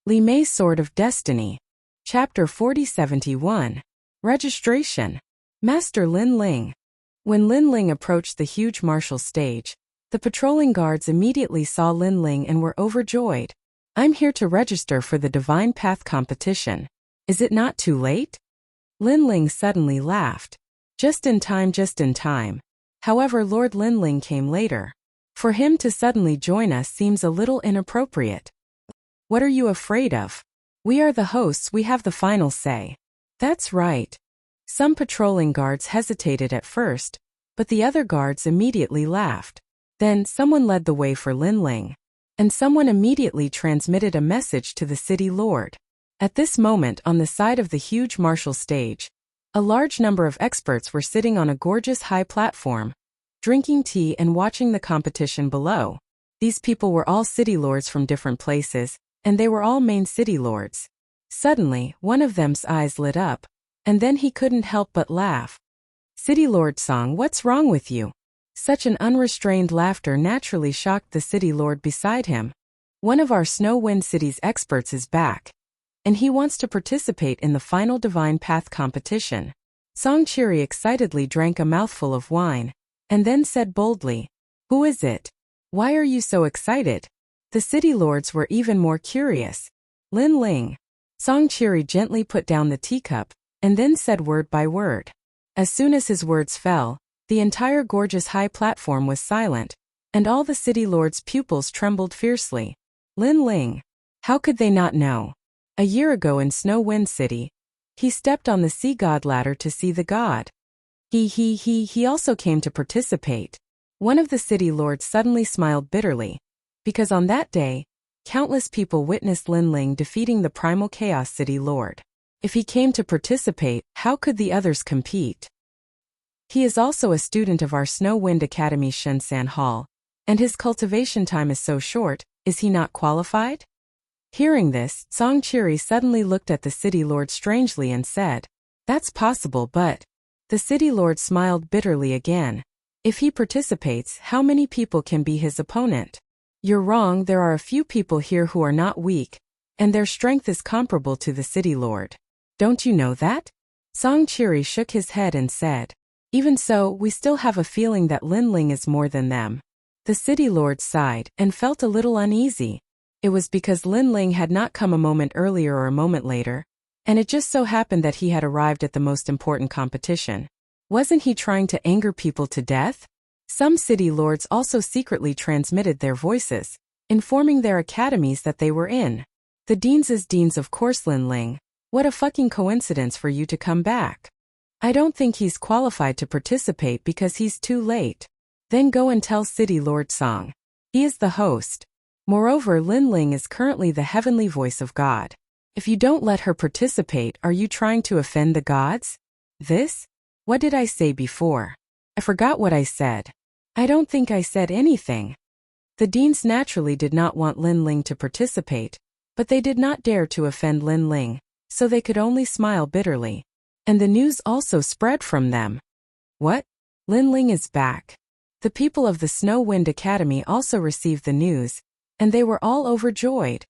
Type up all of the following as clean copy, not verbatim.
Li Mei's Sword of Destiny. Chapter 4071. Registration. Master Lin Ling. When Lin Ling approached the huge martial stage, the patrolling guards immediately saw Lin Ling and were overjoyed. "I'm here to register for the Divine Path competition. Is it not too late?" Lin Ling suddenly laughed. Just in time, just in time. However, Lord Lin Ling came later. For him to suddenly join us seems a little inappropriate. "What are you afraid of? We are the hosts, we have the final say." "That's right." Some patrolling guards hesitated at first, but the other guards immediately laughed. Then someone led the way for Lin Ling, and someone immediately transmitted a message to the city lord. At this moment, on the side of the huge martial stage, a large number of experts were sitting on a gorgeous high platform, drinking tea and watching the competition below. These people were all city lords from different places, and they were all main city lords. Suddenly, one of them's eyes lit up, and then he couldn't help but laugh. "City Lord Song, what's wrong with you?" Such an unrestrained laughter naturally shocked the city lord beside him. "One of our Snow Wind City's experts is back, and he wants to participate in the final Divine Path competition." Song Chiri excitedly drank a mouthful of wine, and then said boldly, "Who is it? Why are you so excited?" The city lords were even more curious. "Lin Ling." Song Chiri gently put down the teacup, and then said word by word. As soon as his words fell, the entire gorgeous high platform was silent, and all the city lords' pupils trembled fiercely. Lin Ling. How could they not know? A year ago in Snow Wind City, he stepped on the sea god ladder to see the god. He also came to participate. One of the city lords suddenly smiled bitterly, because on that day, countless people witnessed Lin Ling defeating the Primal Chaos City Lord. If he came to participate, how could the others compete? He is also a student of our Snow Wind Academy Shensan Hall, and his cultivation time is so short. Is he not qualified? Hearing this, Song Chiri suddenly looked at the city lord strangely and said, "That's possible, but..." The city lord smiled bitterly again. "If he participates, how many people can be his opponent?" "You're wrong, there are a few people here who are not weak, and their strength is comparable to the city lord. Don't you know that?" Song Chiri shook his head and said, "Even so, we still have a feeling that Lin Ling is more than them." The city lord sighed and felt a little uneasy. It was because Lin Ling had not come a moment earlier or a moment later, and it just so happened that he had arrived at the most important competition. Wasn't he trying to anger people to death? Some city lords also secretly transmitted their voices, informing their academies that they were in. "The deans is deans, of course, Lin Ling. What a fucking coincidence for you to come back. I don't think he's qualified to participate because he's too late." "Then go and tell City Lord Song. He is the host. Moreover, Lin Ling is currently the heavenly voice of God. If you don't let her participate, are you trying to offend the gods?" "This? What did I say before? I forgot what I said. I don't think I said anything." The deans naturally did not want Lin Ling to participate, but they did not dare to offend Lin Ling, so they could only smile bitterly. And the news also spread from them. "What? Lin Ling is back." The people of the Snow Wind Academy also received the news, and they were all overjoyed.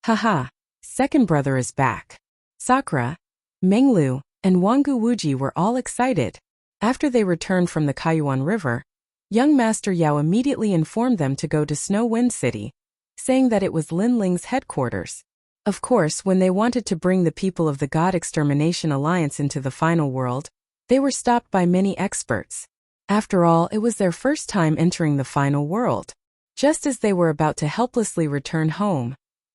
"Haha, second brother is back." Sakura, Menglu, and Wangu Wuji were all excited. After they returned from the Kaiyuan River, young Master Yao immediately informed them to go to Snow Wind City, saying that it was Lin Ling's headquarters. Of course, when they wanted to bring the people of the God Extermination Alliance into the final world, they were stopped by many experts. After all, it was their first time entering the final world. Just as they were about to helplessly return home,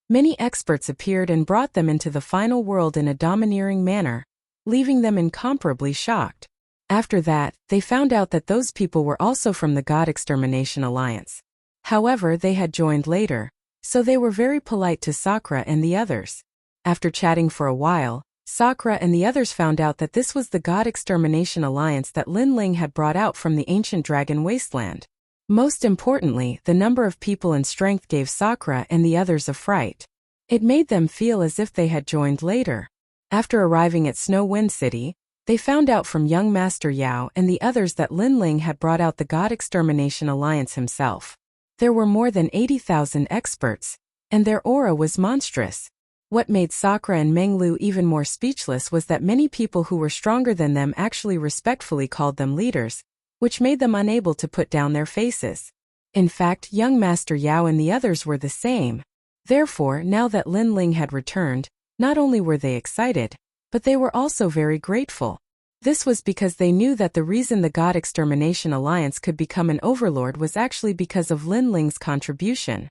many experts appeared and brought them into the final world in a domineering manner, leaving them incomparably shocked. After that, they found out that those people were also from the God Extermination Alliance. However, they had joined later, so they were very polite to Sakura and the others. After chatting for a while, Sakura and the others found out that this was the God Extermination Alliance that Lin Ling had brought out from the ancient dragon wasteland. Most importantly, the number of people and strength gave Sakura and the others a fright. It made them feel as if they had joined later. After arriving at Snow Wind City, they found out from young Master Yao and the others that Lin Ling had brought out the God Extermination Alliance himself. There were more than 80,000 experts, and their aura was monstrous. What made Sakura and Menglu even more speechless was that many people who were stronger than them actually respectfully called them leaders, which made them unable to put down their faces. In fact, young Master Yao and the others were the same. Therefore, now that Lin Ling had returned, not only were they excited, but they were also very grateful. This was because they knew that the reason the God Extermination Alliance could become an overlord was actually because of Lin Ling's contribution.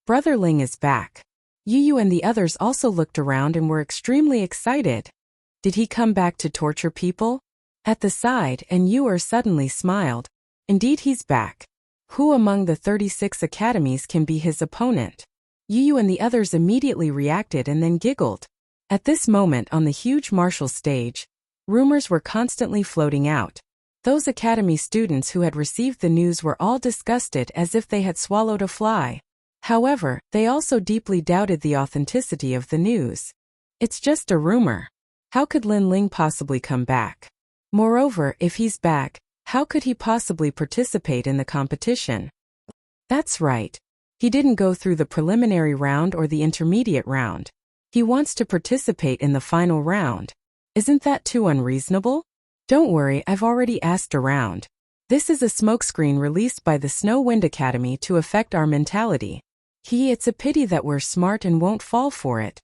Brother Ling is back. Yu and the others also looked around and were extremely excited. Did he come back to torture people? At the side, and Yu suddenly smiled. Indeed, he's back. Who among the 36 academies can be his opponent? Yu and the others immediately reacted and then giggled. At this moment on the huge martial stage, rumors were constantly floating out. Those academy students who had received the news were all disgusted as if they had swallowed a fly. However, they also deeply doubted the authenticity of the news. It's just a rumor. How could Lin Ling possibly come back? Moreover, if he's back, how could he possibly participate in the competition? That's right. He didn't go through the preliminary round or the intermediate round. He wants to participate in the final round. Isn't that too unreasonable? Don't worry, I've already asked around. This is a smokescreen released by the Snow Wind Academy to affect our mentality. It's a pity that we're smart and won't fall for it.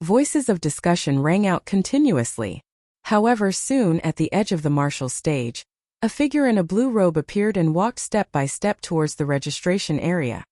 Voices of discussion rang out continuously. However, soon at the edge of the martial stage, a figure in a blue robe appeared and walked step by step towards the registration area.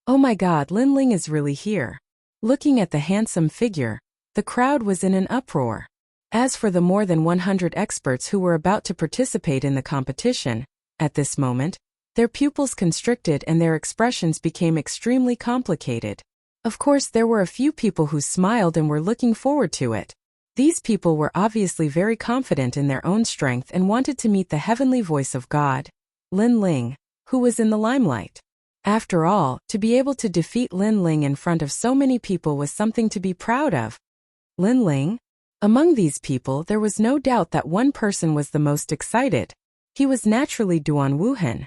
Oh my God, Lin Ling is really here. Looking at the handsome figure, the crowd was in an uproar. As for the more than 100 experts who were about to participate in the competition, at this moment, their pupils constricted and their expressions became extremely complicated. Of course, there were a few people who smiled and were looking forward to it. These people were obviously very confident in their own strength and wanted to meet the heavenly voice of God, Lin Ling, who was in the limelight. After all, to be able to defeat Lin Ling in front of so many people was something to be proud of. Lin Ling? Among these people, there was no doubt that one person was the most excited. He was naturally Duan Wuhan.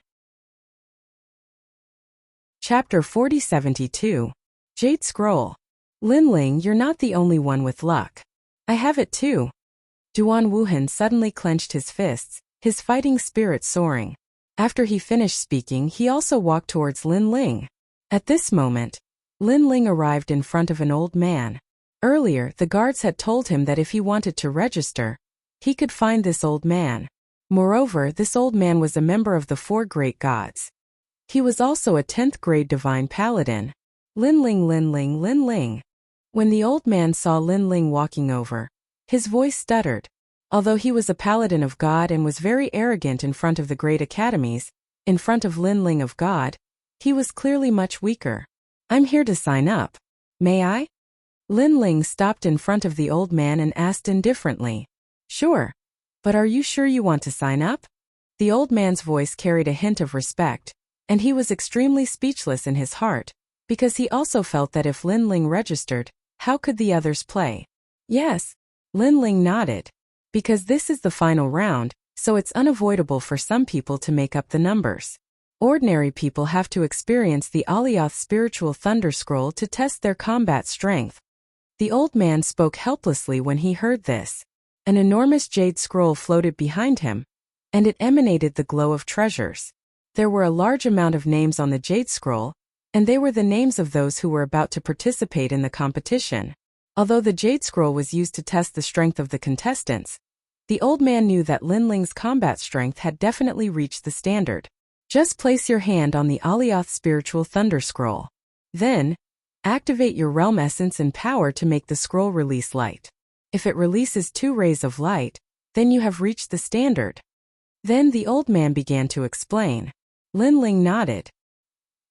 Chapter 4072. Jade Scroll. Lin Ling, you're not the only one with luck. I have it too. Duan Wuhan suddenly clenched his fists, his fighting spirit soaring. After he finished speaking, he also walked towards Lin Ling. At this moment, Lin Ling arrived in front of an old man. Earlier, the guards had told him that if he wanted to register, he could find this old man. Moreover, this old man was a member of the 4 great gods. He was also a 10th grade divine paladin. Lin Ling, Lin Ling, Lin Ling. When the old man saw Lin Ling walking over, his voice stuttered. Although he was a paladin of God and was very arrogant in front of the great academies, in front of Lin Ling of God, he was clearly much weaker. I'm here to sign up. May I? Lin Ling stopped in front of the old man and asked indifferently. Sure. But are you sure you want to sign up? The old man's voice carried a hint of respect, and he was extremely speechless in his heart, because he also felt that if Lin Ling registered, how could the others play? Yes. Lin Ling nodded. Because this is the final round, so it's unavoidable for some people to make up the numbers. Ordinary people have to experience the Alioth spiritual thunder scroll to test their combat strength. The old man spoke helplessly when he heard this. An enormous jade scroll floated behind him, and it emanated the glow of treasures. There were a large amount of names on the jade scroll, and they were the names of those who were about to participate in the competition. Although the jade scroll was used to test the strength of the contestants, the old man knew that Lin Ling's combat strength had definitely reached the standard. Just place your hand on the Alioth spiritual thunder scroll. Then, activate your realm essence and power to make the scroll release light. If it releases 2 rays of light, then you have reached the standard. Then the old man began to explain. Lin Ling nodded.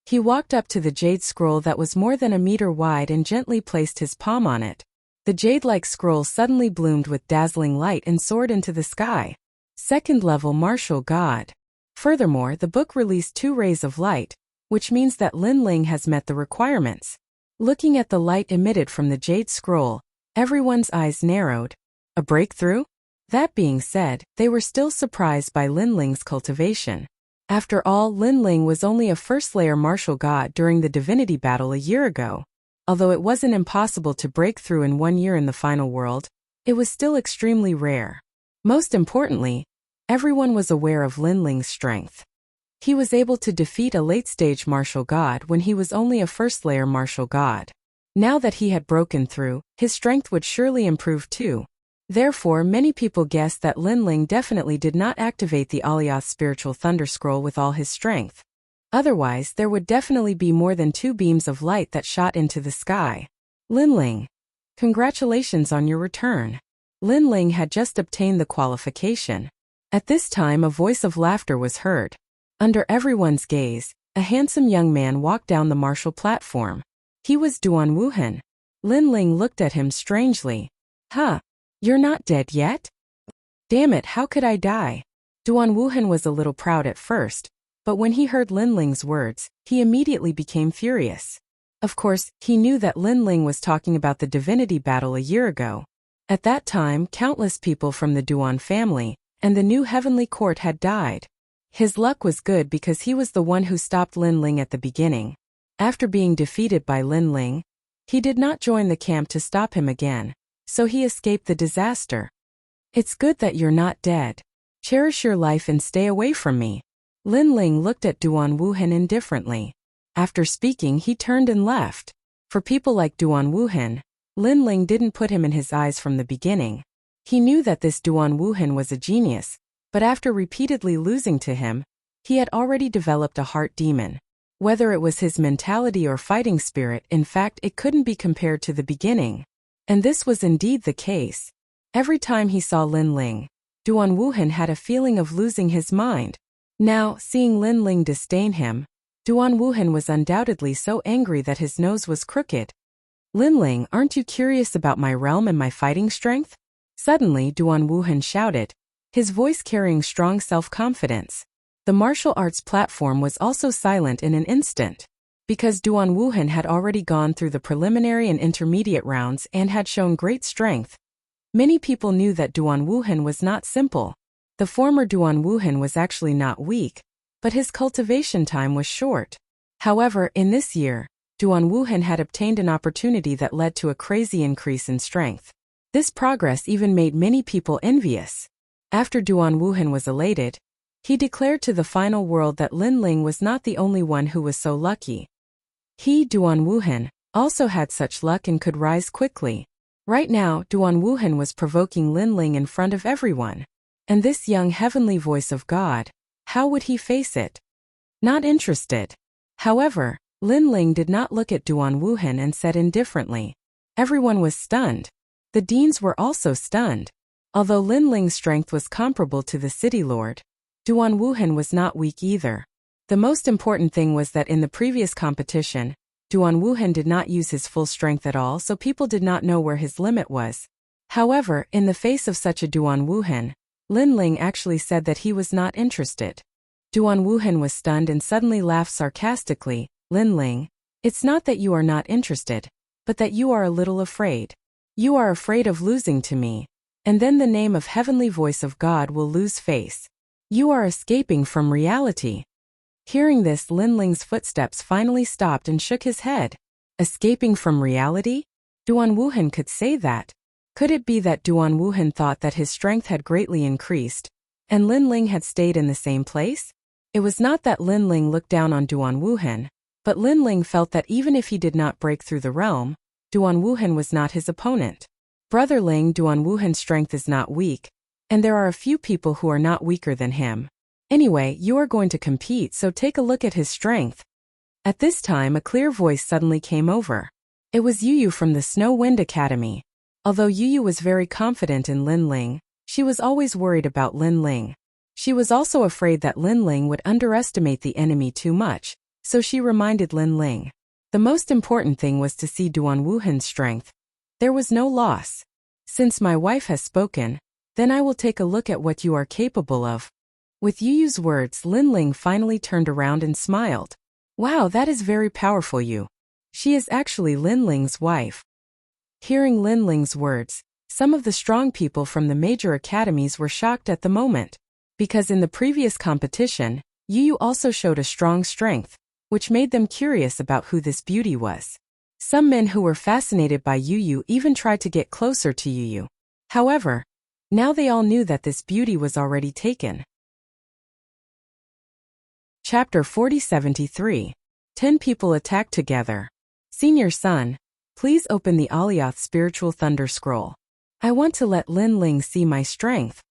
He walked up to the jade scroll that was more than a meter wide and gently placed his palm on it. The jade-like scroll suddenly bloomed with dazzling light and soared into the sky. 2nd level martial god. Furthermore, the book released 2 rays of light, which means that Lin Ling has met the requirements. Looking at the light emitted from the jade scroll, everyone's eyes narrowed. A breakthrough? That being said, they were still surprised by Lin Ling's cultivation. After all, Lin Ling was only a 1st layer martial god during the divinity battle a year ago. Although it wasn't impossible to break through in 1 year in the final world, it was still extremely rare. Most importantly, everyone was aware of Lin Ling's strength. He was able to defeat a late-stage martial god when he was only a first-layer martial god. Now that he had broken through, his strength would surely improve too. Therefore, many people guessed that Lin Ling definitely did not activate the Alioth spiritual thunder scroll with all his strength. Otherwise, there would definitely be more than 2 beams of light that shot into the sky. Lin Ling, congratulations on your return. Lin Ling had just obtained the qualification. At this time, a voice of laughter was heard. Under everyone's gaze, a handsome young man walked down the martial platform. He was Duan Wuhan. Lin Ling looked at him strangely. Huh? You're not dead yet? Damn it, how could I die? Duan Wuhan was a little proud at first, but when he heard Lin Ling's words, he immediately became furious. Of course, he knew that Lin Ling was talking about the divinity battle a year ago. At that time, countless people from the Duan family and the new heavenly court had died. His luck was good because he was the one who stopped Lin Ling at the beginning. After being defeated by Lin Ling, he did not join the camp to stop him again, so he escaped the disaster. It's good that you're not dead. Cherish your life and stay away from me. Lin Ling looked at Duan Wuhan indifferently. After speaking, he turned and left. For people like Duan Wuhan, Lin Ling didn't put him in his eyes from the beginning. He knew that this Duan Wuhan was a genius, but after repeatedly losing to him, he had already developed a heart demon. Whether it was his mentality or fighting spirit, in fact, it couldn't be compared to the beginning. And this was indeed the case. Every time he saw Lin Ling, Duan Wuhan had a feeling of losing his mind. Now, seeing Lin Ling disdain him, Duan Wuhan was undoubtedly so angry that his nose was crooked. Lin Ling, aren't you curious about my realm and my fighting strength? Suddenly, Duan Wuhan shouted, his voice carrying strong self-confidence. The martial arts platform was also silent in an instant. Because Duan Wuhan had already gone through the preliminary and intermediate rounds and had shown great strength, many people knew that Duan Wuhan was not simple. The former Duan Wuhan was actually not weak, but his cultivation time was short. However, in this year, Duan Wuhan had obtained an opportunity that led to a crazy increase in strength. This progress even made many people envious. After Duan Wuhan was elated, he declared to the final world that Lin Ling was not the only one who was so lucky. He, Duan Wuhan, also had such luck and could rise quickly. Right now, Duan Wuhan was provoking Lin Ling in front of everyone. And this young heavenly voice of God, how would he face it? Not interested. However, Lin Ling did not look at Duan Wuhan and said indifferently. Everyone was stunned. The deans were also stunned. Although Lin Ling's strength was comparable to the city lord, Duan Wuhan was not weak either. The most important thing was that in the previous competition, Duan Wuhan did not use his full strength at all, so people did not know where his limit was. However, in the face of such a Duan Wuhan, Lin Ling actually said that he was not interested. Duan Wuhan was stunned and suddenly laughed sarcastically. Lin Ling, it's not that you are not interested, but that you are a little afraid. You are afraid of losing to me, and then the name of heavenly voice of God will lose face. You are escaping from reality. Hearing this, Lin Ling's footsteps finally stopped and shook his head. Escaping from reality? Duan Wuhan could say that. Could it be that Duan Wuhan thought that his strength had greatly increased, and Lin Ling had stayed in the same place? It was not that Lin Ling looked down on Duan Wuhan, but Lin Ling felt that even if he did not break through the realm, Duan Wuhan was not his opponent. Brother Ling, Duan Wuhan's strength is not weak, and there are a few people who are not weaker than him. Anyway, you are going to compete, so take a look at his strength. At this time, a clear voice suddenly came over. It was Yu from the Snow Wind Academy. Although Yu was very confident in Lin Ling, she was always worried about Lin Ling. She was also afraid that Lin Ling would underestimate the enemy too much, so she reminded Lin Ling. The most important thing was to see Duan Wuhan's strength. There was no loss. Since my wife has spoken, then I will take a look at what you are capable of. With Yu's words, Lin Ling finally turned around and smiled. Wow, that is very powerful, Yu. She is actually Lin Ling's wife. Hearing Lin Ling's words, some of the strong people from the major academies were shocked at the moment. Because in the previous competition, Yu also showed a strong strength, which made them curious about who this beauty was. Some men who were fascinated by Yu even tried to get closer to Yu. However, now they all knew that this beauty was already taken. Chapter 4073. 10 people attack together. Senior son, please open the Alioth Spiritual Thunder Scroll. I want to let Lin Ling see my strength.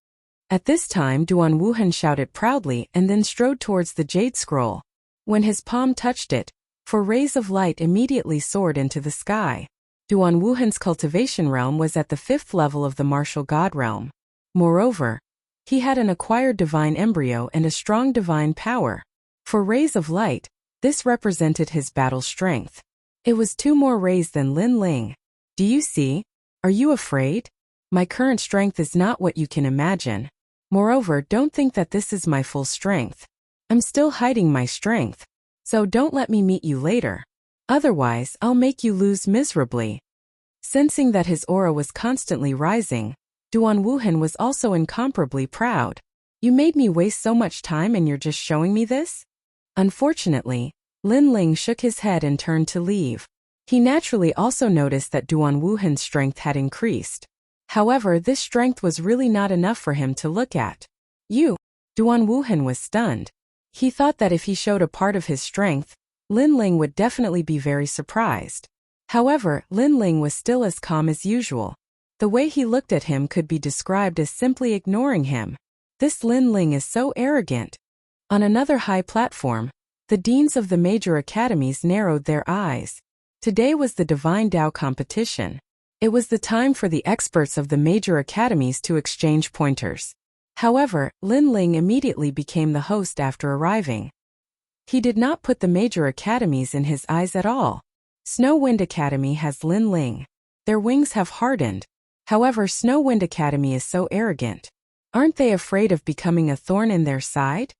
At this time Duan Wuhan shouted proudly and then strode towards the Jade Scroll. When his palm touched it, 4 rays of light immediately soared into the sky. Duan Wuhan's cultivation realm was at the 5th level of the martial god realm. Moreover, he had an acquired divine embryo and a strong divine power. 4 rays of light, this represented his battle strength. It was 2 more rays than Lin Ling. Do you see? Are you afraid? My current strength is not what you can imagine. Moreover, don't think that this is my full strength. I'm still hiding my strength. So don't let me meet you later. Otherwise, I'll make you lose miserably. Sensing that his aura was constantly rising, Duan Wuhan was also incomparably proud. You made me waste so much time and you're just showing me this? Unfortunately, Lin Ling shook his head and turned to leave. He naturally also noticed that Duan Wuhan's strength had increased. However, this strength was really not enough for him to look at. Duan Wuhan was stunned. He thought that if he showed a part of his strength, Lin Ling would definitely be very surprised. However, Lin Ling was still as calm as usual. The way he looked at him could be described as simply ignoring him. This Lin Ling is so arrogant. On another high platform, the deans of the major academies narrowed their eyes. Today was the Divine Tao competition. It was the time for the experts of the major academies to exchange pointers. However, Lin Ling immediately became the host after arriving. He did not put the major academies in his eyes at all. Snow Wind Academy has Lin Ling. Their wings have hardened. However, Snow Wind Academy is so arrogant. Aren't they afraid of becoming a thorn in their side?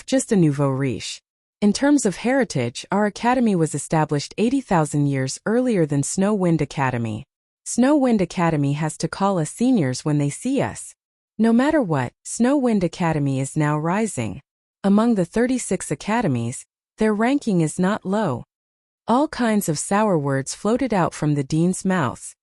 Just a nouveau riche. In terms of heritage, our academy was established 80,000 years earlier than Snow Wind Academy. Snow Wind Academy has to call us seniors when they see us. No matter what, Snow Wind Academy is now rising. Among the 36 academies, their ranking is not low. All kinds of sour words floated out from the dean's mouths.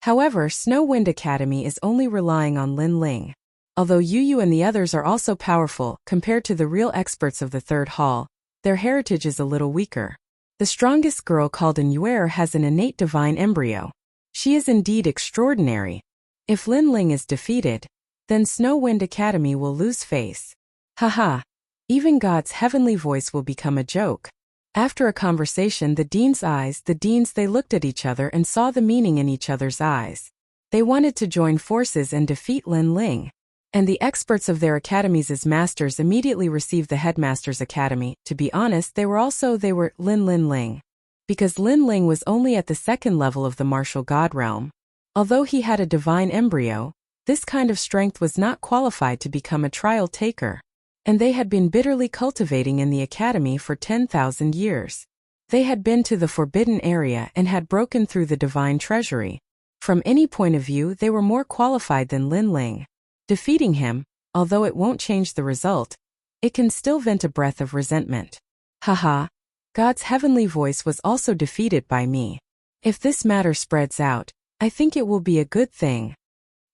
However, Snow Wind Academy is only relying on Lin Ling. Although Yu and the others are also powerful, compared to the real experts of the 3rd hall, their heritage is a little weaker. The strongest girl called An Yuer has an innate divine embryo. She is indeed extraordinary. If Lin Ling is defeated, then Snow Wind Academy will lose face. Haha. Even God's heavenly voice will become a joke. After a conversation, the deans they looked at each other and saw the meaning in each other's eyes. They wanted to join forces and defeat Lin Ling. And the experts of their academies as masters immediately received the headmaster's academy. To be honest, they were Lin Ling. Because Lin Ling was only at the 2nd level of the martial god realm. Although he had a divine embryo, this kind of strength was not qualified to become a trial taker. And they had been bitterly cultivating in the academy for 10,000 years. They had been to the forbidden area and had broken through the divine treasury. From any point of view, they were more qualified than Lin Ling. Defeating him, although it won't change the result, it can still vent a breath of resentment. Haha. God's heavenly voice was also defeated by me. If this matter spreads out, I think it will be a good thing.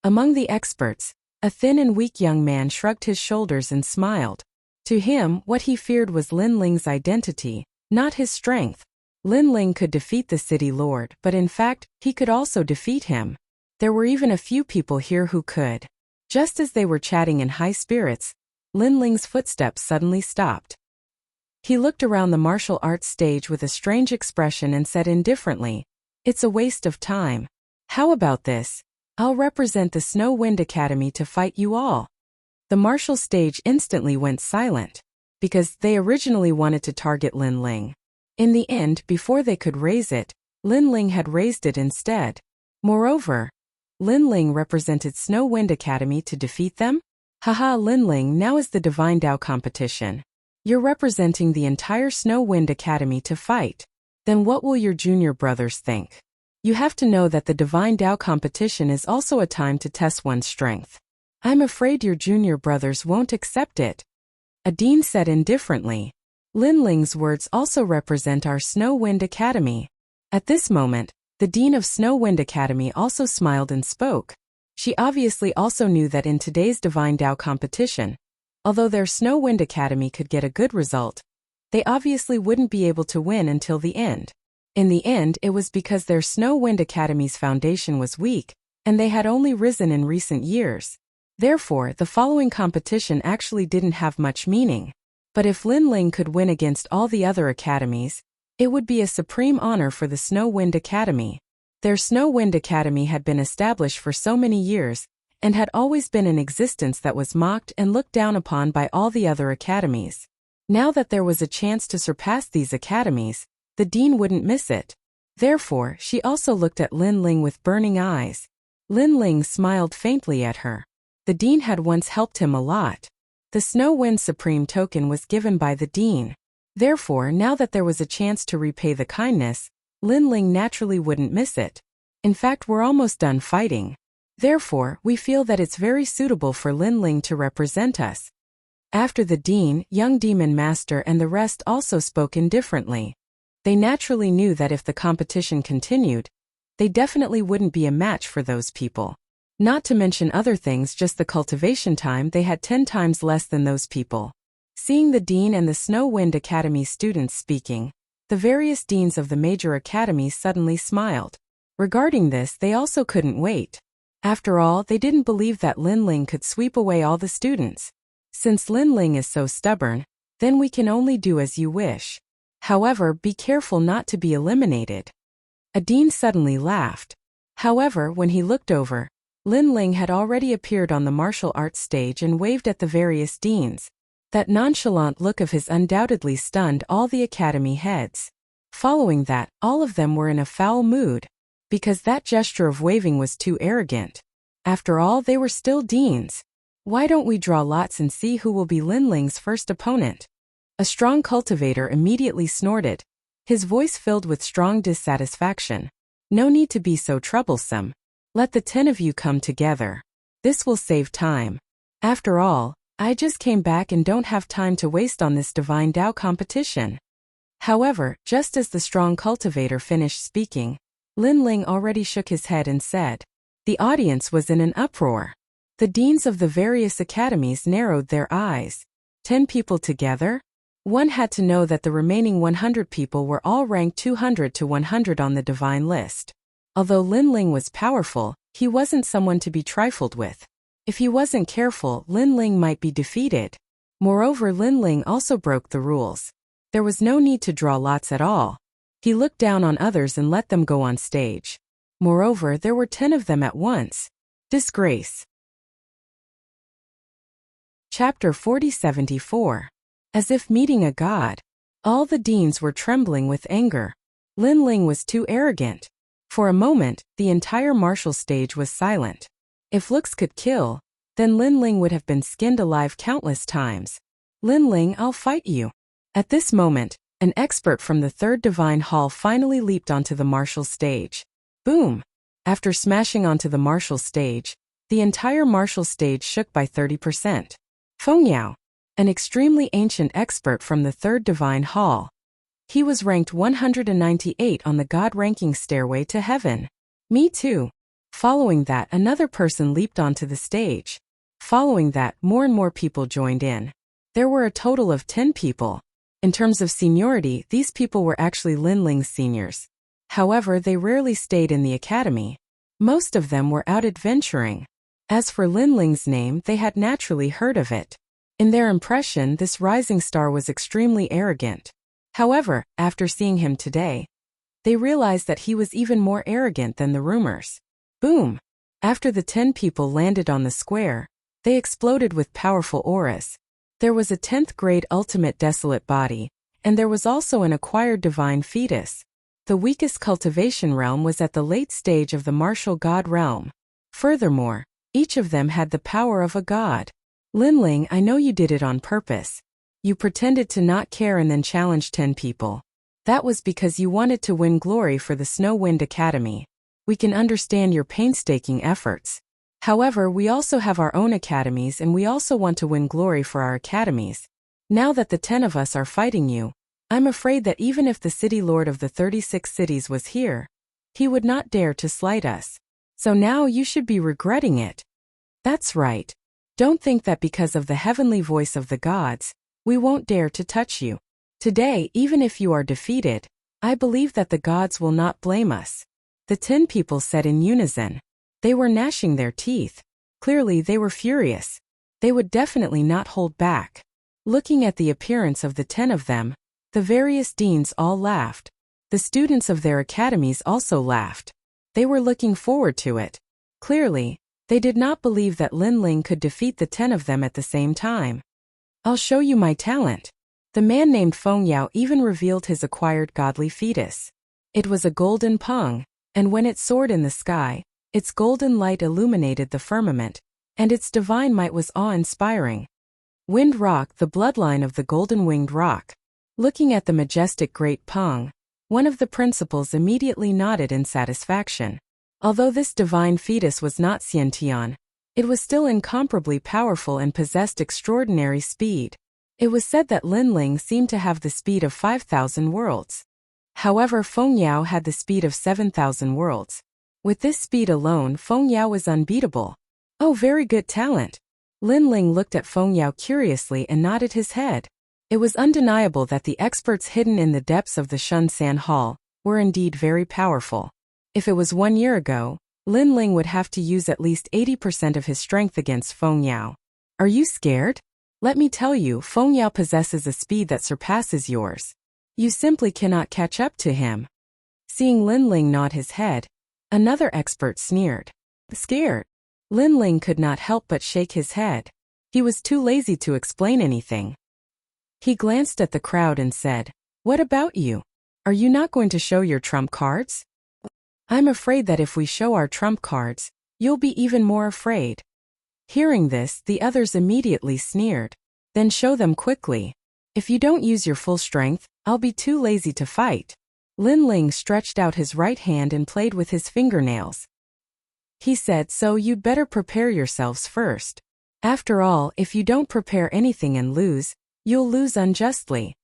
Among the experts, a thin and weak young man shrugged his shoulders and smiled. To him, what he feared was Lin Ling's identity, not his strength. Lin Ling could defeat the city lord, but in fact, he could also defeat him. There were even a few people here who could. Just as they were chatting in high spirits, Lin Ling's footsteps suddenly stopped. He looked around the martial arts stage with a strange expression and said indifferently, "It's a waste of time. How about this? I'll represent the Snow Wind Academy to fight you all." The martial stage instantly went silent, because they originally wanted to target Lin Ling. In the end, before they could raise it, Lin Ling had raised it instead. Moreover, Lin Ling represented Snow Wind Academy to defeat them? Haha, Lin Ling, now is the Divine Tao competition. You're representing the entire Snow Wind Academy to fight. Then what will your junior brothers think? You have to know that the Divine Tao competition is also a time to test one's strength. I'm afraid your junior brothers won't accept it. Adine said indifferently. Lin Ling's words also represent our Snow Wind Academy. At this moment, the Dean of Snow Wind Academy also smiled and spoke. She obviously also knew that in today's Divine Tao competition, although their Snow Wind Academy could get a good result, they obviously wouldn't be able to win until the end. In the end, it was because their Snow Wind Academy's foundation was weak, and they had only risen in recent years. Therefore, the following competition actually didn't have much meaning. But if Lin Ling could win against all the other academies, it would be a supreme honor for the Snow Wind Academy. Their Snow Wind Academy had been established for so many years, and had always been in existence that was mocked and looked down upon by all the other academies. Now that there was a chance to surpass these academies, the dean wouldn't miss it. Therefore, she also looked at Lin Ling with burning eyes. Lin Ling smiled faintly at her. The dean had once helped him a lot. The Snow Wind Supreme token was given by the dean. Therefore, now that there was a chance to repay the kindness, Lin Ling naturally wouldn't miss it. In fact, we're almost done fighting. Therefore, we feel that it's very suitable for Lin Ling to represent us. After the dean, young demon master and the rest also spoke indifferently. They naturally knew that if the competition continued, they definitely wouldn't be a match for those people. Not to mention other things, just the cultivation time they had 10 times less than those people. Seeing the dean and the Snow Wind Academy students speaking, the various deans of the major academies suddenly smiled. Regarding this, they also couldn't wait. After all, they didn't believe that Lin Ling could sweep away all the students. Since Lin Ling is so stubborn, then we can only do as you wish. However, be careful not to be eliminated. A dean suddenly laughed. However, when he looked over, Lin Ling had already appeared on the martial arts stage and waved at the various deans. That nonchalant look of his undoubtedly stunned all the academy heads. Following that, all of them were in a foul mood, because that gesture of waving was too arrogant. After all, they were still deans. Why don't we draw lots and see who will be Lin Ling's first opponent? A strong cultivator immediately snorted, his voice filled with strong dissatisfaction. No need to be so troublesome. Let the 10 of you come together. This will save time. After all, I just came back and don't have time to waste on this Divine Tao competition. However, just as the strong cultivator finished speaking, Lin Ling already shook his head and said. The audience was in an uproar. The deans of the various academies narrowed their eyes. 10 people together? One had to know that the remaining 100 people were all ranked 200 to 100 on the divine list. Although Lin Ling was powerful, he wasn't someone to be trifled with. If he wasn't careful, Lin Ling might be defeated. Moreover, Lin Ling also broke the rules. There was no need to draw lots at all. He looked down on others and let them go on stage. Moreover, there were 10 of them at once. Disgrace. Chapter 4074. As if meeting a god. All the deans were trembling with anger. Lin Ling was too arrogant. For a moment, the entire martial stage was silent. If looks could kill, then Lin Ling would have been skinned alive countless times. Lin Ling, I'll fight you. At this moment, an expert from the third divine hall finally leaped onto the martial stage. Boom! After smashing onto the martial stage, the entire martial stage shook by 30%. Feng Yao, an extremely ancient expert from the third divine hall. He was ranked 198 on the God ranking stairway to heaven. Me too. Following that, another person leaped onto the stage. Following that, more and more people joined in. There were a total of 10 people. In terms of seniority, these people were actually Lin Ling's seniors. However, they rarely stayed in the academy. Most of them were out adventuring. As for Lin Ling's name, they had naturally heard of it. In their impression, this rising star was extremely arrogant. However, after seeing him today, they realized that he was even more arrogant than the rumors. Boom! After the 10 people landed on the square, they exploded with powerful auras. There was a 10th grade ultimate desolate body, and there was also an acquired divine fetus. The weakest cultivation realm was at the late stage of the martial god realm. Furthermore, each of them had the power of a god. Lin Ling, I know you did it on purpose. You pretended to not care and then challenged 10 people. That was because you wanted to win glory for the Snow Wind Academy. We can understand your painstaking efforts. However, we also have our own academies and we also want to win glory for our academies. Now that the 10 of us are fighting you, I'm afraid that even if the city lord of the 36 cities was here, he would not dare to slight us. So now you should be regretting it. That's right. Don't think that because of the heavenly voice of the gods, we won't dare to touch you. Today, even if you are defeated, I believe that the gods will not blame us. The 10 people said in unison. They were gnashing their teeth. Clearly they were furious. They would definitely not hold back. Looking at the appearance of the 10 of them, the various deans all laughed. The students of their academies also laughed. They were looking forward to it. Clearly, they did not believe that Lin Ling could defeat the 10 of them at the same time. I'll show you my talent. The man named Feng Yao even revealed his acquired godly fetus. It was a golden pung, and when it soared in the sky, its golden light illuminated the firmament, and its divine might was awe-inspiring. Wind Rock, the bloodline of the golden-winged rock. Looking at the majestic great pung, one of the principals immediately nodded in satisfaction. Although this divine fetus was not Xiantian, it was still incomparably powerful and possessed extraordinary speed. It was said that Lin Ling seemed to have the speed of 5,000 worlds. However, Feng Yao had the speed of 7,000 worlds. With this speed alone, Feng Yao was unbeatable. Oh, very good talent. Lin Ling looked at Feng Yao curiously and nodded his head. It was undeniable that the experts hidden in the depths of the Shun San Hall were indeed very powerful. If it was 1 year ago, Lin Ling would have to use at least 80% of his strength against Feng Yao. Are you scared? Let me tell you, Feng Yao possesses a speed that surpasses yours. You simply cannot catch up to him. Seeing Lin Ling nod his head, another expert sneered. Scared? Lin Ling could not help but shake his head. He was too lazy to explain anything. He glanced at the crowd and said, "What about you? Are you not going to show your trump cards?" "I'm afraid that if we show our trump cards, you'll be even more afraid." Hearing this, the others immediately sneered. "Then show them quickly. If you don't use your full strength, I'll be too lazy to fight." Lin Ling stretched out his right hand and played with his fingernails. He said, "So you'd better prepare yourselves first. After all, if you don't prepare anything and lose, you'll lose unjustly."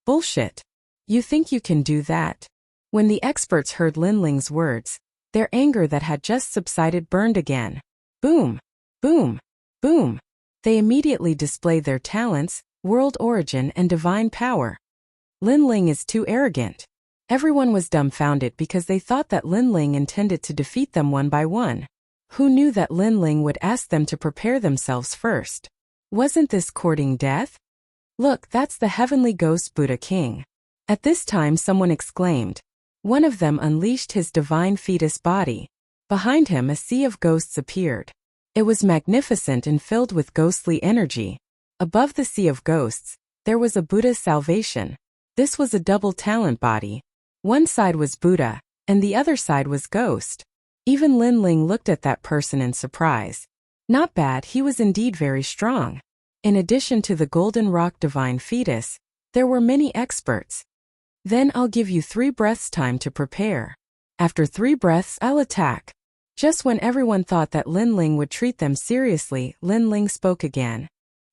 "Bullshit. You think you can do that?" When the experts heard Lin Ling's words, their anger that had just subsided burned again. Boom! Boom! Boom! They immediately displayed their talents, world origin and divine power. Lin Ling is too arrogant. Everyone was dumbfounded because they thought that Lin Ling intended to defeat them one by one. Who knew that Lin Ling would ask them to prepare themselves first? Wasn't this courting death? Look, that's the heavenly ghost Buddha King. At this time someone exclaimed. One of them unleashed his divine fetus body. Behind him a sea of ghosts appeared. It was magnificent and filled with ghostly energy. Above the sea of ghosts, there was a Buddha's salvation. This was a double talent body. One side was Buddha, and the other side was ghost. Even Lin Ling looked at that person in surprise. Not bad, he was indeed very strong. In addition to the golden rock divine fetus, there were many experts. Then I'll give you 3 breaths time to prepare. After 3 breaths, I'll attack. Just when everyone thought that Lin Ling would treat them seriously, Lin Ling spoke again.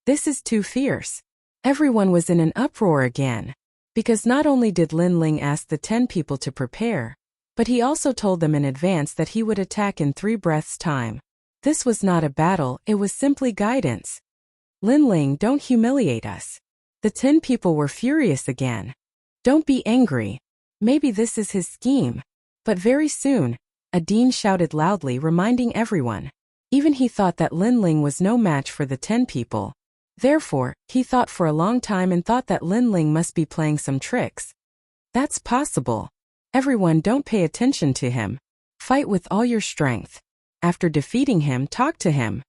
This is too fierce. Everyone was in an uproar again. Because not only did Lin Ling ask the 10 people to prepare, but he also told them in advance that he would attack in 3 breaths time. This was not a battle, it was simply guidance. Lin Ling, don't humiliate us. The 10 people were furious again. Don't be angry. Maybe this is his scheme. But very soon, a dean shouted loudly, reminding everyone. Even he thought that Lin Ling was no match for the 10 people. Therefore, he thought for a long time and thought that Lin Ling must be playing some tricks. That's possible. Everyone, don't pay attention to him. Fight with all your strength. After defeating him, talk to him.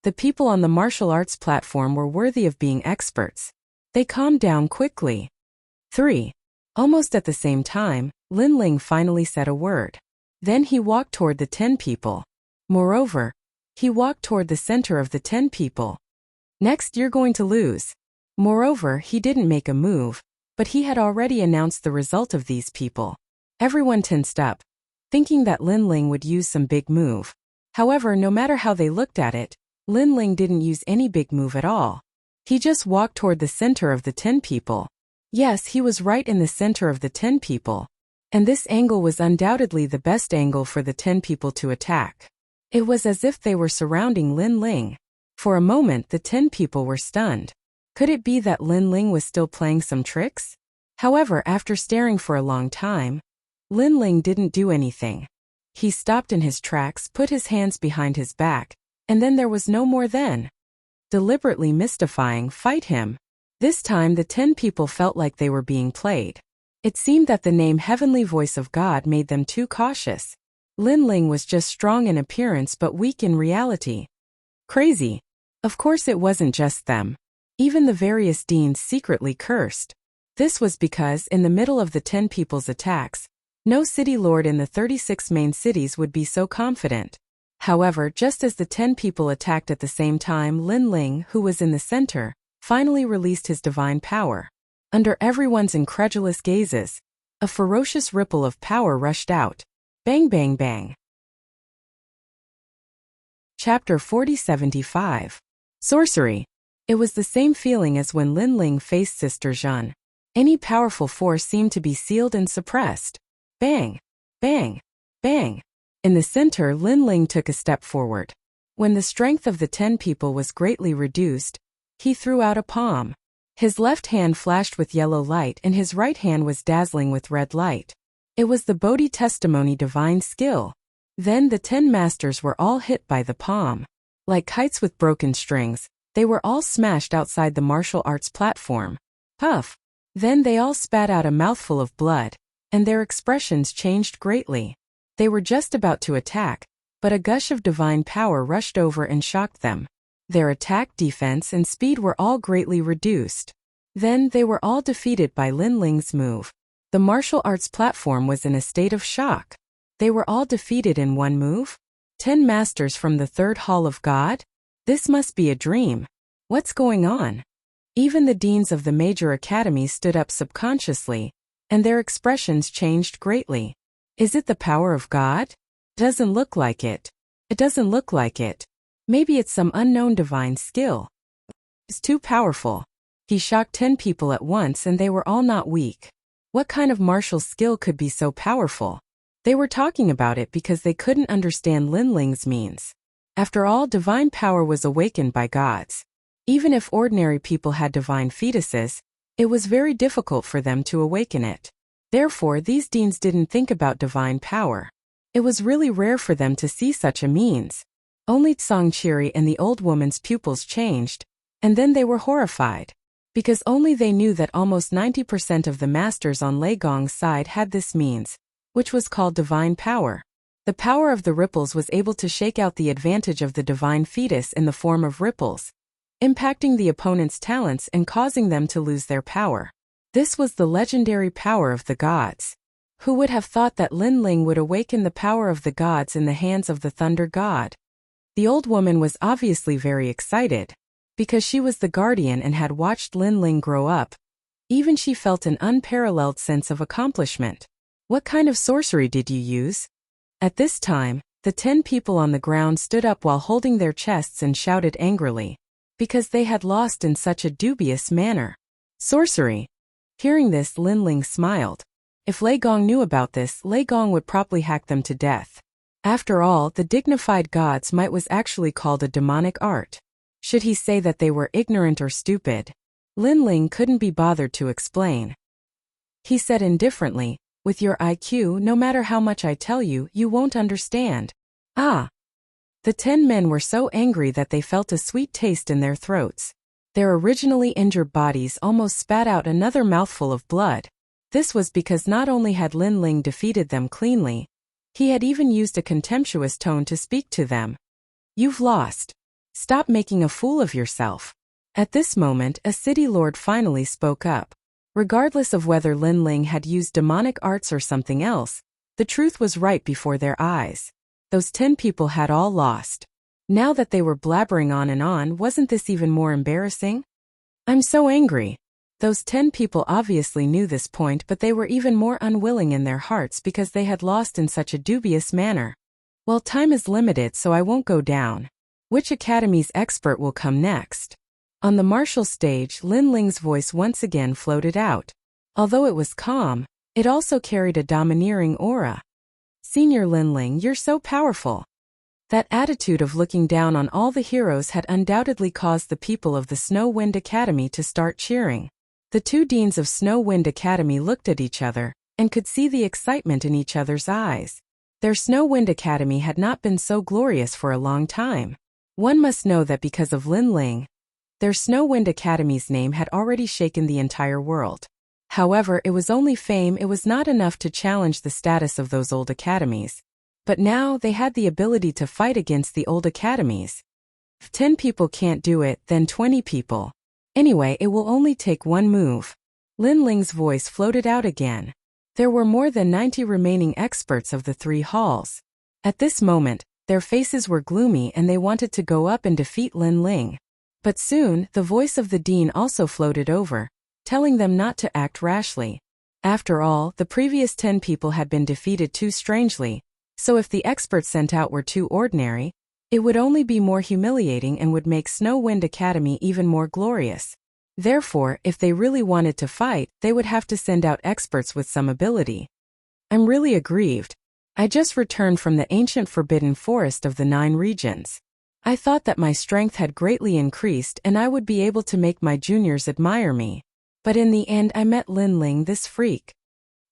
The people on the martial arts platform were worthy of being experts. They calmed down quickly. 3. Almost at the same time, Lin Ling finally said a word. Then he walked toward the 10 people. Moreover, he walked toward the center of the 10 people. Next, you're going to lose. Moreover, he didn't make a move, but he had already announced the result of these people. Everyone tensed up, thinking that Lin Ling would use some big move. However, no matter how they looked at it, Lin Ling didn't use any big move at all. He just walked toward the center of the 10 people. Yes, he was right in the center of the 10 people. And this angle was undoubtedly the best angle for the 10 people to attack. It was as if they were surrounding Lin Ling. For a moment, the 10 people were stunned. Could it be that Lin Ling was still playing some tricks? However, after staring for a long time, Lin Ling didn't do anything. He stopped in his tracks, put his hands behind his back, and then there was no more then. Deliberately mystifying, fight him. This time the 10 people felt like they were being played. It seemed that the name Heavenly Voice of God made them too cautious. Lin Ling was just strong in appearance but weak in reality. Crazy. Of course it wasn't just them. Even the various deans secretly cursed. This was because, in the middle of the 10 people's attacks, no city lord in the 36 main cities would be so confident. However, just as the 10 people attacked at the same time, Lin Ling, who was in the center, finally released his divine power. Under everyone's incredulous gazes, a ferocious ripple of power rushed out. Bang bang bang. Chapter 4075. Sorcery. It was the same feeling as when Lin Ling faced Sister Zhen. Any powerful force seemed to be sealed and suppressed. Bang! Bang! Bang! In the center, Lin Ling took a step forward. When the strength of the 10 people was greatly reduced, he threw out a palm. His left hand flashed with yellow light and his right hand was dazzling with red light. It was the Bodhi testimony divine skill. Then the 10 masters were all hit by the palm. Like kites with broken strings, they were all smashed outside the martial arts platform. Puff! Then they all spat out a mouthful of blood, and their expressions changed greatly. They were just about to attack, but a gush of divine power rushed over and shocked them. Their attack, defense, and speed were all greatly reduced. Then they were all defeated by Lin Ling's move. The martial arts platform was in a state of shock. They were all defeated in one move? 10 masters from the third hall of God? This must be a dream. What's going on? Even the deans of the major academies stood up subconsciously, and their expressions changed greatly. Is it the power of God? Doesn't look like it. It doesn't look like it. Maybe it's some unknown divine skill. It's too powerful. He shocked 10 people at once and they were all not weak. What kind of martial skill could be so powerful? They were talking about it because they couldn't understand Lin Ling's means. After all, divine power was awakened by gods. Even if ordinary people had divine fetuses, it was very difficult for them to awaken it. Therefore, these deans didn't think about divine power. It was really rare for them to see such a means. Only Tsongchiri and the old woman's pupils changed, and then they were horrified. Because only they knew that almost 90% of the masters on Lei Gong's side had this means, which was called divine power. The power of the ripples was able to shake out the advantage of the divine fetus in the form of ripples, impacting the opponent's talents and causing them to lose their power. This was the legendary power of the gods. Who would have thought that Lin Ling would awaken the power of the gods in the hands of the thunder god? The old woman was obviously very excited. Because she was the guardian and had watched Lin Ling grow up, even she felt an unparalleled sense of accomplishment. What kind of sorcery did you use? At this time, the 10 people on the ground stood up while holding their chests and shouted angrily, because they had lost in such a dubious manner. Sorcery. Hearing this, Lin Ling smiled. If Lei Gong knew about this, Lei Gong would probably hack them to death. After all, the dignified god's might was actually called a demonic art. Should he say that they were ignorant or stupid? Lin Ling couldn't be bothered to explain. He said indifferently, with your IQ, no matter how much I tell you, you won't understand. Ah! The 10 men were so angry that they felt a sweet taste in their throats. Their originally injured bodies almost spat out another mouthful of blood. This was because not only had Lin Ling defeated them cleanly, he had even used a contemptuous tone to speak to them. You've lost. Stop making a fool of yourself. At this moment, a city lord finally spoke up. Regardless of whether Lin Ling had used demonic arts or something else, the truth was right before their eyes. Those 10 people had all lost. Now that they were blabbering on and on, wasn't this even more embarrassing? I'm so angry. Those 10 people obviously knew this point, but they were even more unwilling in their hearts because they had lost in such a dubious manner. Well, time is limited, so I won't go down. Which academy's expert will come next? On the martial stage, Lin Ling's voice once again floated out. Although it was calm, it also carried a domineering aura. "Senior Linling, you're so powerful." That attitude of looking down on all the heroes had undoubtedly caused the people of the Snow Wind Academy to start cheering. The two deans of Snow Wind Academy looked at each other and could see the excitement in each other's eyes. Their Snow Wind Academy had not been so glorious for a long time. One must know that because of Linling, their Snow Wind Academy's name had already shaken the entire world. However, it was only fame. It was not enough to challenge the status of those old academies. But now they had the ability to fight against the old academies. If 10 people can't do it, then 20 people. Anyway, it will only take one move. Linling's voice floated out again. There were more than 90 remaining experts of the 3 halls. At this moment, their faces were gloomy and they wanted to go up and defeat Linling. But soon, the voice of the dean also floated over, telling them not to act rashly. After all, the previous 10 people had been defeated too strangely, so if the experts sent out were too ordinary, it would only be more humiliating and would make Snow Wind Academy even more glorious. Therefore, if they really wanted to fight, they would have to send out experts with some ability. "I'm really aggrieved. I just returned from the ancient Forbidden Forest of the 9 regions. I thought that my strength had greatly increased and I would be able to make my juniors admire me. But in the end I met Linling, this freak."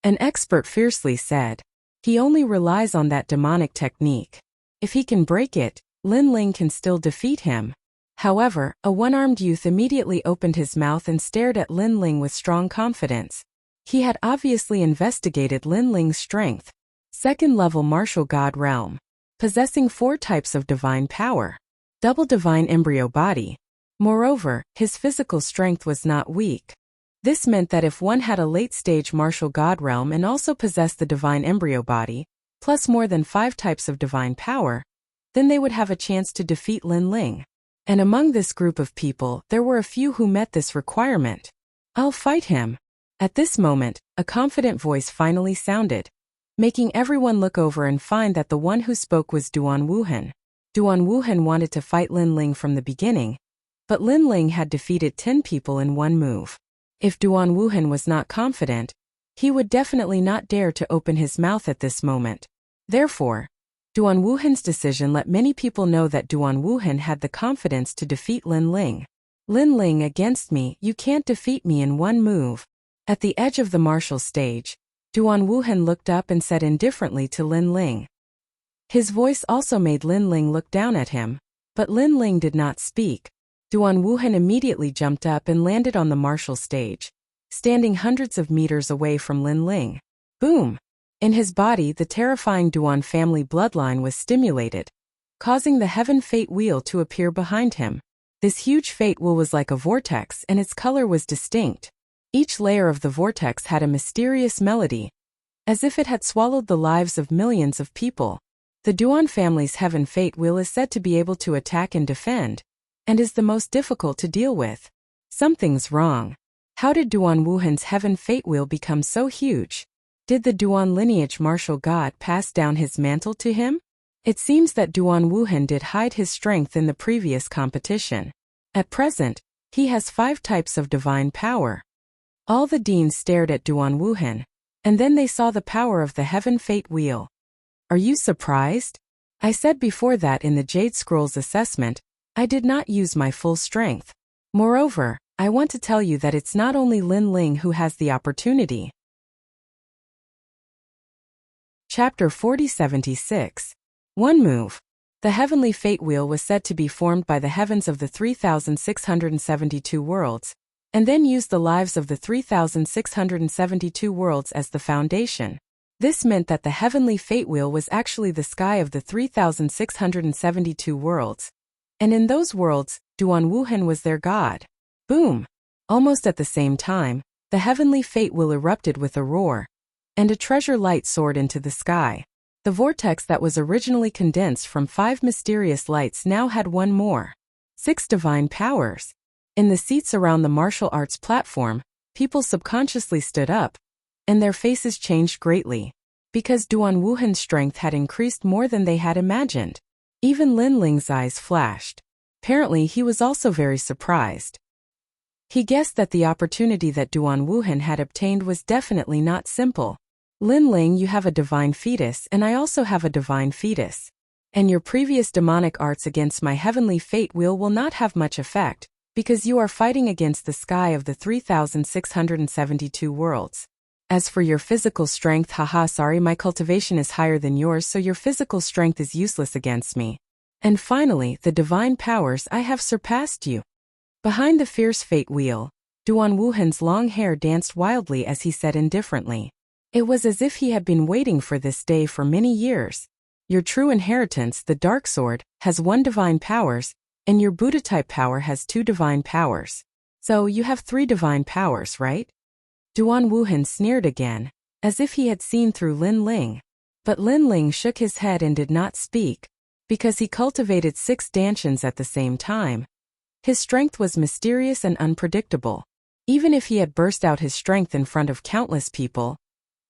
An expert fiercely said. "He only relies on that demonic technique. If he can break it, Linling can still defeat him." However, a one-armed youth immediately opened his mouth and stared at Linling with strong confidence. He had obviously investigated Linling's strength. Second-level martial god realm. Possessing 4 types of divine power. Double divine embryo body. Moreover, his physical strength was not weak. This meant that if one had a late-stage martial god realm and also possessed the divine embryo body, plus more than 5 types of divine power, then they would have a chance to defeat Linling. And among this group of people, there were a few who met this requirement. "I'll fight him." At this moment, a confident voice finally sounded, making everyone look over and find that the one who spoke was Duan Wuhan. Duan Wuhan wanted to fight Linling from the beginning, but Linling had defeated 10 people in one move. If Duan Wuhan was not confident, he would definitely not dare to open his mouth at this moment. Therefore, Duan Wuhan's decision let many people know that Duan Wuhan had the confidence to defeat Linling. "Linling against me, you can't defeat me in one move." At the edge of the martial stage, Duan Wuhan looked up and said indifferently to Linling. His voice also made Linling look down at him, but Linling did not speak. Duan Wuhan immediately jumped up and landed on the martial stage, standing hundreds of meters away from Linling. Boom! In his body, the terrifying Duan family bloodline was stimulated, causing the Heaven Fate Wheel to appear behind him. This huge fate wheel was like a vortex and its color was distinct. Each layer of the vortex had a mysterious melody, as if it had swallowed the lives of millions of people. The Duan family's Heaven Fate Wheel is said to be able to attack and defend, and is the most difficult to deal with. Something's wrong. How did Duan Wuhan's Heaven Fate Wheel become so huge? Did the Duan lineage martial god pass down his mantle to him? It seems that Duan Wuhan did hide his strength in the previous competition. At present, he has 5 types of divine power. All the deans stared at Duan Wuhan, and then they saw the power of the Heaven Fate Wheel. Are you surprised? I said before that in the Jade Scrolls assessment, I did not use my full strength. Moreover, I want to tell you that it's not only Linling who has the opportunity. Chapter 4076. One move. The Heavenly Fate Wheel was said to be formed by the heavens of the 3,672 worlds, and then used the lives of the 3,672 worlds as the foundation. This meant that the Heavenly Fate Wheel was actually the sky of the 3,672 worlds. And in those worlds, Duan Wuhan was their god. Boom! Almost at the same time, the Heavenly Fate Wheel erupted with a roar, and a treasure light soared into the sky. The vortex that was originally condensed from 5 mysterious lights now had one more. 6 divine powers. In the seats around the martial arts platform, people subconsciously stood up, and their faces changed greatly, because Duan Wuhan's strength had increased more than they had imagined. Even Linling's eyes flashed. Apparently he was also very surprised. He guessed that the opportunity that Duan Wuhan had obtained was definitely not simple. Lin Ling, you have a divine fetus, and I also have a divine fetus. And your previous demonic arts against my heavenly fate wheel will not have much effect, because you are fighting against the sky of the 3,672 worlds. As for your physical strength, sorry, my cultivation is higher than yours, so your physical strength is useless against me. And finally, the divine powers, I have surpassed you. Behind the fierce fate wheel, Duan Wuhan's long hair danced wildly as he said indifferently. It was as if he had been waiting for this day for many years. Your true inheritance, the Dark Sword, has 1 divine powers, and your Buddha-type power has 2 divine powers. So you have 3 divine powers, right? Duan Wuhan sneered again, as if he had seen through Lin Ling. But Lin Ling shook his head and did not speak, because he cultivated 6 dantians at the same time. His strength was mysterious and unpredictable. Even if he had burst out his strength in front of countless people,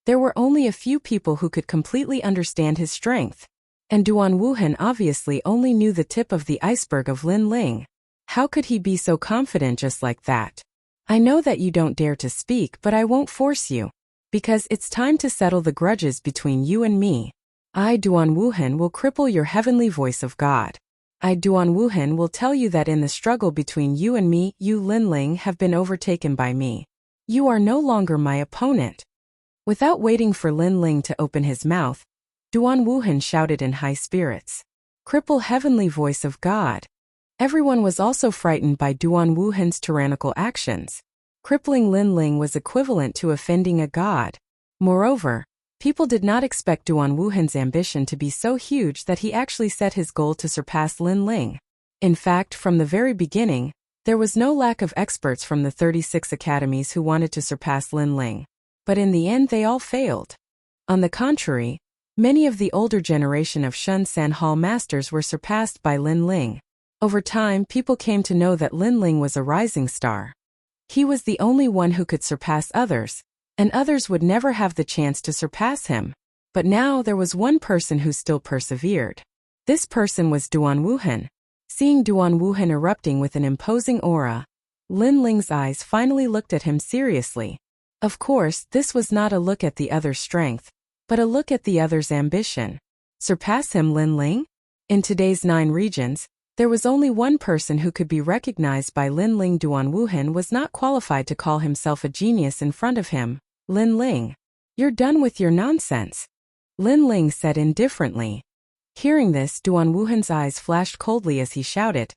there were only a few people who could completely understand his strength. And Duan Wuhan obviously only knew the tip of the iceberg of Lin Ling. How could he be so confident just like that? I know that you don't dare to speak, but I won't force you. Because it's time to settle the grudges between you and me. I, Duan Wuhan, will cripple your heavenly voice of God. I, Duan Wuhan, will tell you that in the struggle between you and me, you, Lin Ling, have been overtaken by me. You are no longer my opponent. Without waiting for Lin Ling to open his mouth, Duan Wuhan shouted in high spirits. Cripple heavenly voice of God. Everyone was also frightened by Duan Wuhan's tyrannical actions. Crippling Lin Ling was equivalent to offending a god. Moreover, people did not expect Duan Wuhan's ambition to be so huge that he actually set his goal to surpass Lin Ling. In fact, from the very beginning, there was no lack of experts from the 36 academies who wanted to surpass Lin Ling. But in the end they all failed. On the contrary, many of the older generation of Shun San Hall masters were surpassed by Lin Ling. Over time, people came to know that Lin Ling was a rising star. He was the only one who could surpass others, and others would never have the chance to surpass him. But now there was one person who still persevered. This person was Duan Wuhan. Seeing Duan Wuhan erupting with an imposing aura, Lin Ling's eyes finally looked at him seriously. Of course, this was not a look at the other's strength, but a look at the other's ambition. Surpass him, Lin Ling? In today's 9 regions, there was only one person who could be recognized by Lin Ling. Duan Wuhan was not qualified to call himself a genius in front of him. Lin Ling, you're done with your nonsense, Lin Ling said indifferently. Hearing this, Duan Wuhan's eyes flashed coldly as he shouted,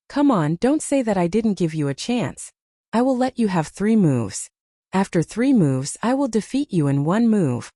Come on, don't say that I didn't give you a chance. I will let you have 3 moves. After 3 moves, I will defeat you in 1 move.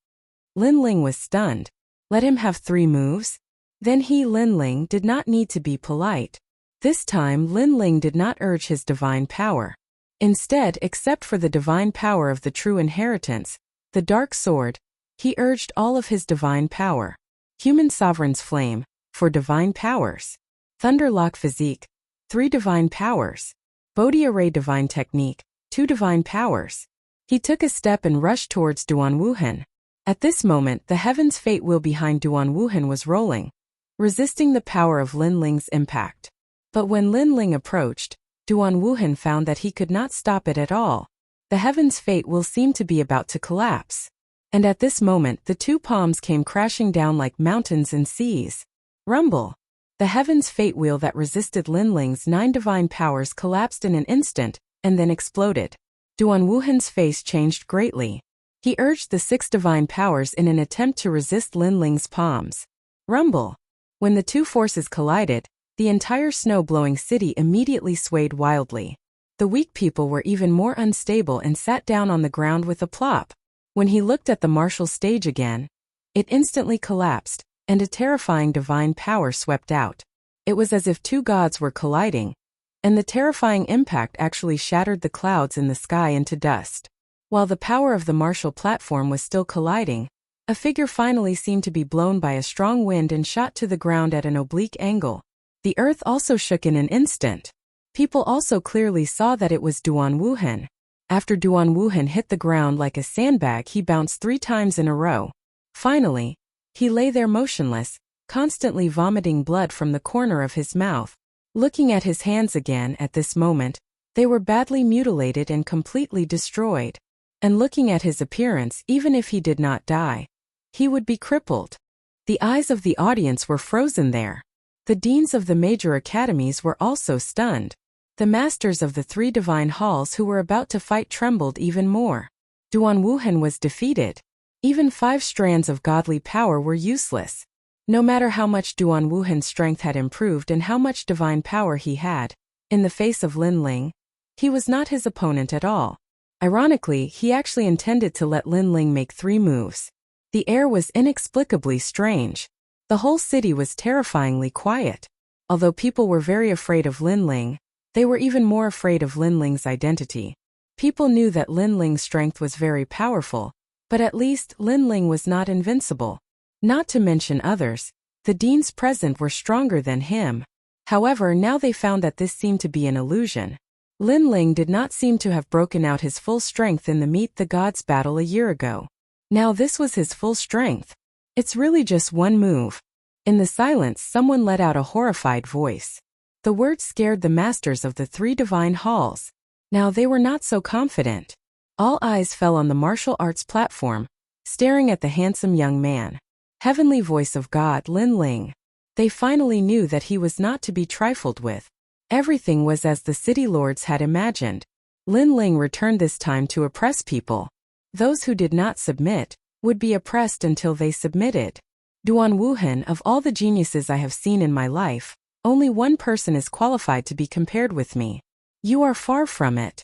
Lin Ling was stunned. Let him have 3 moves? Then he, Lin Ling, did not need to be polite. This time, Lin Ling did not urge his divine power. Instead, except for the divine power of the true inheritance, the Dark Sword, he urged all of his divine power. Human Sovereign's Flame, for divine powers. Thunderlock Physique, 3 divine powers. Bodhi Array Divine Technique, 2 divine powers. He took a step and rushed towards Duan Wuhan. At this moment, the heaven's fate wheel behind Duan Wuhan was rolling, resisting the power of Lin Ling's impact. But when Lin Ling approached, Duan Wuhan found that he could not stop it at all. The heaven's fate wheel seemed to be about to collapse. And at this moment, the 2 palms came crashing down like mountains and seas. Rumble! The heaven's fate wheel that resisted Lin Ling's 9 divine powers collapsed in an instant, and then exploded. Duan Wuhan's face changed greatly. He urged the 6 divine powers in an attempt to resist Lin Ling's palms. Rumble! When the 2 forces collided, the entire snow-blowing city immediately swayed wildly. The weak people were even more unstable and sat down on the ground with a plop. When he looked at the martial stage again, it instantly collapsed, and a terrifying divine power swept out. It was as if 2 gods were colliding, and the terrifying impact actually shattered the clouds in the sky into dust. While the power of the martial platform was still colliding, a figure finally seemed to be blown by a strong wind and shot to the ground at an oblique angle. The earth also shook in an instant. People also clearly saw that it was Duan Wuhan. After Duan Wuhan hit the ground like a sandbag, he bounced 3 times in a row. Finally, he lay there motionless, constantly vomiting blood from the corner of his mouth. Looking at his hands again at this moment, They were badly mutilated and completely destroyed. And looking at his appearance, even if he did not die, he would be crippled. The eyes of the audience were frozen there. The deans of the major academies were also stunned. The masters of the 3 divine halls who were about to fight trembled even more. Duan Wuhan was defeated. Even 5 strands of godly power were useless. No matter how much Duan Wuhan's strength had improved and how much divine power he had, in the face of Lin Ling, he was not his opponent at all. Ironically, he actually intended to let Lin Ling make 3 moves. The air was inexplicably strange. The whole city was terrifyingly quiet. Although people were very afraid of Lin Ling, they were even more afraid of Lin Ling's identity. People knew that Lin Ling's strength was very powerful, but at least Lin Ling was not invincible. Not to mention others, the deans present were stronger than him. However, now they found that this seemed to be an illusion. Lin Ling did not seem to have broken out his full strength in the Meet the Gods battle a year ago. Now this was his full strength. It's really just one move. In the silence, someone let out a horrified voice. The words scared the masters of the 3 divine halls. Now they were not so confident. All eyes fell on the martial arts platform, staring at the handsome young man. Heavenly voice of God, Lin Ling. They finally knew that he was not to be trifled with. Everything was as the city lords had imagined. Lin Ling returned this time to oppress people. Those who did not submit would be oppressed until they submitted. Duan Wuhan, of all the geniuses I have seen in my life, only one person is qualified to be compared with me. You are far from it.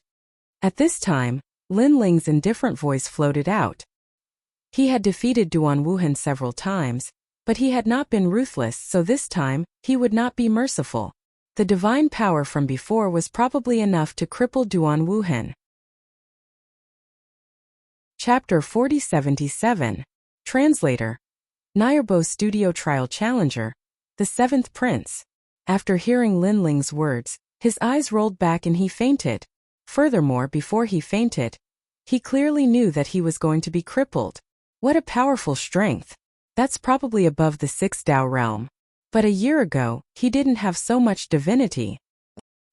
At this time, Lin Ling's indifferent voice floated out. He had defeated Duan Wuhan several times, but he had not been ruthless, so this time, he would not be merciful. The divine power from before was probably enough to cripple Duan Wuhan. Chapter 4077. Translator. Nyerbo Studio Trial Challenger. The 7th Prince. After hearing Lin Ling's words, his eyes rolled back and he fainted. Furthermore, before he fainted, he clearly knew that he was going to be crippled. What a powerful strength. That's probably above the 6th Dao realm. But a year ago, he didn't have so much divinity.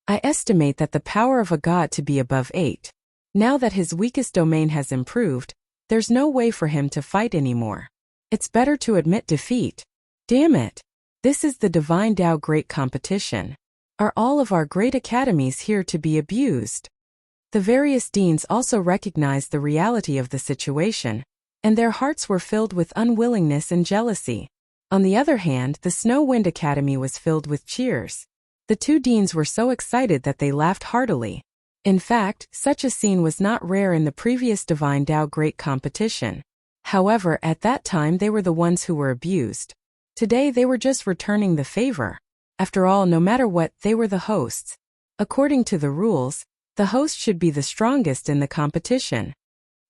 I estimate that the power of a god to be above 8. Now that his weakest domain has improved, there's no way for him to fight anymore. It's better to admit defeat. Damn it. This is the Divine Dao Great Competition. Are all of our great academies here to be abused? The various deans also recognized the reality of the situation, and their hearts were filled with unwillingness and jealousy. On the other hand, the Snow Wind Academy was filled with cheers. The 2 deans were so excited that they laughed heartily. In fact, such a scene was not rare in the previous Divine Dao Great Competition. However, at that time they were the ones who were abused. Today they were just returning the favor. After all, no matter what, they were the hosts. According to the rules, the host should be the strongest in the competition.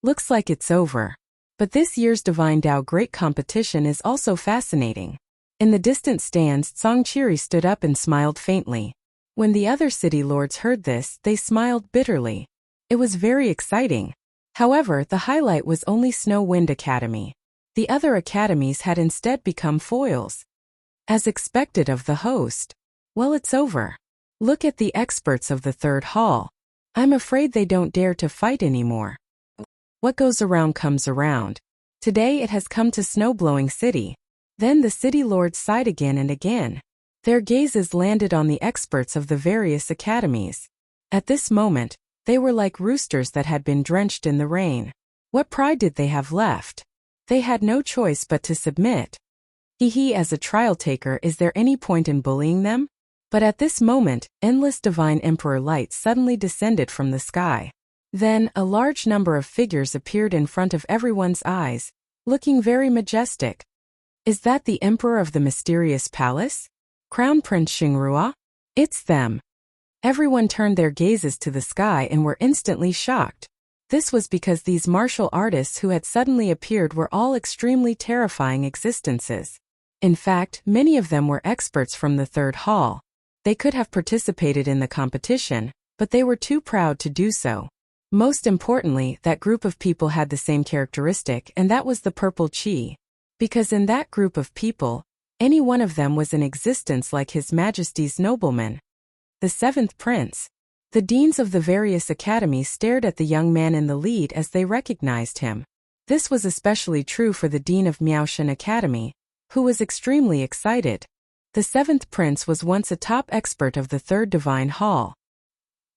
Looks like it's over. But this year's Divine Dao Great Competition is also fascinating. In the distant stands, Song Chiri stood up and smiled faintly. When the other city lords heard this, they smiled bitterly. It was very exciting. However, the highlight was only Snow Wind Academy. The other academies had instead become foils. As expected of the host. Well, it's over. Look at the experts of the 3rd hall. I'm afraid they don't dare to fight anymore. What goes around comes around. Today it has come to Snow-Blowing City. Then the city lords sighed again and again. Their gazes landed on the experts of the various academies. At this moment, they were like roosters that had been drenched in the rain. What pride did they have left? They had no choice but to submit. As a trial taker, is there any point in bullying them? But at this moment, endless divine emperor lights suddenly descended from the sky. Then, a large number of figures appeared in front of everyone's eyes, looking very majestic. Is that the emperor of the mysterious palace? Crown Prince Xingrua? It's them. Everyone turned their gazes to the sky and were instantly shocked. This was because these martial artists who had suddenly appeared were all extremely terrifying existences. In fact, many of them were experts from the 3rd hall. They could have participated in the competition, but they were too proud to do so. Most importantly, that group of people had the same characteristic, and that was the purple chi. Because in that group of people, any one of them was in existence like His Majesty's nobleman. The 7th Prince. The deans of the various academies stared at the young man in the lead as they recognized him. This was especially true for the dean of Miaoshan Academy, who was extremely excited. The seventh prince was once a top expert of the third divine hall.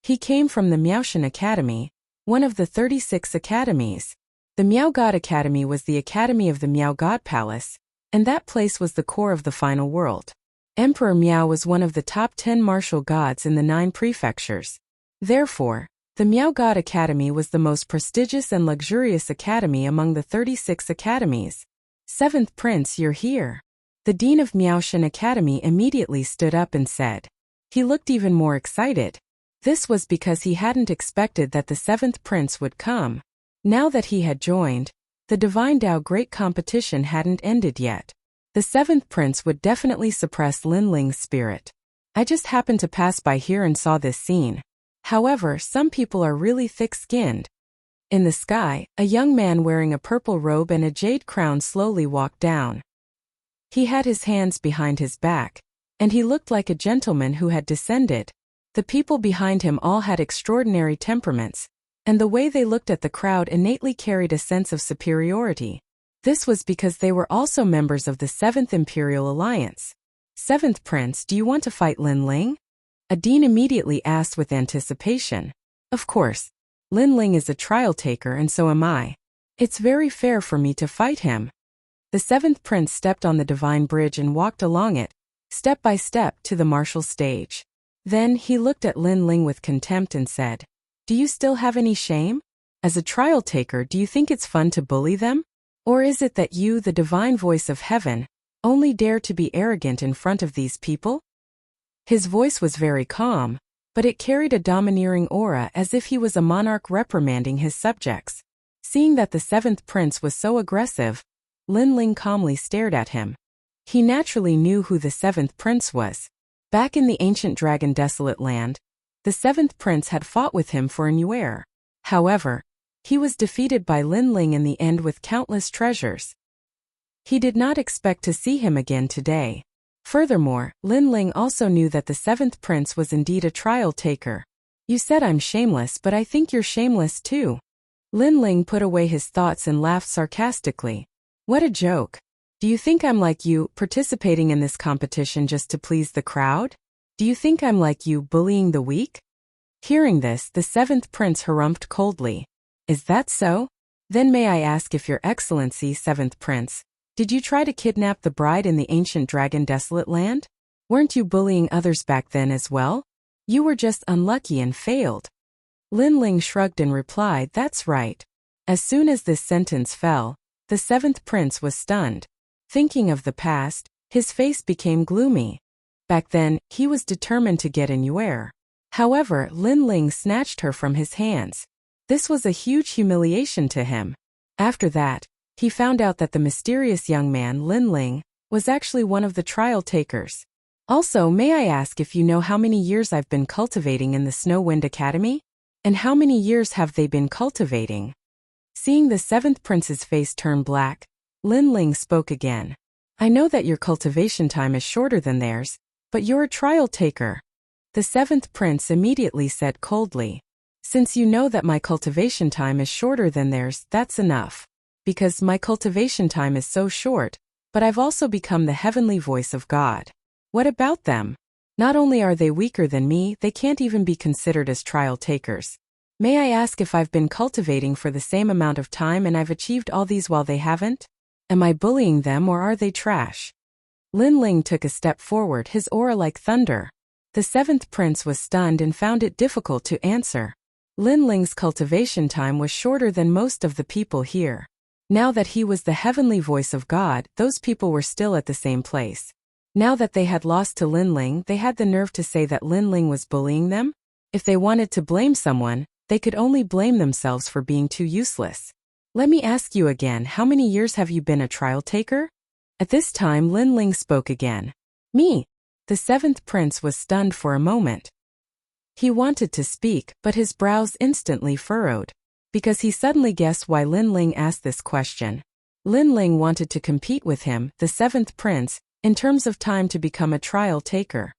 He came from the Miaoshan Academy, one of the 36 academies. The Miao God Academy was the academy of the Miao God Palace, and that place was the core of the final world. Emperor Miao was one of the top 10 martial gods in the 9 prefectures. Therefore, the Miao God Academy was the most prestigious and luxurious academy among the 36 academies. Seventh Prince, you're here. The dean of Miaoshan Academy immediately stood up and said. He looked even more excited. This was because he hadn't expected that the seventh prince would come. Now that he had joined, the Divine Dao Great Competition hadn't ended yet. The seventh prince would definitely suppress Lin Ling's spirit. I just happened to pass by here and saw this scene. However, some people are really thick-skinned. In the sky, a young man wearing a purple robe and a jade crown slowly walked down. He had his hands behind his back, and he looked like a gentleman who had descended. The people behind him all had extraordinary temperaments, and the way they looked at the crowd innately carried a sense of superiority. This was because they were also members of the 7th Imperial Alliance. Seventh Prince, do you want to fight Lin Ling? A dean immediately asked with anticipation. Of course. Lin Ling is a trial taker and so am I. It's very fair for me to fight him. The seventh prince stepped on the divine bridge and walked along it, step by step, to the martial stage. Then he looked at Lin Ling with contempt and said, Do you still have any shame? As a trial taker, do you think it's fun to bully them? Or is it that you, the divine voice of heaven, only dare to be arrogant in front of these people? His voice was very calm, but it carried a domineering aura as if he was a monarch reprimanding his subjects. Seeing that the seventh prince was so aggressive, Lin Ling calmly stared at him. He naturally knew who the seventh prince was. Back in the ancient dragon desolate land, the seventh prince had fought with him for an year. However, he was defeated by Lin Ling in the end with countless treasures. He did not expect to see him again today. Furthermore, Lin Ling also knew that the seventh prince was indeed a trial taker. You said I'm shameless, but I think you're shameless too. Lin Ling put away his thoughts and laughed sarcastically. What a joke. Do you think I'm like you, participating in this competition just to please the crowd? Do you think I'm like you, bullying the weak? Hearing this, the seventh prince harumphed coldly. Is that so? Then may I ask if your excellency, seventh prince, did you try to kidnap the bride in the ancient dragon desolate land? Weren't you bullying others back then as well? You were just unlucky and failed. Lin Ling shrugged and replied, That's right. As soon as this sentence fell, the seventh prince was stunned. Thinking of the past, his face became gloomy. Back then, he was determined to get in Yuer. However, Lin Ling snatched her from his hands. This was a huge humiliation to him. After that, he found out that the mysterious young man, Lin Ling, was actually one of the trial takers. Also, may I ask if you know how many years I've been cultivating in the Snow Wind Academy? And how many years have they been cultivating? Seeing the seventh prince's face turn black, Lin Ling spoke again. I know that your cultivation time is shorter than theirs, but you're a trial taker. The seventh prince immediately said coldly. Since you know that my cultivation time is shorter than theirs, that's enough. Because my cultivation time is so short, but I've also become the heavenly voice of God. What about them? Not only are they weaker than me, they can't even be considered as trial takers. May I ask if I've been cultivating for the same amount of time and I've achieved all these while they haven't? Am I bullying them or are they trash? Lin Ling took a step forward, his aura like thunder. The seventh prince was stunned and found it difficult to answer. Lin Ling's cultivation time was shorter than most of the people here. Now that he was the heavenly voice of God, those people were still at the same place. Now that they had lost to Lin Ling, they had the nerve to say that Lin Ling was bullying them? If they wanted to blame someone, they could only blame themselves for being too useless. Let me ask you again, how many years have you been a trial taker? At this time, Lin Ling spoke again. Me. The seventh prince was stunned for a moment. He wanted to speak, but his brows instantly furrowed. Because he suddenly guessed why Lin Ling asked this question. Lin Ling wanted to compete with him, the seventh prince, in terms of time to become a trial taker.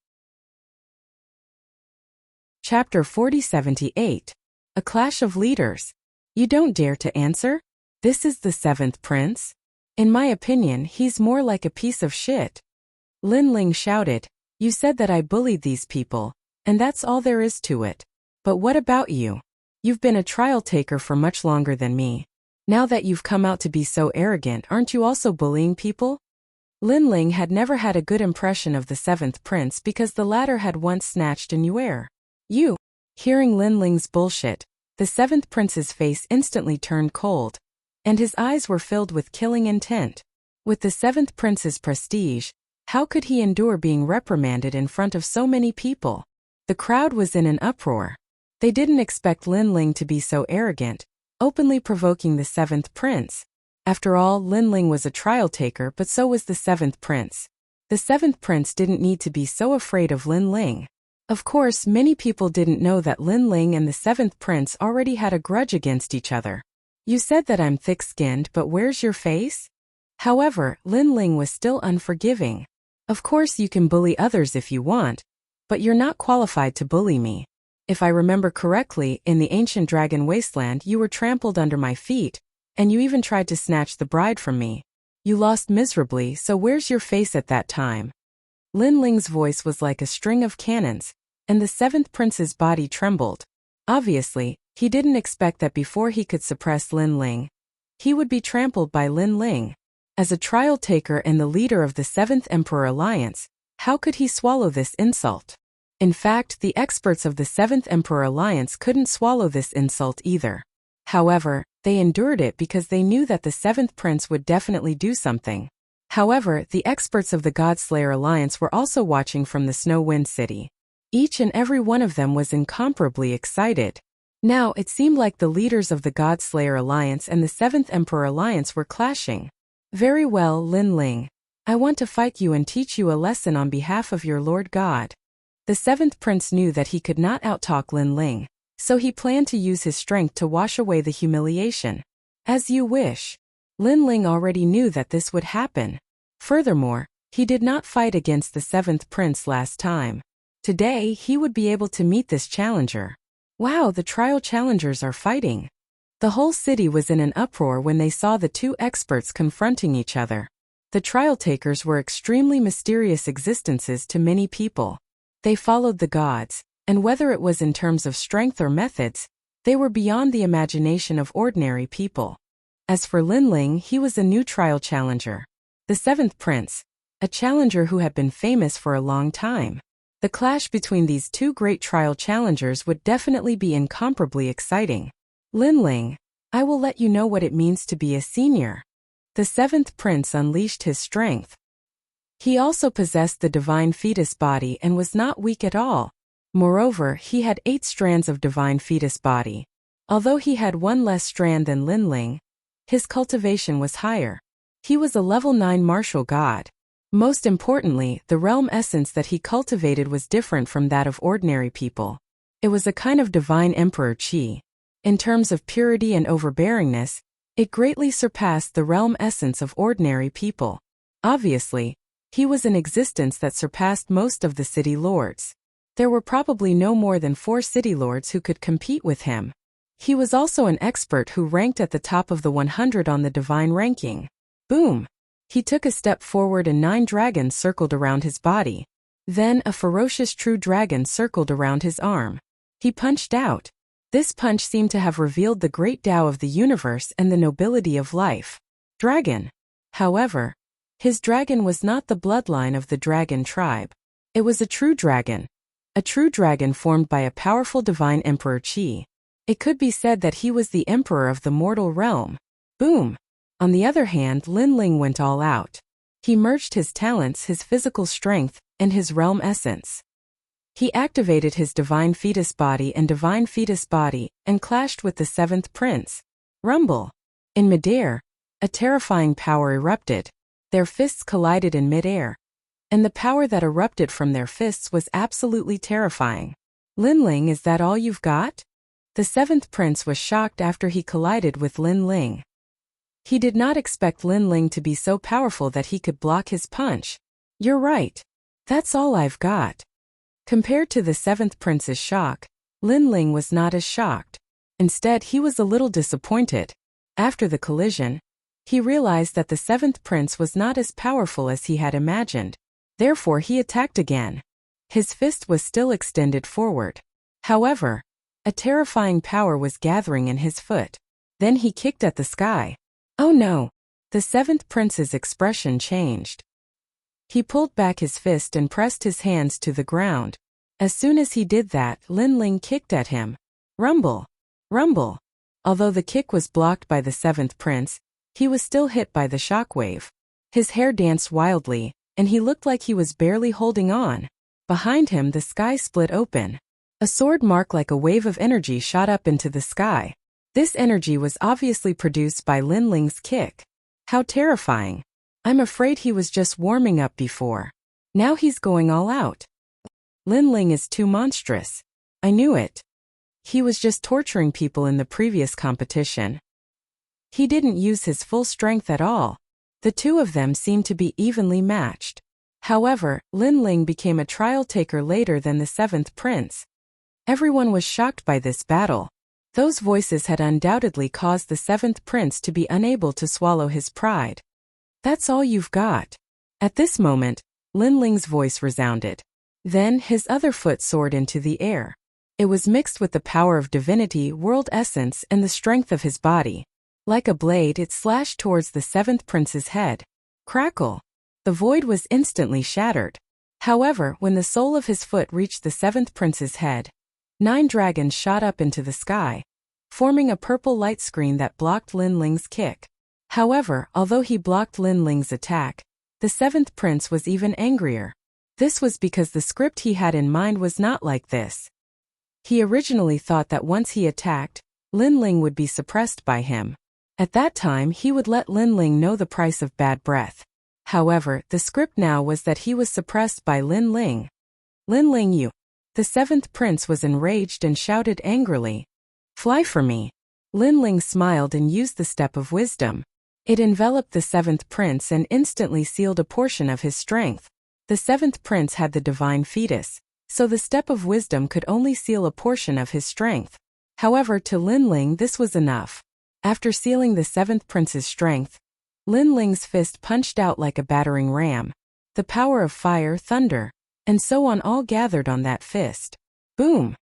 Chapter 4078. A Clash of Leaders. You don't dare to answer? This is the seventh prince? In my opinion, he's more like a piece of shit. Lin Ling shouted. You said that I bullied these people, and that's all there is to it. But what about you? You've been a trial taker for much longer than me. Now that you've come out to be so arrogant, aren't you also bullying people? Lin Ling had never had a good impression of the seventh prince because the latter had once snatched a Nuer. You. Hearing Lin Ling's bullshit, the seventh prince's face instantly turned cold, and his eyes were filled with killing intent. With the seventh prince's prestige, how could he endure being reprimanded in front of so many people? The crowd was in an uproar. They didn't expect Lin Ling to be so arrogant, openly provoking the seventh prince. After all, Lin Ling was a trial taker, but so was the seventh prince. The seventh prince didn't need to be so afraid of Lin Ling. Of course, many people didn't know that Lin Ling and the seventh prince already had a grudge against each other. You said that I'm thick-skinned, but where's your face? However, Lin Ling was still unforgiving. Of course you can bully others if you want, but you're not qualified to bully me. If I remember correctly, in the ancient dragon wasteland you were trampled under my feet, and you even tried to snatch the bride from me. You lost miserably, so where's your face at that time? Lin Ling's voice was like a string of cannons, and the seventh prince's body trembled. Obviously, he didn't expect that before he could suppress Lin Ling, he would be trampled by Lin Ling. As a trial taker and the leader of the Seventh Emperor Alliance, how could he swallow this insult? In fact, the experts of the Seventh Emperor Alliance couldn't swallow this insult either. However, they endured it because they knew that the seventh prince would definitely do something. However, the experts of the Godslayer Alliance were also watching from the Snow Wind City. Each and every one of them was incomparably excited. Now, it seemed like the leaders of the Godslayer Alliance and the Seventh Emperor Alliance were clashing. Very well, Lin Ling. I want to fight you and teach you a lesson on behalf of your Lord God. The seventh prince knew that he could not outtalk Lin Ling, so he planned to use his strength to wash away the humiliation. As you wish. Lin Ling already knew that this would happen. Furthermore, he did not fight against the seventh prince last time. Today, he would be able to meet this challenger. Wow, the trial challengers are fighting. The whole city was in an uproar when they saw the two experts confronting each other. The trial takers were extremely mysterious existences to many people. They followed the gods, and whether it was in terms of strength or methods, they were beyond the imagination of ordinary people. As for Lin Ling, he was a new trial challenger. The seventh prince, a challenger who had been famous for a long time. The clash between these two great trial challengers would definitely be incomparably exciting. Lin Ling, I will let you know what it means to be a senior. The seventh prince unleashed his strength. He also possessed the divine fetus body and was not weak at all. Moreover, he had 8 strands of divine fetus body. Although he had 1 less strand than Lin Ling, his cultivation was higher. He was a level 9 martial god. Most importantly, the realm essence that he cultivated was different from that of ordinary people. It was a kind of divine emperor chi. In terms of purity and overbearingness, it greatly surpassed the realm essence of ordinary people. Obviously, he was an existence that surpassed most of the city lords. There were probably no more than 4 city lords who could compete with him. He was also an expert who ranked at the top of the 100 on the divine ranking. Boom! He took a step forward and 9 dragons circled around his body. Then a ferocious true dragon circled around his arm. He punched out. This punch seemed to have revealed the great Tao of the universe and the nobility of life. Dragon. However, his dragon was not the bloodline of the dragon tribe. It was a true dragon. A true dragon formed by a powerful divine emperor chi. It could be said that he was the emperor of the mortal realm. Boom! On the other hand, Lin Ling went all out. He merged his talents, his physical strength, and his realm essence. He activated his divine fetus body and clashed with the seventh prince. Rumble! In midair, a terrifying power erupted. Their fists collided in midair. And the power that erupted from their fists was absolutely terrifying. Lin Ling, is that all you've got? The seventh prince was shocked after he collided with Lin Ling. He did not expect Lin Ling to be so powerful that he could block his punch. You're right. That's all I've got. Compared to the seventh prince's shock, Lin Ling was not as shocked. Instead, he was a little disappointed. After the collision, he realized that the seventh prince was not as powerful as he had imagined. Therefore, he attacked again. His fist was still extended forward. However, a terrifying power was gathering in his foot. Then he kicked at the sky. Oh no! The seventh prince's expression changed. He pulled back his fist and pressed his hands to the ground. As soon as he did that, Lin Ling kicked at him. Rumble! Rumble! Although the kick was blocked by the seventh prince, he was still hit by the shockwave. His hair danced wildly, and he looked like he was barely holding on. Behind him, the sky split open. A sword mark like a wave of energy shot up into the sky. This energy was obviously produced by Lin Ling's kick. How terrifying. I'm afraid he was just warming up before. Now he's going all out. Lin Ling is too monstrous. I knew it. He was just torturing people in the previous competition. He didn't use his full strength at all. The two of them seemed to be evenly matched. However, Lin Ling became a trial taker later than the seventh prince. Everyone was shocked by this battle. Those voices had undoubtedly caused the seventh prince to be unable to swallow his pride. That's all you've got. At this moment, Lin Ling's voice resounded. Then his other foot soared into the air. It was mixed with the power of divinity, world essence, and the strength of his body. Like a blade, it slashed towards the seventh prince's head. Crackle! The void was instantly shattered. However, when the sole of his foot reached the seventh prince's head, 9 dragons shot up into the sky, forming a purple light screen that blocked Lin Ling's kick. However, although he blocked Lin Ling's attack, the seventh prince was even angrier. This was because the script he had in mind was not like this. He originally thought that once he attacked, Lin Ling would be suppressed by him. At that time, he would let Lin Ling know the price of bad breath. However, the script now was that he was suppressed by Lin Ling. Lin Ling, you! The seventh prince was enraged and shouted angrily. Fly for me! Lin Ling smiled and used the step of wisdom. It enveloped the seventh prince and instantly sealed a portion of his strength. The seventh prince had the divine fetus, so the step of wisdom could only seal a portion of his strength. However, to Lin Ling this was enough. After sealing the seventh prince's strength, Lin Ling's fist punched out like a battering ram. The power of fire, thunder, and so on all gathered on that fist. Boom!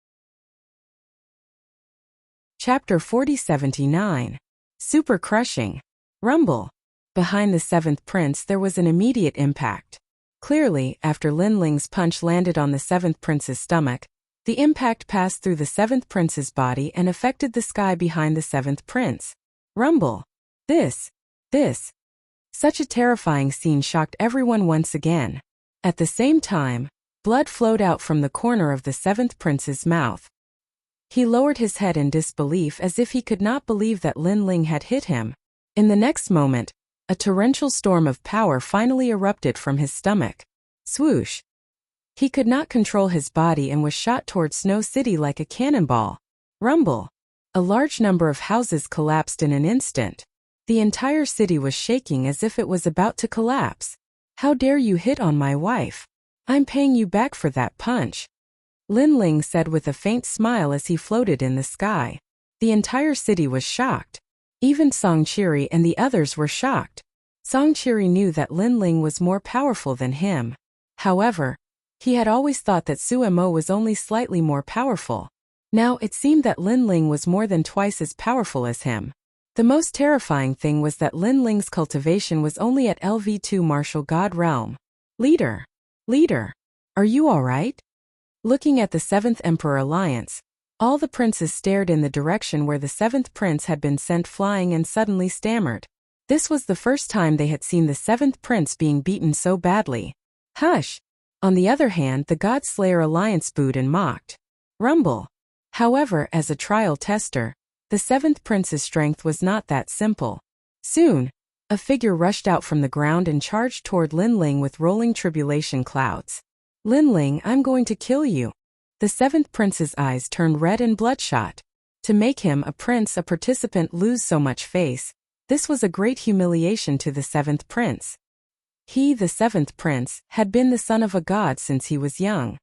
Chapter 4079. Super Crushing. Rumble. Behind the seventh prince there was an immediate impact. Clearly, after Lin Ling's punch landed on the seventh prince's stomach, the impact passed through the seventh prince's body and affected the sky behind the seventh prince. Rumble. This. Such a terrifying scene shocked everyone once again. At the same time, blood flowed out from the corner of the seventh prince's mouth. He lowered his head in disbelief as if he could not believe that Lin Ling had hit him. In the next moment, a torrential storm of power finally erupted from his stomach. Swoosh! He could not control his body and was shot toward Snow City like a cannonball. Rumble! A large number of houses collapsed in an instant. The entire city was shaking as if it was about to collapse. How dare you hit on my wife? I'm paying you back for that punch. Lin Ling said with a faint smile as he floated in the sky. The entire city was shocked. Even Songqiri and the others were shocked. Songqiri knew that Lin Ling was more powerful than him. However, he had always thought that Suemo was only slightly more powerful. Now it seemed that Lin Ling was more than twice as powerful as him. The most terrifying thing was that Lin Ling's cultivation was only at LV2 Martial God Realm. Leader, are you alright? Looking at the Seventh Emperor Alliance, all the princes stared in the direction where the seventh prince had been sent flying and suddenly stammered. This was the first time they had seen the seventh prince being beaten so badly. Hush! On the other hand, the God Slayer Alliance booed and mocked. Rumble. However, as a trial tester, the seventh prince's strength was not that simple. Soon, a figure rushed out from the ground and charged toward Lin Ling with rolling tribulation clouds. Lin Ling, I'm going to kill you. The seventh prince's eyes turned red and bloodshot. To make him, a participant, lose so much face, this was a great humiliation to the seventh prince. He, the seventh prince, had been the son of a god since he was young.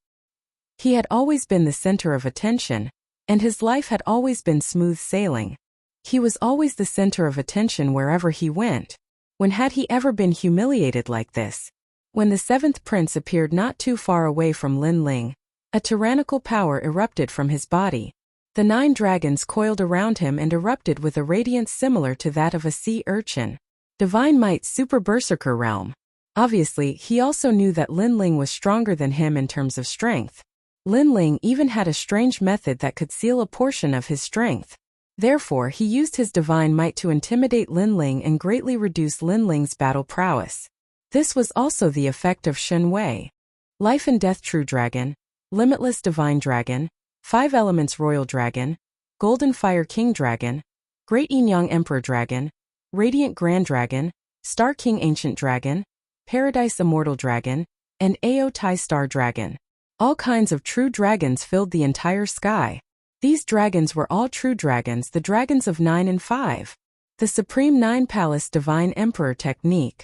He had always been the center of attention, and his life had always been smooth sailing. He was always the center of attention wherever he went. When had he ever been humiliated like this? When the seventh prince appeared not too far away from Lin Ling, a tyrannical power erupted from his body. The 9 dragons coiled around him and erupted with a radiance similar to that of a sea urchin. Divine Might Super Berserker Realm. Obviously, he also knew that Lin Ling was stronger than him in terms of strength. Lin Ling even had a strange method that could seal a portion of his strength. Therefore, he used his divine might to intimidate Lin Ling and greatly reduce Lin Ling's battle prowess. This was also the effect of Shen Wei. Life and Death True Dragon, Limitless Divine Dragon, 5 Elements Royal Dragon, Golden Fire King Dragon, Great Yin Yang Emperor Dragon, Radiant Grand Dragon, Star King Ancient Dragon, Paradise Immortal Dragon, and Ao Tai Star Dragon. All kinds of true dragons filled the entire sky. These dragons were all true dragons, the dragons of 9 and 5. The Supreme 9 Palace Divine Emperor Technique.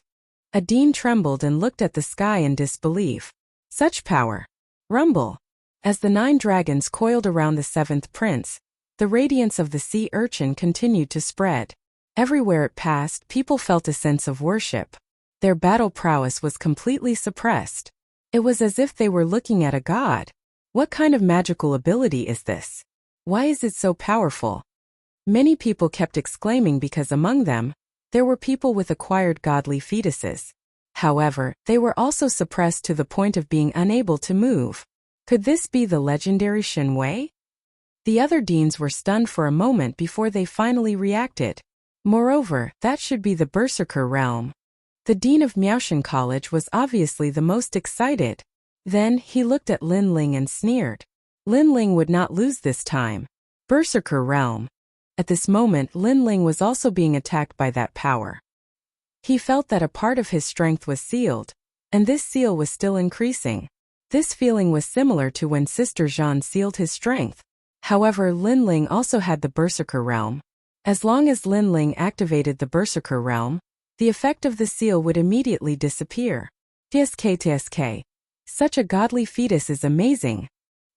Adine trembled and looked at the sky in disbelief. Such power. Rumble. As the 9 dragons coiled around the 7th prince, the radiance of the sea urchin continued to spread. Everywhere it passed, people felt a sense of worship. Their battle prowess was completely suppressed. It was as if they were looking at a god. What kind of magical ability is this? Why is it so powerful? Many people kept exclaiming because among them, there were people with acquired godly fetuses. However, they were also suppressed to the point of being unable to move. Could this be the legendary Shen Wei? The other deans were stunned for a moment before they finally reacted. Moreover, that should be the Berserker realm. The dean of Miaoshan College was obviously the most excited. Then, he looked at Lin Ling and sneered. Lin Ling would not lose this time. Berserker realm. At this moment, Lin Ling was also being attacked by that power. He felt that a part of his strength was sealed, and this seal was still increasing. This feeling was similar to when Sister Jean sealed his strength. However, Lin Ling also had the Berserker realm. As long as Lin Ling activated the Berserker realm, the effect of the seal would immediately disappear. TSK. Such a godly fetus is amazing.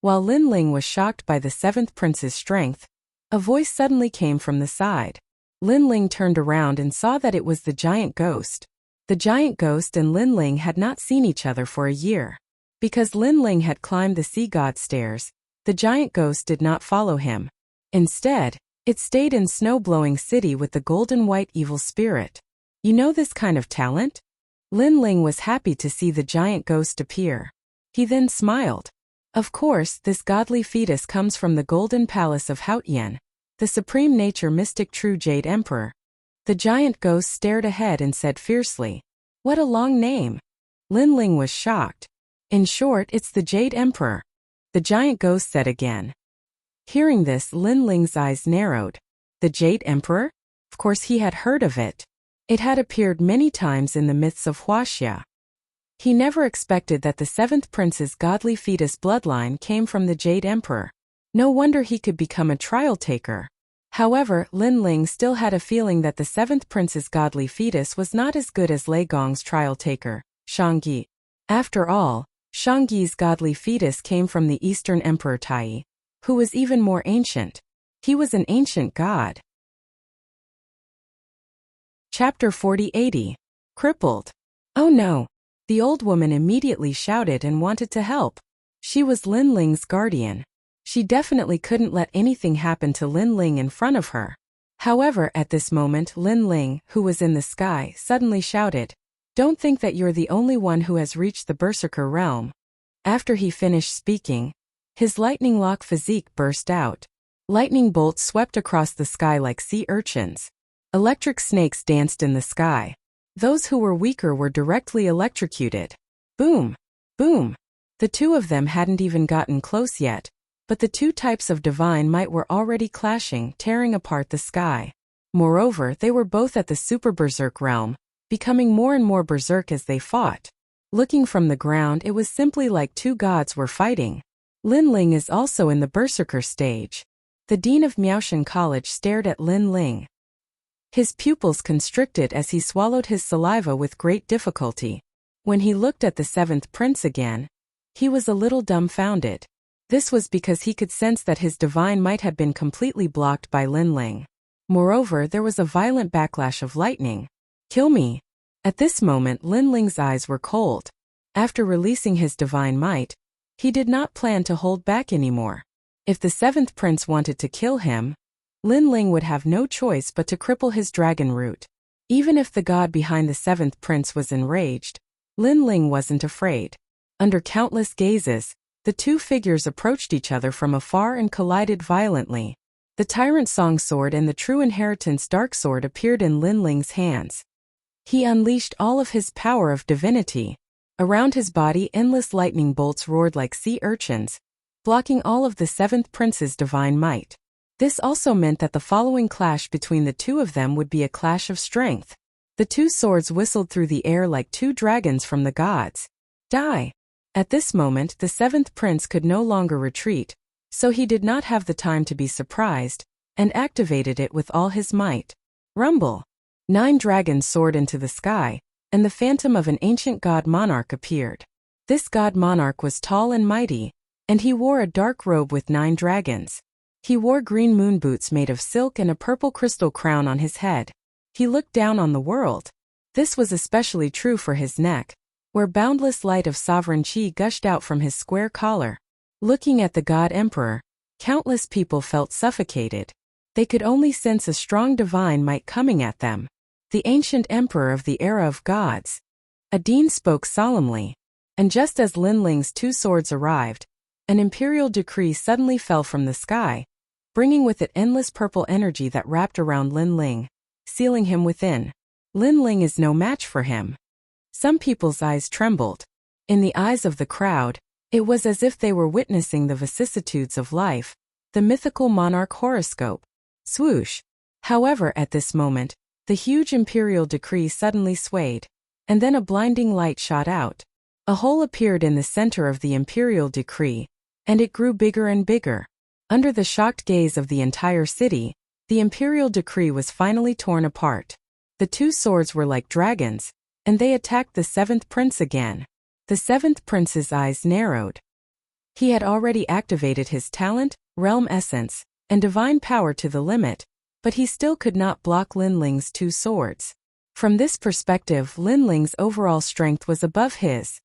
While Lin Ling was shocked by the 7th prince's strength, a voice suddenly came from the side. Lin Ling turned around and saw that it was the giant ghost. The giant ghost and Lin Ling had not seen each other for a year. Because Lin Ling had climbed the sea god stairs, the giant ghost did not follow him. Instead, it stayed in Snow-Blowing City with the golden white evil spirit. You know this kind of talent? Lin Ling was happy to see the giant ghost appear. He then smiled. Of course, this godly fetus comes from the Golden Palace of Haotian, the Supreme Nature Mystic True Jade Emperor. The giant ghost stared ahead and said fiercely, "What a long name." Lin Ling was shocked. In short, it's the Jade Emperor. The giant ghost said again. Hearing this, Lin Ling's eyes narrowed. The Jade Emperor? Of course he had heard of it. It had appeared many times in the myths of Huaxia. He never expected that the 7th prince's godly fetus bloodline came from the Jade Emperor. No wonder he could become a trial taker. However, Lin Ling still had a feeling that the 7th prince's godly fetus was not as good as Lei Gong's trial taker, Shangyi. After all, Shangyi's godly fetus came from the Eastern Emperor Tai, who was even more ancient. He was an ancient god. Chapter 4080. Crippled. Oh no! The old woman immediately shouted and wanted to help. She was Lin Ling's guardian. She definitely couldn't let anything happen to Lin Ling in front of her. However, at this moment, Lin Ling, who was in the sky, suddenly shouted, "Don't think that you're the only one who has reached the Berserker realm." After he finished speaking, his lightning lock physique burst out. Lightning bolts swept across the sky like sea urchins. Electric snakes danced in the sky. Those who were weaker were directly electrocuted. Boom! Boom! The two of them hadn't even gotten close yet, but the two types of divine might were already clashing, tearing apart the sky. Moreover, they were both at the Super Berserk realm, becoming more and more berserk as they fought. Looking from the ground, it was simply like two gods were fighting. Lin Ling is also in the Berserker stage. The dean of Miaoshan College stared at Lin Ling. His pupils constricted as he swallowed his saliva with great difficulty. When he looked at the 7th prince again, he was a little dumbfounded. This was because he could sense that his divine might had been completely blocked by Lin Ling. Moreover, there was a violent backlash of lightning. Kill me. At this moment, Lin Ling's eyes were cold. After releasing his divine might, he did not plan to hold back anymore. If the seventh prince wanted to kill him, Lin Ling would have no choice but to cripple his dragon root. Even if the god behind the seventh prince was enraged, Lin Ling wasn't afraid. Under countless gazes, the two figures approached each other from afar and collided violently. The Tyrant Song Sword and the True Inheritance Dark Sword appeared in Lin Ling's hands. He unleashed all of his power of divinity. Around his body, endless lightning bolts roared like sea urchins, blocking all of the seventh prince's divine might. This also meant that the following clash between the two of them would be a clash of strength. The two swords whistled through the air like two dragons from the gods. Die! At this moment, the seventh prince could no longer retreat, so he did not have the time to be surprised, and activated it with all his might. Rumble! 9 dragons soared into the sky, and the phantom of an ancient god monarch appeared. This god monarch was tall and mighty, and he wore a dark robe with 9 dragons. He wore green moon boots made of silk and a purple crystal crown on his head. He looked down on the world. This was especially true for his neck, where boundless light of sovereign chi gushed out from his square collar. Looking at the god emperor, countless people felt suffocated. They could only sense a strong divine might coming at them. The ancient emperor of the era of gods. Adine spoke solemnly. And just as Lin Ling's 2 swords arrived, an imperial decree suddenly fell from the sky, bringing with it endless purple energy that wrapped around Lin Ling, sealing him within. Lin Ling is no match for him. Some people's eyes trembled. In the eyes of the crowd, it was as if they were witnessing the vicissitudes of life, the mythical monarch horoscope. Swoosh! However, at this moment, the huge imperial decree suddenly swayed, and then a blinding light shot out. A hole appeared in the center of the imperial decree, and it grew bigger and bigger. Under the shocked gaze of the entire city, the imperial decree was finally torn apart. The 2 swords were like dragons, and they attacked the seventh prince again. The seventh prince's eyes narrowed. He had already activated his talent, realm essence, and divine power to the limit, but he still could not block Lin Ling's 2 swords. From this perspective, Lin Ling's overall strength was above his.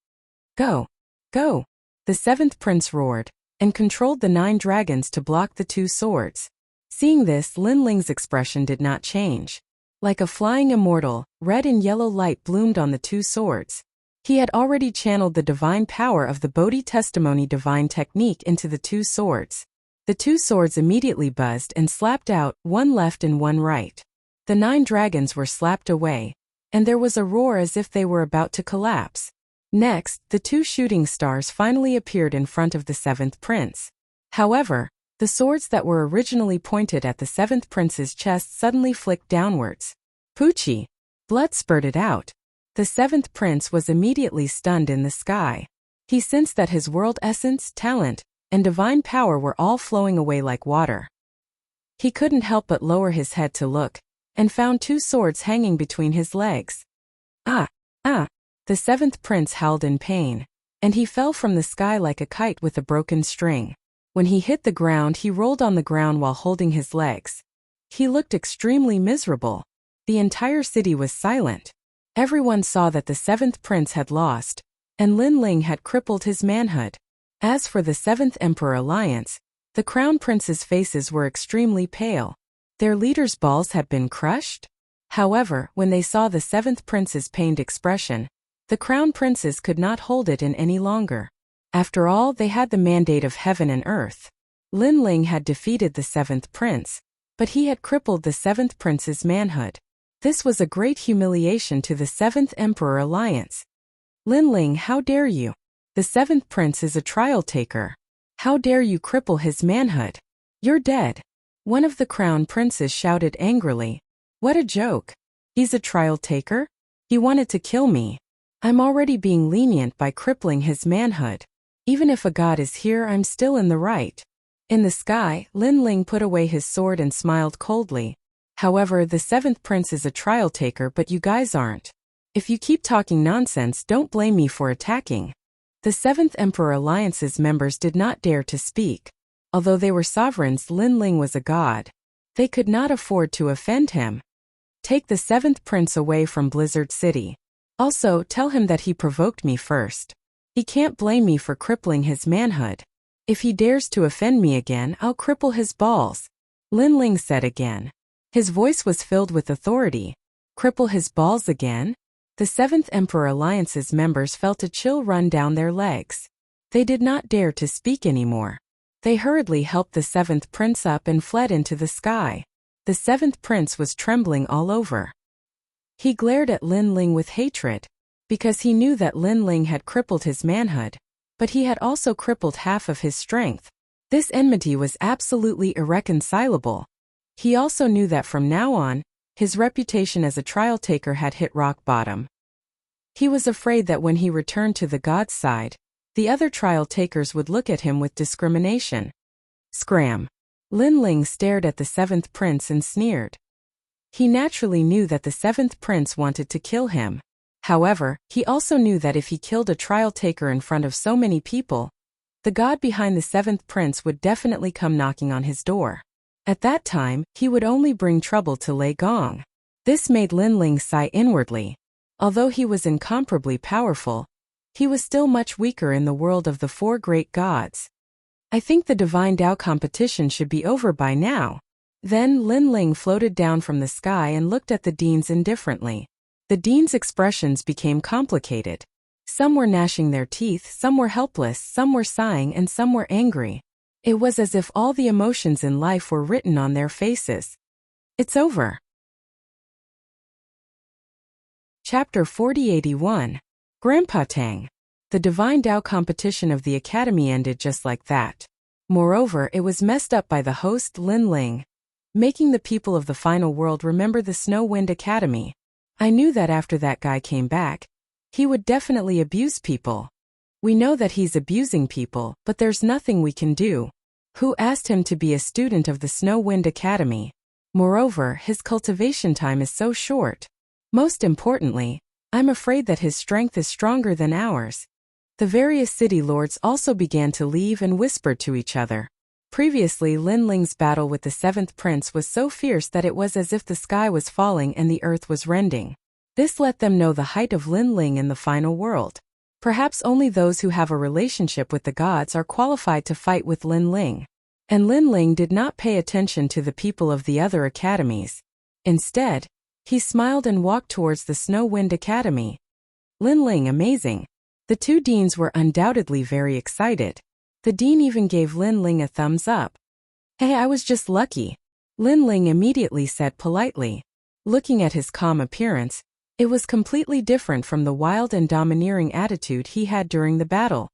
Go! Go! The seventh prince roared, and controlled the 9 dragons to block the 2 swords. Seeing this, Lin Ling's expression did not change. Like a flying immortal, red and yellow light bloomed on the 2 swords. He had already channeled the divine power of the Bodhi Testimony divine technique into the 2 swords. The 2 swords immediately buzzed and slapped out, one left and one right. The 9 dragons were slapped away, and there was a roar as if they were about to collapse. Next, the 2 shooting stars finally appeared in front of the seventh prince. However, the swords that were originally pointed at the seventh prince's chest suddenly flicked downwards. Poochie! Blood spurted out. The seventh prince was immediately stunned in the sky. He sensed that his world essence, talent, and divine power were all flowing away like water. He couldn't help but lower his head to look, and found 2 swords hanging between his legs. Ah! Ah! The seventh prince howled in pain, and he fell from the sky like a kite with a broken string. When he hit the ground, he rolled on the ground while holding his legs. He looked extremely miserable. The entire city was silent. Everyone saw that the seventh prince had lost, and Lin Ling had crippled his manhood. As for the seventh emperor alliance, the crown princes' faces were extremely pale. Their leaders' balls had been crushed? However, when they saw the seventh prince's pained expression, the crown princes could not hold it in any longer. After all, they had the mandate of heaven and earth. Lin Ling had defeated the seventh prince, but he had crippled the seventh prince's manhood. This was a great humiliation to the seventh emperor alliance. Lin Ling, how dare you? The seventh prince is a trial taker. How dare you cripple his manhood? You're dead. One of the crown princes shouted angrily. What a joke. He's a trial taker? He wanted to kill me. I'm already being lenient by crippling his manhood. Even if a god is here, I'm still in the right. In the sky, Lin Ling put away his sword and smiled coldly. However, the seventh prince is a trial taker, but you guys aren't. If you keep talking nonsense, don't blame me for attacking. The Seventh Emperor Alliance's members did not dare to speak. Although they were sovereigns, Lin Ling was a god. They could not afford to offend him. Take the seventh prince away from Blizzard City. Also, tell him that he provoked me first. He can't blame me for crippling his manhood. If he dares to offend me again, I'll cripple his balls. Lin Ling said again. His voice was filled with authority. Cripple his balls again? The Seventh Emperor Alliance's members felt a chill run down their legs. They did not dare to speak anymore. They hurriedly helped the seventh prince up and fled into the sky. The seventh prince was trembling all over. He glared at Lin Ling with hatred, because he knew that Lin Ling had crippled his manhood, but he had also crippled half of his strength. This enmity was absolutely irreconcilable. He also knew that from now on, his reputation as a trial taker had hit rock bottom. He was afraid that when he returned to the god's side, the other trial takers would look at him with discrimination. Scram! Lin Ling stared at the seventh prince and sneered. He naturally knew that the seventh prince wanted to kill him. However, he also knew that if he killed a trial taker in front of so many people, the god behind the seventh prince would definitely come knocking on his door. At that time, he would only bring trouble to Lei Gong. This made Lin Ling sigh inwardly. Although he was incomparably powerful, he was still much weaker in the world of the four great gods. I think the Divine Tao competition should be over by now. Then Lin Ling floated down from the sky and looked at the deans indifferently. The deans' expressions became complicated. Some were gnashing their teeth, some were helpless, some were sighing, and some were angry. It was as if all the emotions in life were written on their faces. It's over. Chapter 4081. Grandpa Tang. The Divine Tao competition of the Academy ended just like that. Moreover, it was messed up by the host Lin Ling, making the people of the final world remember the Snow Wind Academy. I knew that after that guy came back, he would definitely abuse people. We know that he's abusing people, but there's nothing we can do. Who asked him to be a student of the Snow Wind Academy? Moreover, his cultivation time is so short. Most importantly, I'm afraid that his strength is stronger than ours. The various city lords also began to leave and whispered to each other. Previously, Lin Ling's battle with the seventh prince was so fierce that it was as if the sky was falling and the earth was rending. This let them know the height of Lin Ling in the final world. Perhaps only those who have a relationship with the gods are qualified to fight with Lin Ling. And Lin Ling did not pay attention to the people of the other academies. Instead, he smiled and walked towards the Snow Wind Academy. Lin Ling, amazing. The two deans were undoubtedly very excited. The dean even gave Lin Ling a thumbs up. Hey, I was just lucky. Lin Ling immediately said politely. Looking at his calm appearance, it was completely different from the wild and domineering attitude he had during the battle.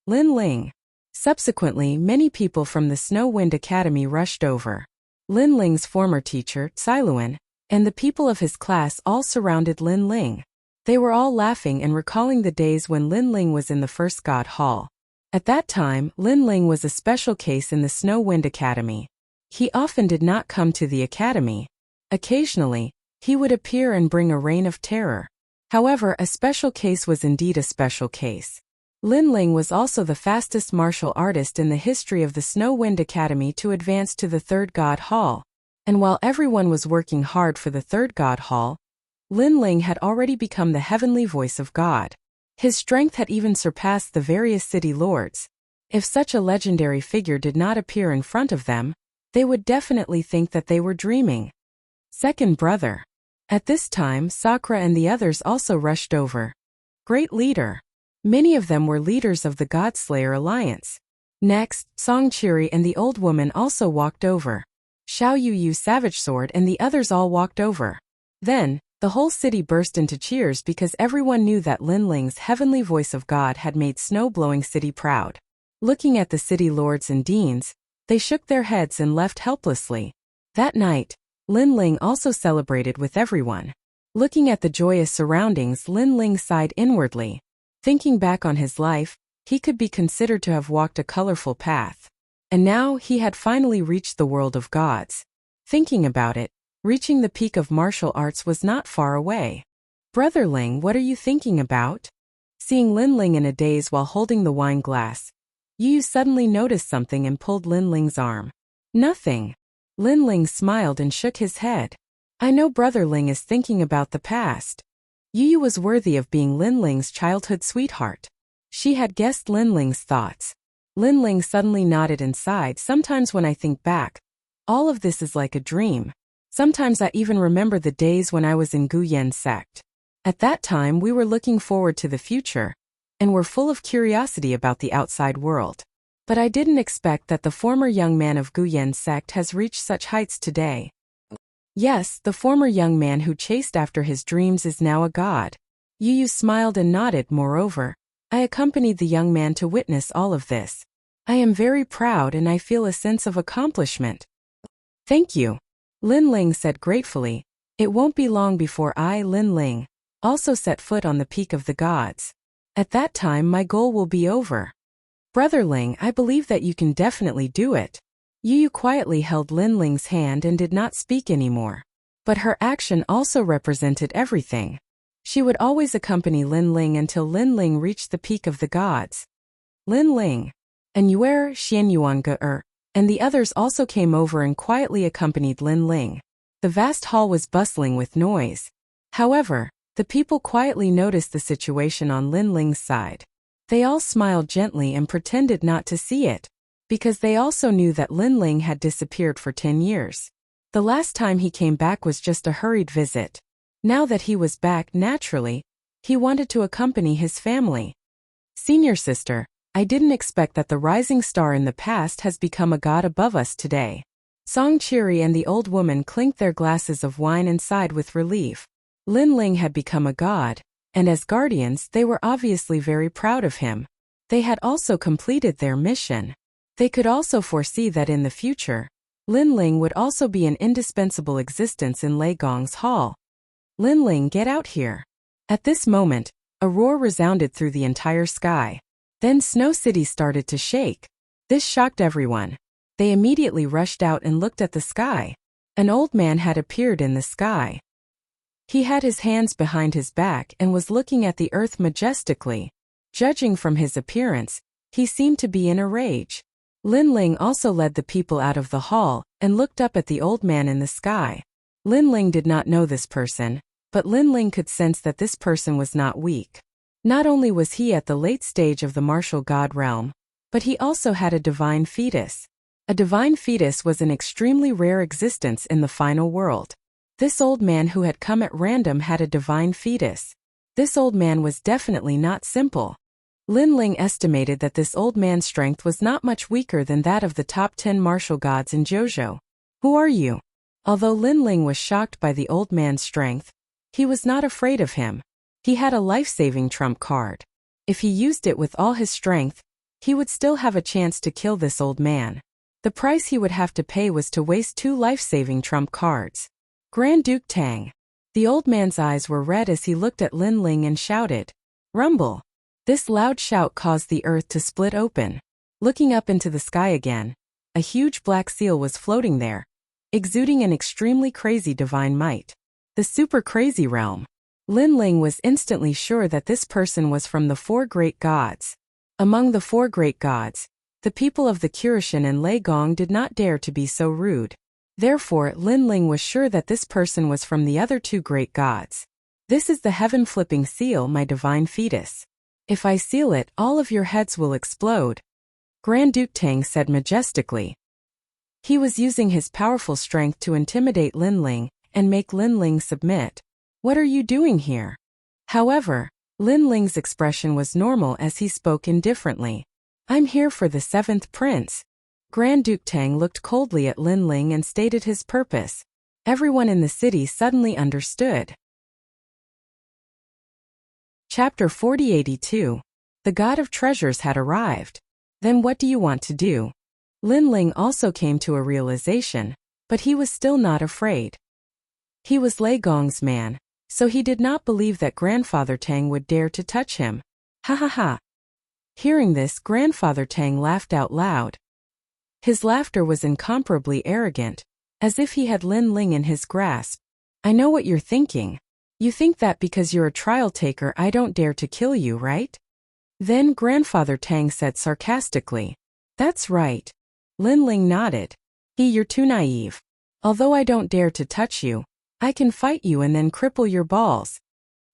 Lin Ling. Subsequently, many people from the Snow Wind Academy rushed over. Lin Ling's former teacher, Cailuan, and the people of his class all surrounded Lin Ling. They were all laughing and recalling the days when Lin Ling was in the First God Hall. At that time, Lin Ling was a special case in the Snow Wind Academy. He often did not come to the academy. Occasionally, he would appear and bring a reign of terror. However, a special case was indeed a special case. Lin Ling was also the fastest martial artist in the history of the Snow Wind Academy to advance to the Third God Hall. And while everyone was working hard for the Third God Hall, Lin Ling had already become the heavenly voice of God. His strength had even surpassed the various city lords. If such a legendary figure did not appear in front of them, they would definitely think that they were dreaming. Second brother. At this time, Sakura and the others also rushed over. Great leader. Many of them were leaders of the Godslayer Alliance. Next, Songchiri and the old woman also walked over. Xiao Yu Savage Sword and the others all walked over. Then, the whole city burst into cheers because everyone knew that Lin Ling's heavenly voice of God had made Snow-Blowing City proud. Looking at the city lords and deans, they shook their heads and left helplessly. That night, Lin Ling also celebrated with everyone. Looking at the joyous surroundings, Lin Ling sighed inwardly. Thinking back on his life, he could be considered to have walked a colorful path. And now he had finally reached the world of gods. Thinking about it, reaching the peak of martial arts was not far away. Brother Ling, what are you thinking about? Seeing Lin Ling in a daze while holding the wine glass, Yu suddenly noticed something and pulled Lin Ling's arm. Nothing. Lin Ling smiled and shook his head. I know Brother Ling is thinking about the past. Yu was worthy of being Lin Ling's childhood sweetheart. She had guessed Lin Ling's thoughts. Lin Ling suddenly nodded and sighed. Sometimes when I think back, all of this is like a dream. Sometimes I even remember the days when I was in Gu Yen's sect. At that time we were looking forward to the future, and were full of curiosity about the outside world. But I didn't expect that the former young man of Gu Yen's sect has reached such heights today. Yes, the former young man who chased after his dreams is now a god. Yu smiled and nodded. Moreover, I accompanied the young man to witness all of this. I am very proud and I feel a sense of accomplishment. Thank you. Lin Ling said gratefully. It won't be long before I, Lin Ling, also set foot on the peak of the gods. At that time my goal will be over. Brother Ling, I believe that you can definitely do it. Yu quietly held Lin Ling's hand and did not speak anymore. But her action also represented everything. She would always accompany Lin Ling until Lin Ling reached the peak of the gods. Lin Ling, and Yuer, Xianyuan and the others also came over and quietly accompanied Lin Ling. The vast hall was bustling with noise. However, the people quietly noticed the situation on Lin Ling's side. They all smiled gently and pretended not to see it, because they also knew that Lin Ling had disappeared for 10 years. The last time he came back was just a hurried visit. Now that he was back, naturally, he wanted to accompany his family. Senior sister, I didn't expect that the rising star in the past has become a god above us today. Song Chiri and the old woman clinked their glasses of wine and sighed with relief. Lin Ling had become a god, and as guardians they were obviously very proud of him. They had also completed their mission. They could also foresee that in the future, Lin Ling would also be an indispensable existence in Lei Gong's hall. Lin Ling, get out here. At this moment, a roar resounded through the entire sky. Then Snow City started to shake. This shocked everyone. They immediately rushed out and looked at the sky. An old man had appeared in the sky. He had his hands behind his back and was looking at the earth majestically. Judging from his appearance, he seemed to be in a rage. Lin Ling also led the people out of the hall and looked up at the old man in the sky. Lin Ling did not know this person, but Lin Ling could sense that this person was not weak. Not only was he at the late stage of the martial god realm, but he also had a divine fetus. A divine fetus was an extremely rare existence in the final world. This old man who had come at random had a divine fetus. This old man was definitely not simple. Lin Ling estimated that this old man's strength was not much weaker than that of the top 10 martial gods in Jojo. Who are you? Although Lin Ling was shocked by the old man's strength, he was not afraid of him. He had a life-saving trump card. If he used it with all his strength, he would still have a chance to kill this old man. The price he would have to pay was to waste 2 life-saving trump cards. Grand Duke Tang. The old man's eyes were red as he looked at Lin Ling and shouted, "Rumble!" This loud shout caused the earth to split open. Looking up into the sky again, a huge black seal was floating there, exuding an extremely crazy divine might. The super crazy realm. Lin Ling was instantly sure that this person was from the 4 great gods. Among the 4 great gods, the people of the Kurishin and Lei Gong did not dare to be so rude. Therefore, Lin Ling was sure that this person was from the other 2 great gods. This is the heaven-flipping seal, my divine fetus. If I seal it, all of your heads will explode. Grand Duke Tang said majestically. He was using his powerful strength to intimidate Lin Ling and make Lin Ling submit. What are you doing here? However, Lin Ling's expression was normal as he spoke indifferently. I'm here for the 7th prince. Grand Duke Tang looked coldly at Lin Ling and stated his purpose. Everyone in the city suddenly understood. Chapter 4082. The God of Treasures had arrived. Then what do you want to do? Lin Ling also came to a realization, but he was still not afraid. He was Lei Gong's man, so he did not believe that Grandfather Tang would dare to touch him. Ha ha ha. Hearing this, Grandfather Tang laughed out loud. His laughter was incomparably arrogant, as if he had Lin Ling in his grasp. I know what you're thinking. You think that because you're a trial taker I don't dare to kill you, right? Then Grandfather Tang said sarcastically. That's right. Lin Ling nodded. You're too naive. Although I don't dare to touch you, I can fight you and then cripple your balls.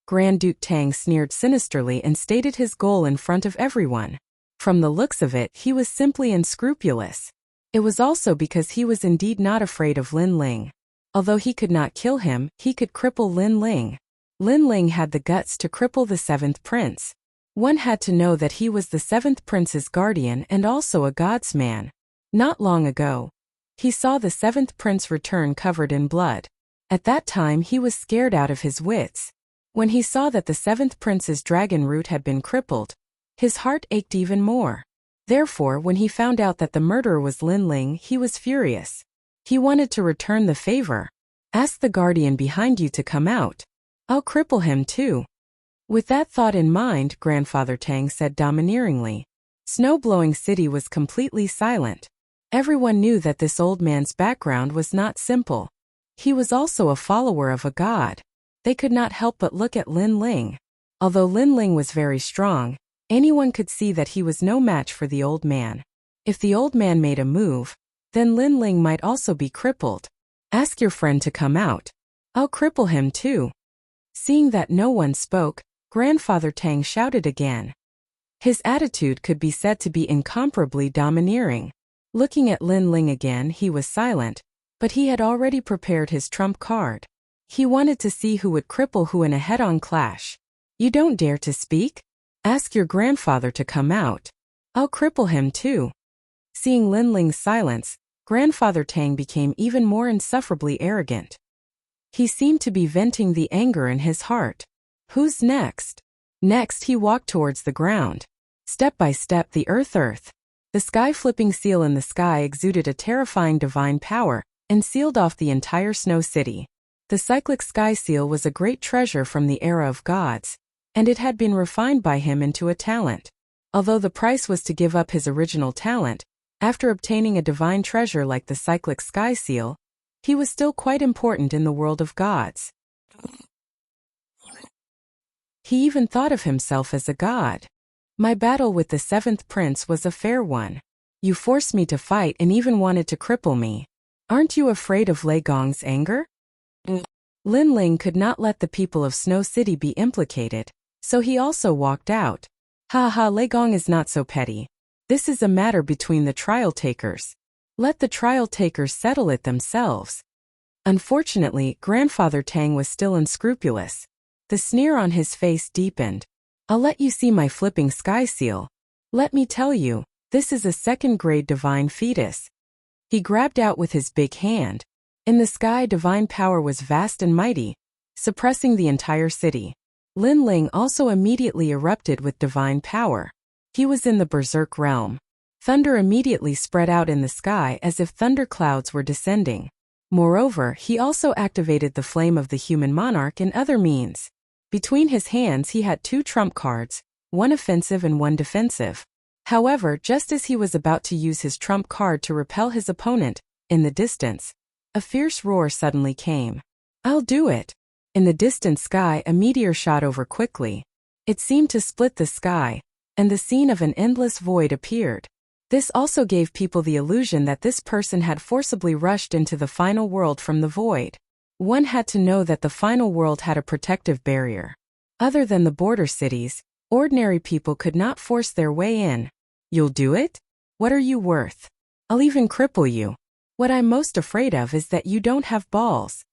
Grand Duke Tang sneered sinisterly and stated his goal in front of everyone. From the looks of it, he was simply unscrupulous. It was also because he was indeed not afraid of Lin Ling. Although he could not kill him, he could cripple Lin Ling. Lin Ling had the guts to cripple the seventh prince. One had to know that he was the seventh prince's guardian and also a god's man. Not long ago, he saw the seventh prince return covered in blood. At that time he was scared out of his wits. When he saw that the seventh prince's dragon root had been crippled, his heart ached even more. Therefore, when he found out that the murderer was Lin Ling, he was furious. He wanted to return the favor. Ask the guardian behind you to come out. I'll cripple him too. With that thought in mind, Grandfather Tang said domineeringly. Snow-blowing City was completely silent. Everyone knew that this old man's background was not simple. He was also a follower of a god. They could not help but look at Lin Ling. Although Lin Ling was very strong, anyone could see that he was no match for the old man. If the old man made a move, then Lin Ling might also be crippled. Ask your friend to come out. I'll cripple him too. Seeing that no one spoke, Grandfather Tang shouted again. His attitude could be said to be incomparably domineering. Looking at Lin Ling again, he was silent, but he had already prepared his trump card. He wanted to see who would cripple who in a head-on clash. You don't dare to speak? Ask your grandfather to come out. I'll cripple him too. Seeing Lin Ling's silence, Grandfather Tang became even more insufferably arrogant. He seemed to be venting the anger in his heart. Who's next? Next he walked towards the ground. Step by step the earth. The sky-flipping seal in the sky exuded a terrifying divine power and sealed off the entire Snow City. The cyclic sky seal was a great treasure from the era of gods, and it had been refined by him into a talent. Although the price was to give up his original talent, after obtaining a divine treasure like the cyclic sky seal, he was still quite important in the world of gods. He even thought of himself as a god. My battle with the seventh prince was a fair one. You forced me to fight and even wanted to cripple me. Aren't you afraid of Lei Gong's anger? Lin Ling could not let the people of Snow City be implicated, so he also walked out. Lei Gong is not so petty. This is a matter between the trial takers. Let the trial takers settle it themselves. Unfortunately, Grandfather Tang was still unscrupulous. The sneer on his face deepened. I'll let you see my flipping sky seal. Let me tell you, this is a second-grade divine fetus. He grabbed out with his big hand. In the sky, divine power was vast and mighty, suppressing the entire city. Lin Ling also immediately erupted with divine power. He was in the berserk realm. Thunder immediately spread out in the sky as if thunder clouds were descending. Moreover, he also activated the flame of the human monarch in other means. Between his hands he had two trump cards, one offensive and one defensive. However, just as he was about to use his trump card to repel his opponent, in the distance, a fierce roar suddenly came. I'll do it. In the distant sky, a meteor shot over quickly. It seemed to split the sky, and the scene of an endless void appeared. This also gave people the illusion that this person had forcibly rushed into the final world from the void. One had to know that the final world had a protective barrier. Other than the border cities, ordinary people could not force their way in. You'll do it? What are you worth? I'll even cripple you. What I'm most afraid of is that you don't have balls.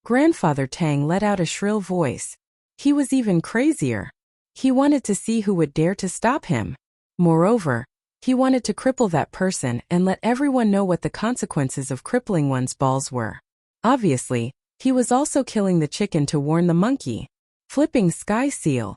Grandfather Tang let out a shrill voice. He was even crazier. He wanted to see who would dare to stop him. Moreover, he wanted to cripple that person and let everyone know what the consequences of crippling one's balls were. Obviously, he was also killing the chicken to warn the monkey. Flipping sky seal.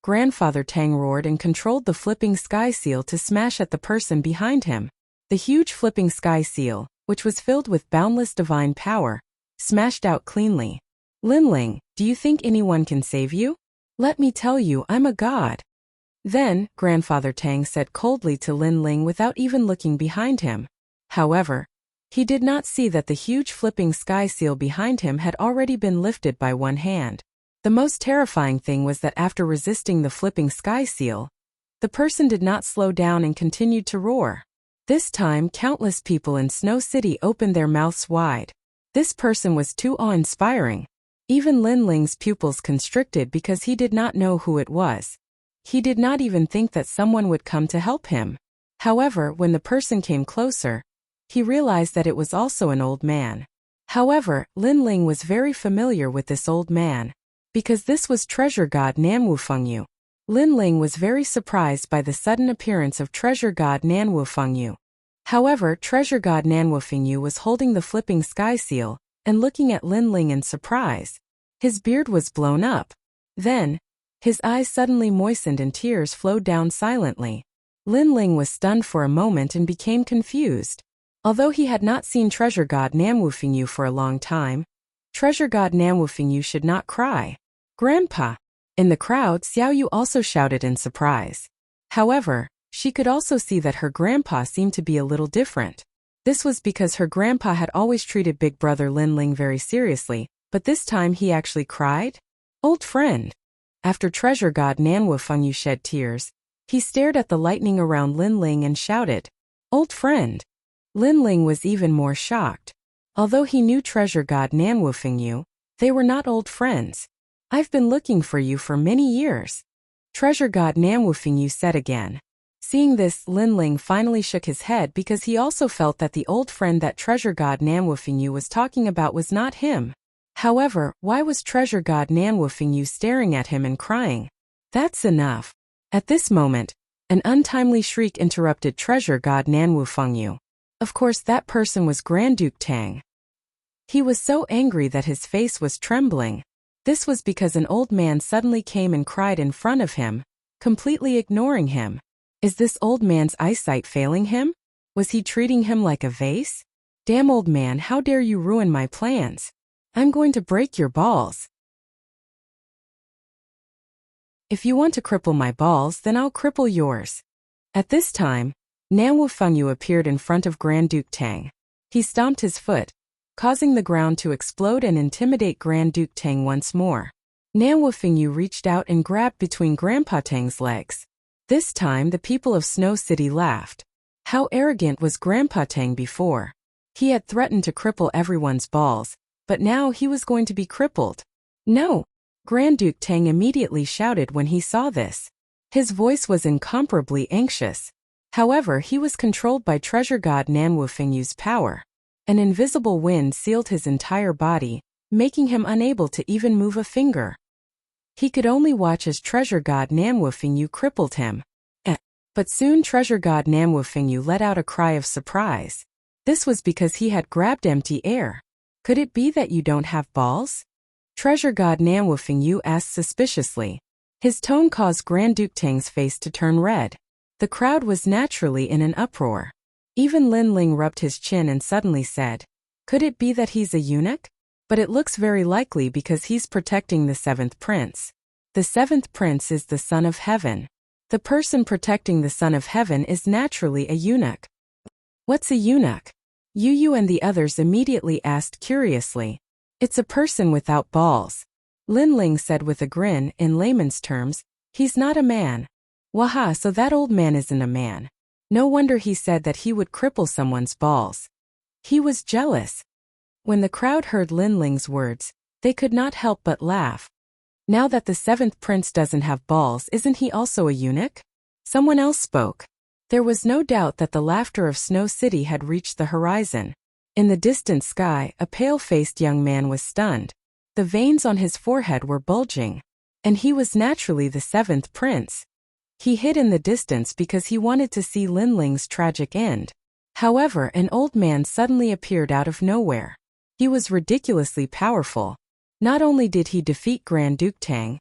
Grandfather Tang roared and controlled the flipping sky seal to smash at the person behind him. The huge flipping sky seal, which was filled with boundless divine power, smashed out cleanly. Lin Ling, do you think anyone can save you? Let me tell you, I'm a god. Then, Grandfather Tang said coldly to Lin Ling without even looking behind him. However, he did not see that the huge flipping sky seal behind him had already been lifted by one hand. The most terrifying thing was that after resisting the flipping sky seal, the person did not slow down and continued to roar. This time, countless people in Snow City opened their mouths wide. This person was too awe-inspiring. Even Lin Ling's pupils constricted because he did not know who it was. He did not even think that someone would come to help him. However, when the person came closer, he realized that it was also an old man. However, Lin Ling was very familiar with this old man, because this was treasure god Nanwu Fengyu. Lin Ling was very surprised by the sudden appearance of treasure god Nanwu Fengyu. However, treasure god Nanwu Fengyu was holding the flipping sky seal and looking at Lin Ling in surprise. His beard was blown up. Then, his eyes suddenly moistened and tears flowed down silently. Lin Ling was stunned for a moment and became confused. Although he had not seen treasure god Nanwu Fengyu for a long time, treasure god Nanwu Fengyu should not cry. Grandpa! In the crowd, Xiaoyu also shouted in surprise. However, she could also see that her grandpa seemed to be a little different. This was because her grandpa had always treated big brother Lin Ling very seriously, but this time he actually cried? Old friend! After treasure god Nanwu Fengyu shed tears, he stared at the lightning around Lin Ling and shouted, "Old friend!" Lin Ling was even more shocked. Although he knew treasure god Nanwu Fengyu, they were not old friends. "I've been looking for you for many years," treasure god Nanwu Fengyu said again. Seeing this, Lin Ling finally shook his head because he also felt that the old friend that treasure god Nanwu Fengyu was talking about was not him. However, why was treasure god Nanwu Fengyu staring at him and crying? That's enough. At this moment, an untimely shriek interrupted treasure god Nanwu Fengyu. Of course, that person was Grand Duke Tang. He was so angry that his face was trembling. This was because an old man suddenly came and cried in front of him, completely ignoring him. Is this old man's eyesight failing him? Was he treating him like a vase? Damn old man, how dare you ruin my plans? I'm going to break your balls. If you want to cripple my balls, then I'll cripple yours. At this time, Nanwu Fengyu appeared in front of Grand Duke Tang. He stomped his foot, causing the ground to explode and intimidate Grand Duke Tang once more. Nanwu Fengyu reached out and grabbed between Grandpa Tang's legs. This time the people of Snow City laughed. How arrogant was Grandpa Tang before? He had threatened to cripple everyone's balls, but now he was going to be crippled. No! Grand Duke Tang immediately shouted when he saw this. His voice was incomparably anxious. However, he was controlled by treasure god Nanwu Fengyu's power. An invisible wind sealed his entire body, making him unable to even move a finger. He could only watch as treasure god Nanwu Fengyu crippled him. But soon treasure god Nanwu Fengyu let out a cry of surprise. This was because he had grabbed empty air. Could it be that you don't have balls? Treasure god Nanwu Fengyu asked suspiciously. His tone caused Grand Duke Tang's face to turn red. The crowd was naturally in an uproar. Even Lin Ling rubbed his chin and suddenly said, "Could it be that he's a eunuch? But it looks very likely because he's protecting the seventh prince. The seventh prince is the son of heaven. The person protecting the son of heaven is naturally a eunuch." What's a eunuch? Yu and the others immediately asked curiously. It's a person without balls. Lin Ling said with a grin. In layman's terms, he's not a man. Waha, so that old man isn't a man. No wonder he said that he would cripple someone's balls. He was jealous. When the crowd heard Lin Ling's words, they could not help but laugh. Now that the seventh prince doesn't have balls, isn't he also a eunuch? Someone else spoke. There was no doubt that the laughter of Snow City had reached the horizon. In the distant sky, a pale-faced young man was stunned. The veins on his forehead were bulging. And he was naturally the seventh prince. He hid in the distance because he wanted to see Lin Ling's tragic end. However, an old man suddenly appeared out of nowhere. He was ridiculously powerful. Not only did he defeat Grand Duke Tang,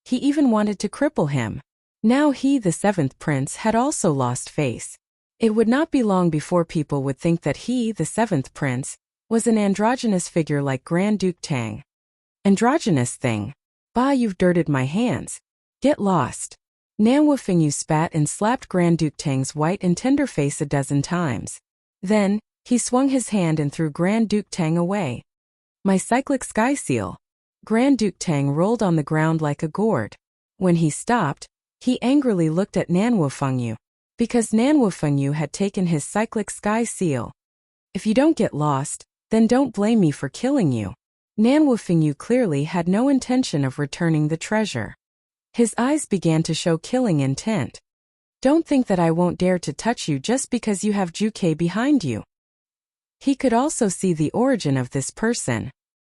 he even wanted to cripple him. Now he, the seventh prince, had also lost face. It would not be long before people would think that he, the seventh prince, was an androgynous figure like Grand Duke Tang. Androgynous thing. Bah, you've dirted my hands. Get lost. Nanwu Fengyu spat and slapped Grand Duke Tang's white and tender face a dozen times. Then, he swung his hand and threw Grand Duke Tang away. My cyclic sky seal. Grand Duke Tang rolled on the ground like a gourd. When he stopped, he angrily looked at Nanwufengyu, because Nanwufengyu had taken his cyclic sky seal. If you don't get lost, then don't blame me for killing you. Nanwufengyu clearly had no intention of returning the treasure. His eyes began to show killing intent. Don't think that I won't dare to touch you just because you have Juke behind you. He could also see the origin of this person.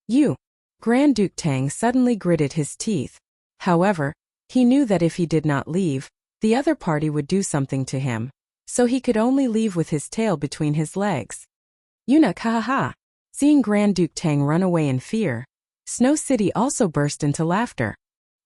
You. Grand Duke Tang suddenly gritted his teeth. However, he knew that if he did not leave, the other party would do something to him, so he could only leave with his tail between his legs. Yunak, ha ha ha. Seeing Grand Duke Tang run away in fear, Snow City also burst into laughter.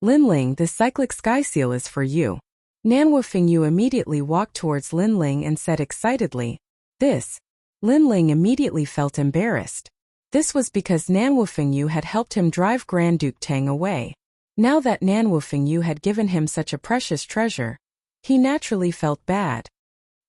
Linling, this cyclic sky seal is for you. Nanwufengyu immediately walked towards Linling and said excitedly, "This." Linling immediately felt embarrassed. This was because Nanwufengyu had helped him drive Grand Duke Tang away. Now that Nanwufengyu had given him such a precious treasure, he naturally felt bad.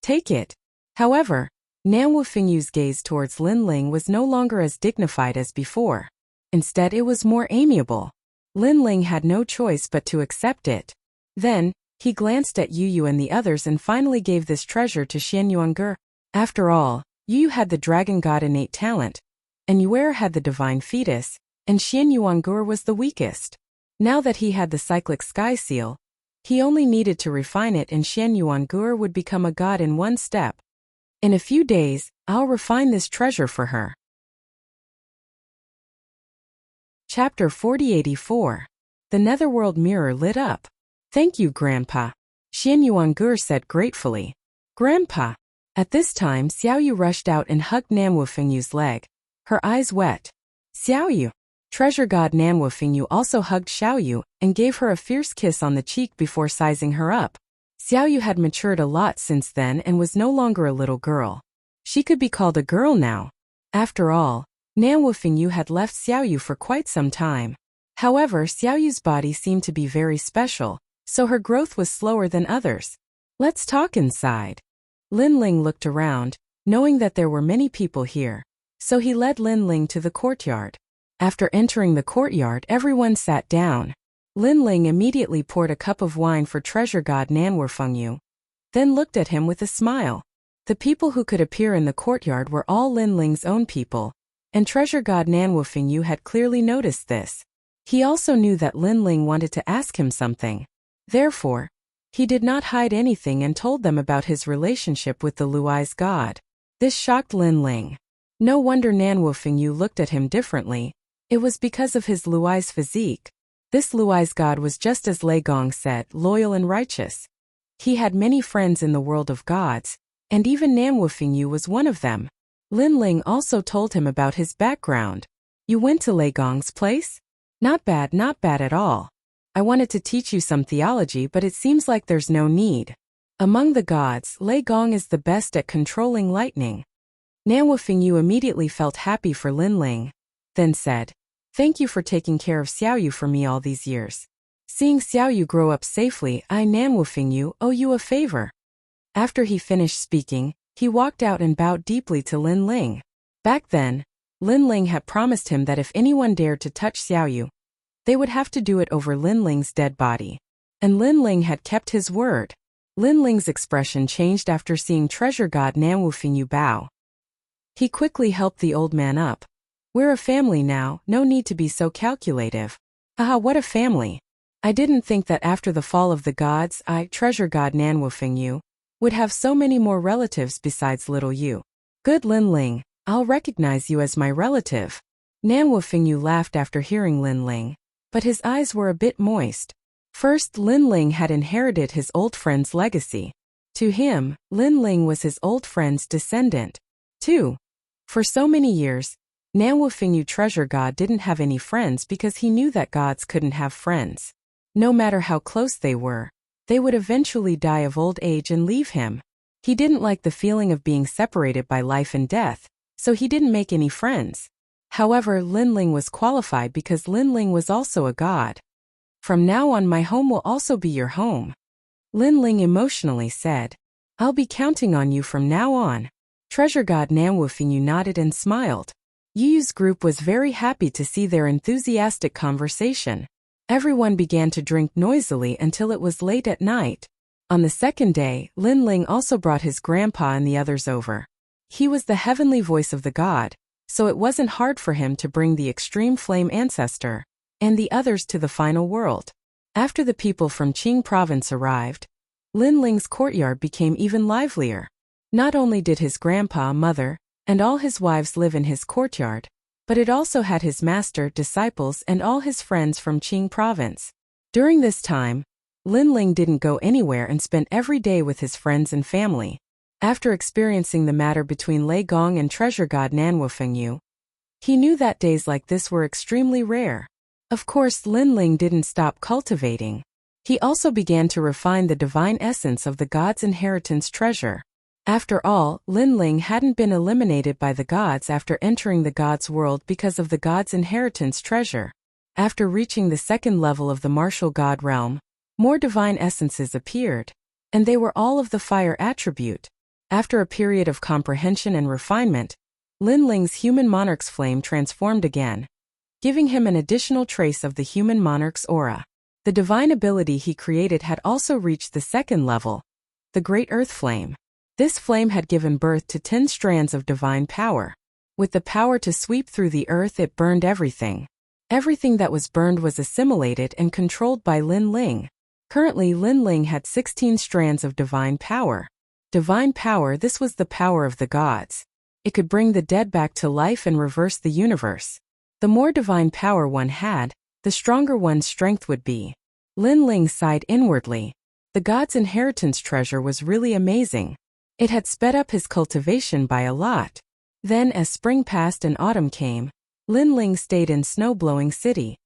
Take it. However, Nanwufengyu's gaze towards Linling was no longer as dignified as before. Instead, it was more amiable. Linling had no choice but to accept it. Then, he glanced at Yu and the others and finally gave this treasure to Xian Yuange. After all, Yu had the dragon god innate talent, and Yuer had the divine fetus, and Xian Yuange was the weakest. Now that he had the cyclic sky seal, he only needed to refine it and Xian Yuange would become a god in one step. In a few days, I'll refine this treasure for her. Chapter 4084. The Netherworld Mirror lit up. Thank you, Grandpa. Xian Yuange said gratefully. Grandpa. At this time, Xiaoyu rushed out and hugged Nanwufengyu's leg, her eyes wet. Xiaoyu. Treasure god Nanwufengyu also hugged Xiaoyu and gave her a fierce kiss on the cheek before sizing her up. Xiaoyu had matured a lot since then and was no longer a little girl. She could be called a girl now. After all, Nanwufengyu had left Xiaoyu for quite some time. However, Xiaoyu's body seemed to be very special, so her growth was slower than others. Let's talk inside. Linling looked around, knowing that there were many people here, so he led Linling to the courtyard. After entering the courtyard, everyone sat down. Linling immediately poured a cup of wine for treasure god Nanwufengyu, then looked at him with a smile. The people who could appear in the courtyard were all Linling's own people, and treasure god Nanwufengyu had clearly noticed this. He also knew that Linling wanted to ask him something. Therefore, he did not hide anything and told them about his relationship with the Luai's god. This shocked Linling. No wonder Nanwufengyu looked at him differently. It was because of his Luai's physique. This Luai's god was just as Lei Gong said, loyal and righteous. He had many friends in the world of gods, and even Nanwufengyu was one of them. Linling also told him about his background. You went to Lei Gong's place? Not bad at all. I wanted to teach you some theology, but it seems like there's no need. Among the gods, Lei Gong is the best at controlling lightning. Nanwufengyu immediately felt happy for Linling, then said, Thank you for taking care of Xiaoyu for me all these years. Seeing Xiaoyu grow up safely, I, Nanwufengyu, owe you a favor. After he finished speaking, he walked out and bowed deeply to Linling. Back then, Linling had promised him that if anyone dared to touch Xiaoyu, they would have to do it over Linling's dead body. And Linling had kept his word. Linling's expression changed after seeing treasure god Nanwufengyu bow. He quickly helped the old man up. We're a family now, no need to be so calculative. Aha, what a family. I didn't think that after the fall of the gods, I, treasure god Nanwufengyu, would have so many more relatives besides little you. Good Linling, I'll recognize you as my relative. Nanwufengyu laughed after hearing Linling, but his eyes were a bit moist. First, Linling had inherited his old friend's legacy. To him, Linling was his old friend's descendant. 2. For so many years, Nanwufengyu treasure god didn't have any friends because he knew that gods couldn't have friends. No matter how close they were, they would eventually die of old age and leave him. He didn't like the feeling of being separated by life and death, so he didn't make any friends. However, Linling was qualified because Linling was also a god. From now on, my home will also be your home. Linling emotionally said, I'll be counting on you from now on. Treasure god Nanwufengyu nodded and smiled. Yu's group was very happy to see their enthusiastic conversation. Everyone began to drink noisily until it was late at night. On the second day, Lin Ling also brought his grandpa and the others over. He was the heavenly voice of the god, so it wasn't hard for him to bring the extreme flame ancestor and the others to the final world. After the people from Qing province arrived, Lin Ling's courtyard became even livelier. Not only did his grandpa, mother, and all his wives live in his courtyard, but it also had his master, disciples, and all his friends from Qing province. During this time, Lin Ling didn't go anywhere and spent every day with his friends and family. After experiencing the matter between Lei Gong and treasure god Nanwu Fengyu, he knew that days like this were extremely rare. Of course, Lin Ling didn't stop cultivating. He also began to refine the divine essence of the god's inheritance treasure. After all, Lin Ling hadn't been eliminated by the gods after entering the god's world because of the god's inheritance treasure. After reaching the second level of the martial god realm, more divine essences appeared, and they were all of the fire attribute. After a period of comprehension and refinement, Lin Ling's human monarch's flame transformed again, giving him an additional trace of the human monarch's aura. The divine ability he created had also reached the second level, the Great Earth Flame. This flame had given birth to 10 strands of divine power. With the power to sweep through the earth, it burned everything. Everything that was burned was assimilated and controlled by Lin Ling. Currently, Lin Ling had 16 strands of divine power. Divine power, this was the power of the gods. It could bring the dead back to life and reverse the universe. The more divine power one had, the stronger one's strength would be. Lin Ling sighed inwardly. The god's inheritance treasure was really amazing. It had sped up his cultivation by a lot. Then, as spring passed and autumn came, Lin Ling stayed in Snow-Blowing City.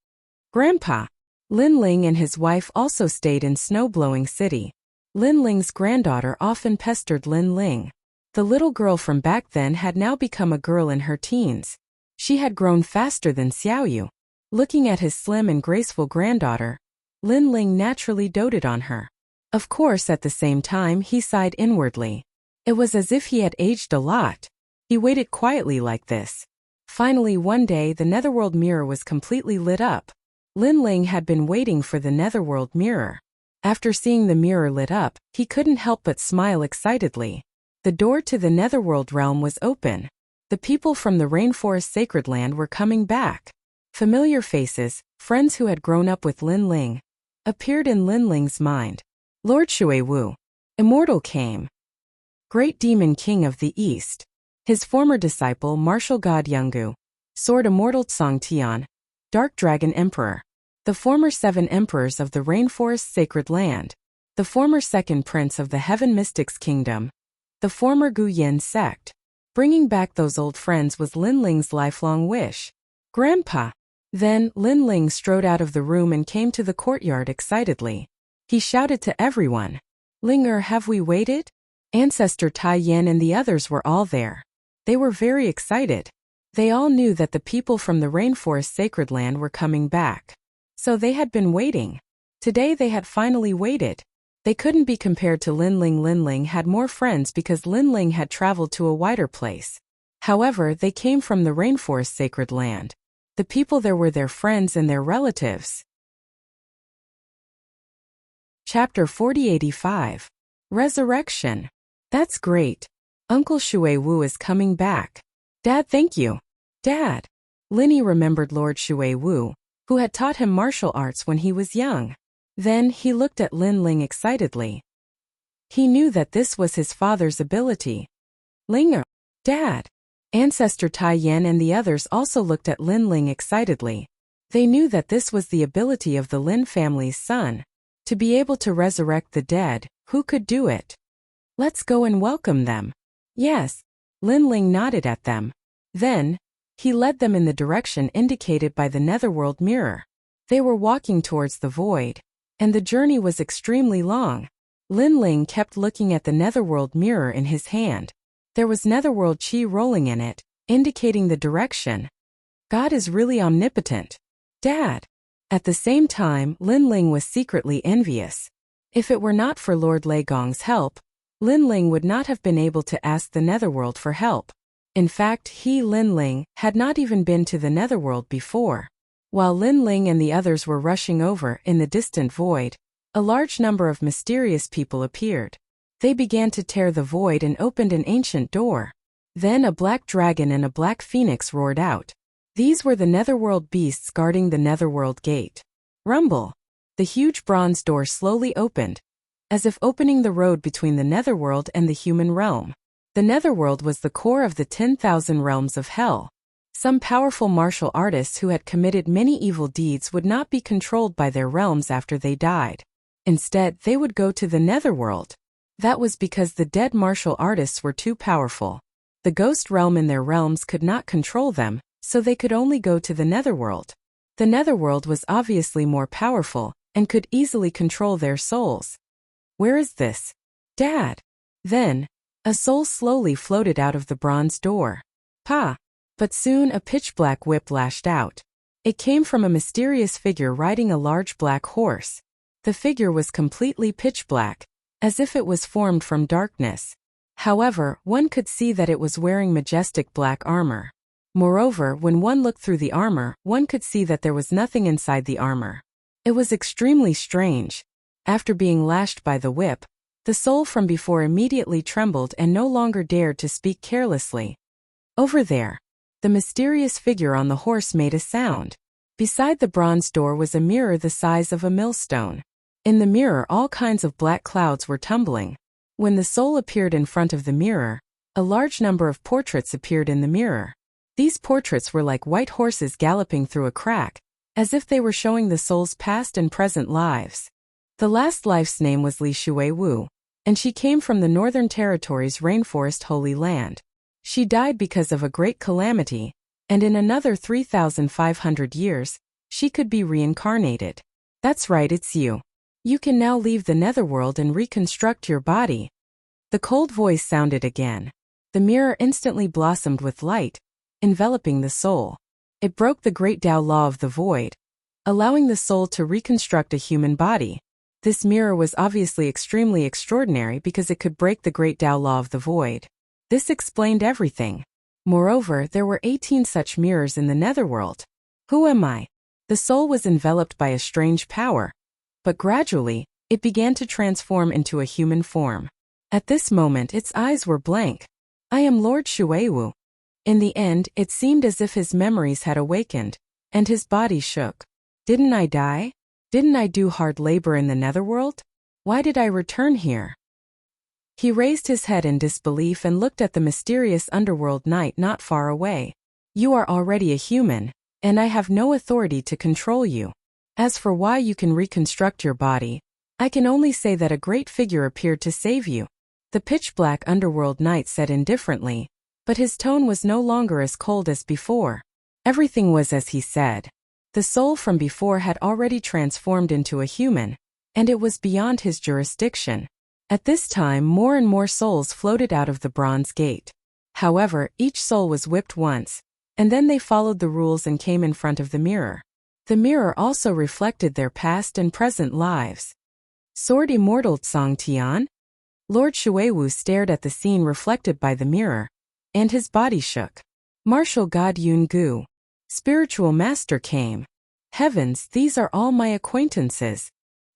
Grandpa! Lin Ling and his wife also stayed in Snow-Blowing City. Lin Ling's granddaughter often pestered Lin Ling. The little girl from back then had now become a girl in her teens. She had grown faster than Xiaoyu. Looking at his slim and graceful granddaughter, Lin Ling naturally doted on her. Of course, at the same time, he sighed inwardly. It was as if he had aged a lot. He waited quietly like this. Finally, one day, the netherworld mirror was completely lit up. Lin Ling had been waiting for the netherworld mirror. After seeing the mirror lit up, he couldn't help but smile excitedly. The door to the netherworld realm was open. The people from the rainforest sacred land were coming back. Familiar faces, friends who had grown up with Lin Ling, appeared in Lin Ling's mind. Lord Xuewu, immortal, came. Great Demon King of the East. His former disciple, martial god Yungu. Sword Immortal Tsong Tian. Dark Dragon Emperor. The former 7 emperors of the rainforest sacred land. The former second prince of the Heaven Mystics Kingdom. The former Gu Yin sect. Bringing back those old friends was Lin Ling's lifelong wish. Grandpa! Then, Lin Ling strode out of the room and came to the courtyard excitedly. He shouted to everyone. Linger, have we waited? Ancestor Tai Yan and the others were all there. They were very excited. They all knew that the people from the rainforest sacred land were coming back. So they had been waiting. Today they had finally waited. They couldn't be compared to Lin Ling. Lin Ling had more friends because Lin Ling had traveled to a wider place. However, they came from the rainforest sacred land. The people there were their friends and their relatives. Chapter 4085. Resurrection. That's great. Uncle Xuewu is coming back. Dad, thank you. Dad. Linny remembered Lord Xuewu, who had taught him martial arts when he was young. Then he looked at Lin Ling excitedly. He knew that this was his father's ability. Linger. Dad. Ancestor Tai Yan and the others also looked at Lin Ling excitedly. They knew that this was the ability of the Lin family's son. To be able to resurrect the dead, who could do it? Let's go and welcome them. Yes. Lin Ling nodded at them. Then, he led them in the direction indicated by the netherworld mirror. They were walking towards the void, and the journey was extremely long. Lin Ling kept looking at the netherworld mirror in his hand. There was netherworld chi rolling in it, indicating the direction. God is really omnipotent. Dad. At the same time, Lin Ling was secretly envious. If it were not for Lord Lei Gong's help, Lin Ling would not have been able to ask the netherworld for help. In fact, Lin-Ling, had not even been to the netherworld before. While Lin-Ling and the others were rushing over in the distant void, a large number of mysterious people appeared. They began to tear the void and opened an ancient door. Then a black dragon and a black phoenix roared out. These were the netherworld beasts guarding the netherworld gate. Rumble! The huge bronze door slowly opened, as if opening the road between the netherworld and the human realm. The netherworld was the core of the 10,000 realms of hell. Some powerful martial artists who had committed many evil deeds would not be controlled by their realms after they died. Instead, they would go to the netherworld. That was because the dead martial artists were too powerful. The ghost realm in their realms could not control them, so they could only go to the netherworld. The netherworld was obviously more powerful, and could easily control their souls. Where is this? Dad! Then, a soul slowly floated out of the bronze door. Pa! But soon a pitch-black whip lashed out. It came from a mysterious figure riding a large black horse. The figure was completely pitch-black, as if it was formed from darkness. However, one could see that it was wearing majestic black armor. Moreover, when one looked through the armor, one could see that there was nothing inside the armor. It was extremely strange. After being lashed by the whip, the soul from before immediately trembled and no longer dared to speak carelessly. Over there, the mysterious figure on the horse made a sound. Beside the bronze door was a mirror the size of a millstone. In the mirror, all kinds of black clouds were tumbling. When the soul appeared in front of the mirror, a large number of portraits appeared in the mirror. These portraits were like white horses galloping through a crack, as if they were showing the soul's past and present lives. The last life's name was Li Shuiwu, and she came from the Northern Territory's rainforest Holy Land. She died because of a great calamity, and in another 3,500 years, she could be reincarnated. That's right, it's you. You can now leave the netherworld and reconstruct your body. The cold voice sounded again. The mirror instantly blossomed with light, enveloping the soul. It broke the great Tao law of the void, allowing the soul to reconstruct a human body. This mirror was obviously extremely extraordinary because it could break the great Tao law of the void. This explained everything. Moreover, there were 18 such mirrors in the netherworld. Who am I? The soul was enveloped by a strange power, but gradually, it began to transform into a human form. At this moment, its eyes were blank. I am Lord Shuiwu. In the end, it seemed as if his memories had awakened, and his body shook. Didn't I die? Didn't I do hard labor in the netherworld? Why did I return here? He raised his head in disbelief and looked at the mysterious underworld knight not far away. You are already a human, and I have no authority to control you. As for why you can reconstruct your body, I can only say that a great figure appeared to save you. The pitch-black underworld knight said indifferently, but his tone was no longer as cold as before. Everything was as he said. The soul from before had already transformed into a human, and it was beyond his jurisdiction. At this time, more and more souls floated out of the bronze gate. However, each soul was whipped once, and then they followed the rules and came in front of the mirror. The mirror also reflected their past and present lives. Sword Immortal Tsang Tian? Lord Shuiwu stared at the scene reflected by the mirror, and his body shook. Martial God Yun Gu. Spiritual Master came. Heavens, these are all my acquaintances.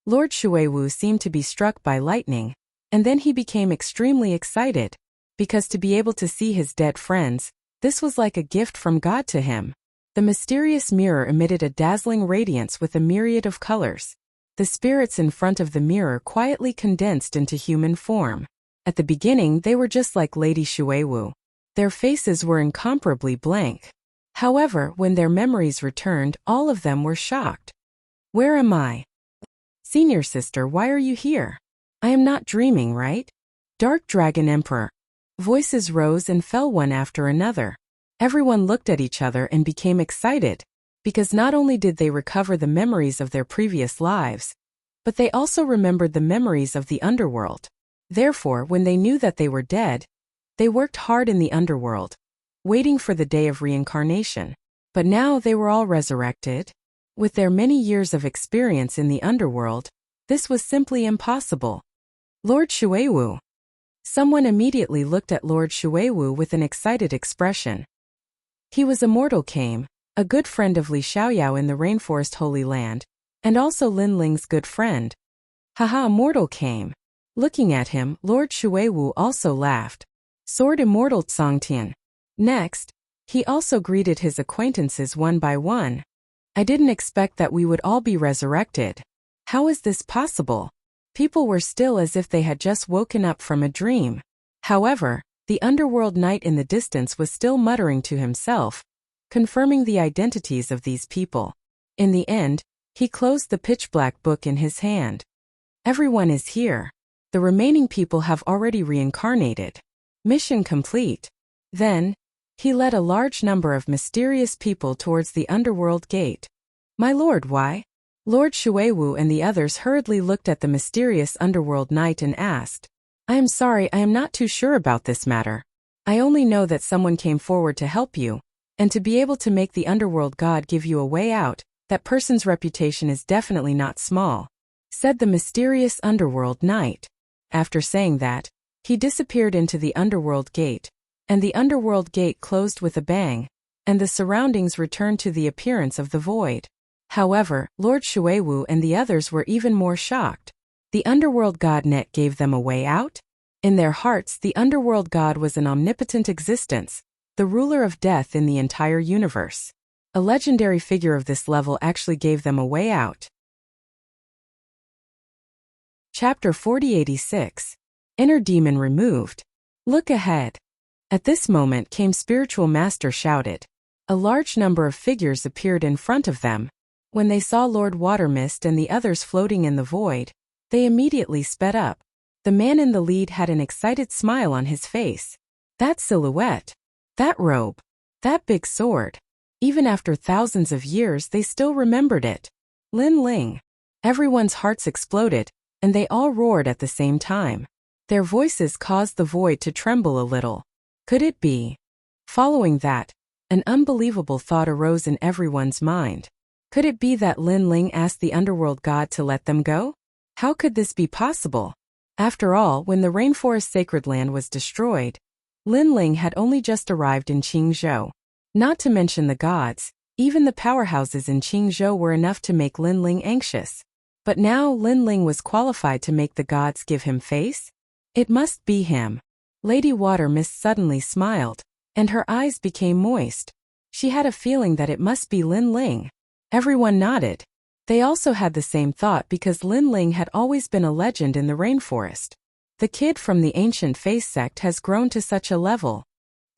Lord Shuiwu seemed to be struck by lightning, and then he became extremely excited, because to be able to see his dead friends, this was like a gift from God to him. The mysterious mirror emitted a dazzling radiance with a myriad of colors. The spirits in front of the mirror quietly condensed into human form. At the beginning, they were just like Lady Shuiwu. Their faces were incomparably blank. However, when their memories returned, all of them were shocked. Where am I? Senior sister, why are you here? I am not dreaming, right? Dark Dragon Emperor. Voices rose and fell one after another. Everyone looked at each other and became excited, because not only did they recover the memories of their previous lives, but they also remembered the memories of the underworld. Therefore, when they knew that they were dead, they worked hard in the underworld, waiting for the day of reincarnation. But now they were all resurrected. With their many years of experience in the underworld, this was simply impossible. Lord Shuiwu. Someone immediately looked at Lord Shuiwu with an excited expression. He was Immortal Came, a good friend of Li Xiaoyao in the Rainforest Holy Land, and also Lin Ling's good friend. Haha, Immortal Came. Looking at him, Lord Shuiwu also laughed. Sword Immortal Tsongtian. Next, he also greeted his acquaintances one by one. I didn't expect that we would all be resurrected. How is this possible? People were still as if they had just woken up from a dream. However, the underworld knight in the distance was still muttering to himself, confirming the identities of these people. In the end, he closed the pitch-black book in his hand. Everyone is here. The remaining people have already reincarnated. Mission complete. Then, he led a large number of mysterious people towards the underworld gate. My lord, why? Lord Shuiwu and the others hurriedly looked at the mysterious underworld knight and asked, I am sorry, I am not too sure about this matter. I only know that someone came forward to help you, and to be able to make the underworld god give you a way out, that person's reputation is definitely not small, said the mysterious underworld knight. After saying that, he disappeared into the underworld gate, and the underworld gate closed with a bang, and the surroundings returned to the appearance of the void. However, Lord Shuiwu and the others were even more shocked. The underworld god net gave them a way out? In their hearts, the underworld god was an omnipotent existence, the ruler of death in the entire universe. A legendary figure of this level actually gave them a way out. Chapter 4086. Inner Demon Removed. Look ahead. At this moment came Spiritual Master shouted. A large number of figures appeared in front of them. When they saw Lord Watermist and the others floating in the void, they immediately sped up. The man in the lead had an excited smile on his face. That silhouette. That robe. That big sword. Even after thousands of years they still remembered it. Lin Ling. Everyone's hearts exploded, and they all roared at the same time. Their voices caused the void to tremble a little. Could it be? Following that, an unbelievable thought arose in everyone's mind. Could it be that Lin Ling asked the underworld god to let them go? How could this be possible? After all, when the Rainforest Sacred Land was destroyed, Lin Ling had only just arrived in Qingzhou. Not to mention the gods, even the powerhouses in Qingzhou were enough to make Lin Ling anxious. But now Lin Ling was qualified to make the gods give him face? It must be him. Lady Watermist suddenly smiled, and her eyes became moist. She had a feeling that it must be Lin Ling. Everyone nodded. They also had the same thought because Lin Ling had always been a legend in the rainforest. The kid from the Ancient Face sect has grown to such a level.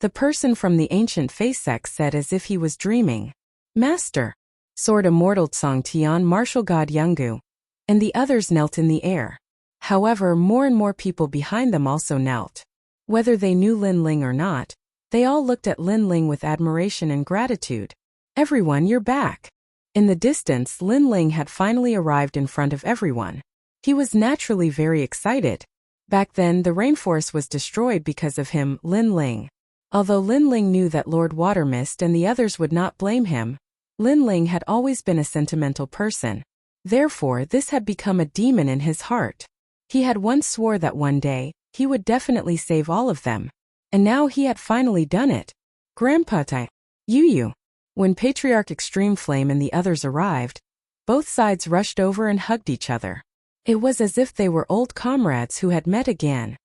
The person from the Ancient Face sect said as if he was dreaming. Master. Sword Immortal Tsong Tian Martial God Yungu. And the others knelt in the air. However, more and more people behind them also knelt. Whether they knew Lin Ling or not, they all looked at Lin Ling with admiration and gratitude. Everyone, you're back. In the distance, Lin Ling had finally arrived in front of everyone. He was naturally very excited. Back then, the rainforest was destroyed because of him, Lin Ling. Although Lin Ling knew that Lord Watermist and the others would not blame him, Lin Ling had always been a sentimental person. Therefore, this had become a demon in his heart. He had once swore that one day, he would definitely save all of them. And now he had finally done it. Grandpa Tai. Yu. When Patriarch Extreme Flame and the others arrived, both sides rushed over and hugged each other. It was as if they were old comrades who had met again.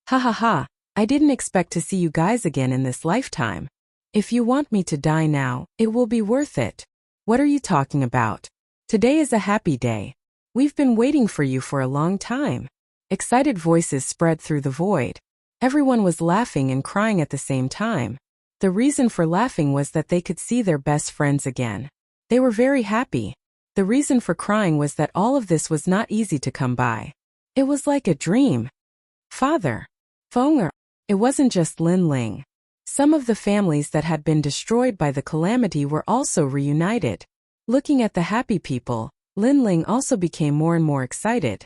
Ha ha ha, I didn't expect to see you guys again in this lifetime. If you want me to die now, it will be worth it. What are you talking about? Today is a happy day. We've been waiting for you for a long time. Excited voices spread through the void. Everyone was laughing and crying at the same time. The reason for laughing was that they could see their best friends again. They were very happy. The reason for crying was that all of this was not easy to come by. It was like a dream. Father. Fenger. It wasn't just Lin Ling. Some of the families that had been destroyed by the calamity were also reunited. Looking at the happy people, Lin Ling also became more and more excited.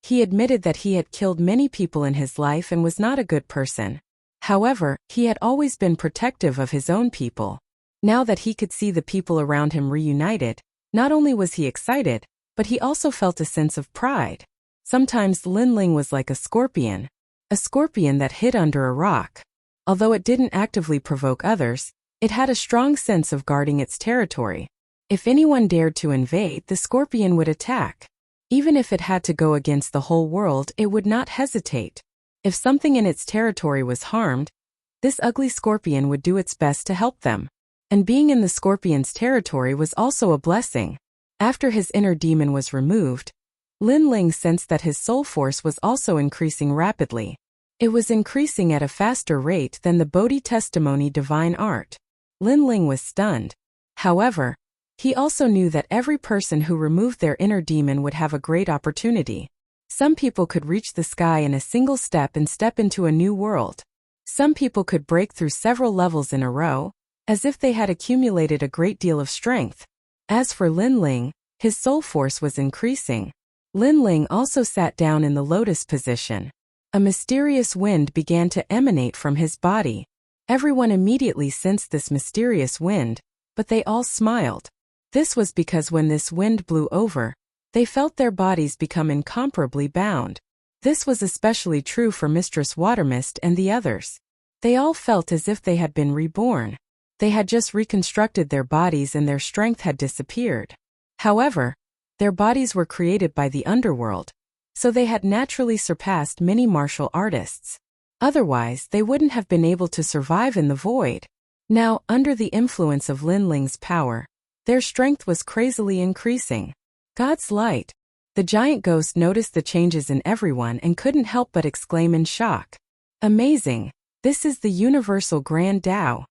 He admitted that he had killed many people in his life and was not a good person. However, he had always been protective of his own people. Now that he could see the people around him reunited, not only was he excited, but he also felt a sense of pride. Sometimes Lin Ling was like a scorpion. a scorpion that hid under a rock. Although it didn't actively provoke others, it had a strong sense of guarding its territory. If anyone dared to invade, the scorpion would attack. Even if it had to go against the whole world, it would not hesitate. If something in its territory was harmed, this ugly scorpion would do its best to help them. And being in the scorpion's territory was also a blessing. After his inner demon was removed, Lin Ling sensed that his soul force was also increasing rapidly. It was increasing at a faster rate than the Bodhi testimony divine art. Lin Ling was stunned. However, he also knew that every person who removed their inner demon would have a great opportunity. Some people could reach the sky in a single step and step into a new world. Some people could break through several levels in a row, as if they had accumulated a great deal of strength. As for Lin Ling, his soul force was increasing. Lin Ling also sat down in the lotus position. A mysterious wind began to emanate from his body. Everyone immediately sensed this mysterious wind, but they all smiled. This was because when this wind blew over, they felt their bodies become incomparably bound. This was especially true for Mistress Watermist and the others. They all felt as if they had been reborn. They had just reconstructed their bodies and their strength had disappeared. However, their bodies were created by the underworld, so they had naturally surpassed many martial artists. Otherwise, they wouldn't have been able to survive in the void. Now, under the influence of Lin Ling's power, their strength was crazily increasing. God's light. The giant ghost noticed the changes in everyone and couldn't help but exclaim in shock. Amazing! This is the universal Grand Tao.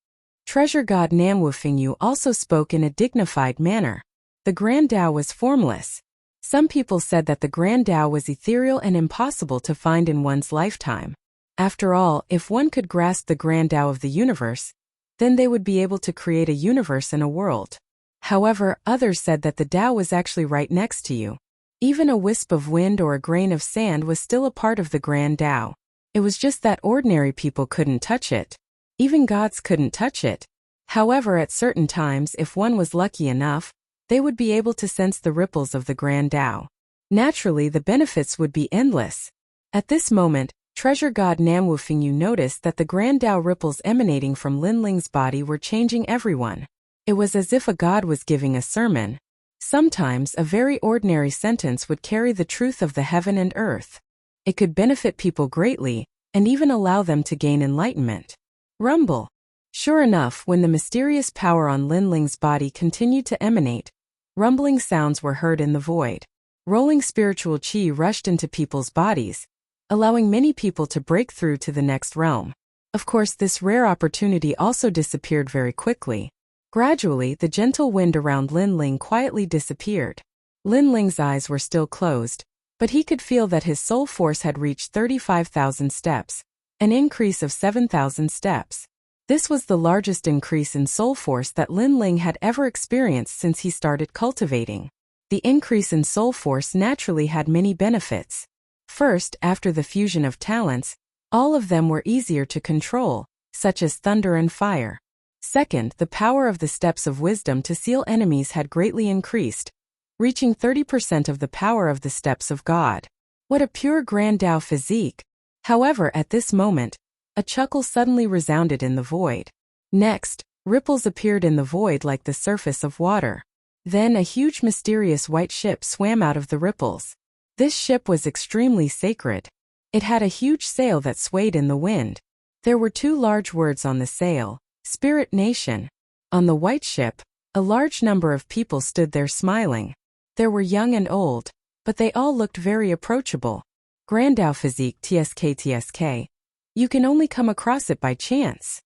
Treasure God Namwufingyu also spoke in a dignified manner. The Grand Tao was formless. Some people said that the Grand Tao was ethereal and impossible to find in one's lifetime. After all, if one could grasp the Grand Tao of the universe, then they would be able to create a universe and a world. However, others said that the Tao was actually right next to you. Even a wisp of wind or a grain of sand was still a part of the Grand Tao. It was just that ordinary people couldn't touch it. Even gods couldn't touch it. However, at certain times, if one was lucky enough, they would be able to sense the ripples of the Grand Tao. Naturally, the benefits would be endless. At this moment, Treasure God Namwufingyu noticed that the Grand Tao ripples emanating from Lin Ling's body were changing everyone. It was as if a god was giving a sermon. Sometimes a very ordinary sentence would carry the truth of the heaven and earth. It could benefit people greatly, and even allow them to gain enlightenment. Rumble. Sure enough, when the mysterious power on Lin Ling's body continued to emanate, rumbling sounds were heard in the void. Rolling spiritual chi rushed into people's bodies, allowing many people to break through to the next realm. Of course, this rare opportunity also disappeared very quickly. Gradually, the gentle wind around Lin Ling quietly disappeared. Lin Ling's eyes were still closed, but he could feel that his soul force had reached 35,000 steps, an increase of 7,000 steps. This was the largest increase in soul force that Lin Ling had ever experienced since he started cultivating. The increase in soul force naturally had many benefits. First, after the fusion of talents, all of them were easier to control, such as thunder and fire. Second, the power of the steps of wisdom to seal enemies had greatly increased, reaching 30% of the power of the steps of God. What a pure Grand Tao physique! However, at this moment, a chuckle suddenly resounded in the void. Next, ripples appeared in the void like the surface of water. Then a huge mysterious white ship swam out of the ripples. This ship was extremely sacred. It had a huge sail that swayed in the wind. There were two large words on the sail, Spirit Nation. On the white ship, a large number of people stood there smiling. There were young and old, but they all looked very approachable. Grand Tao physique TSK. You can only come across it by chance.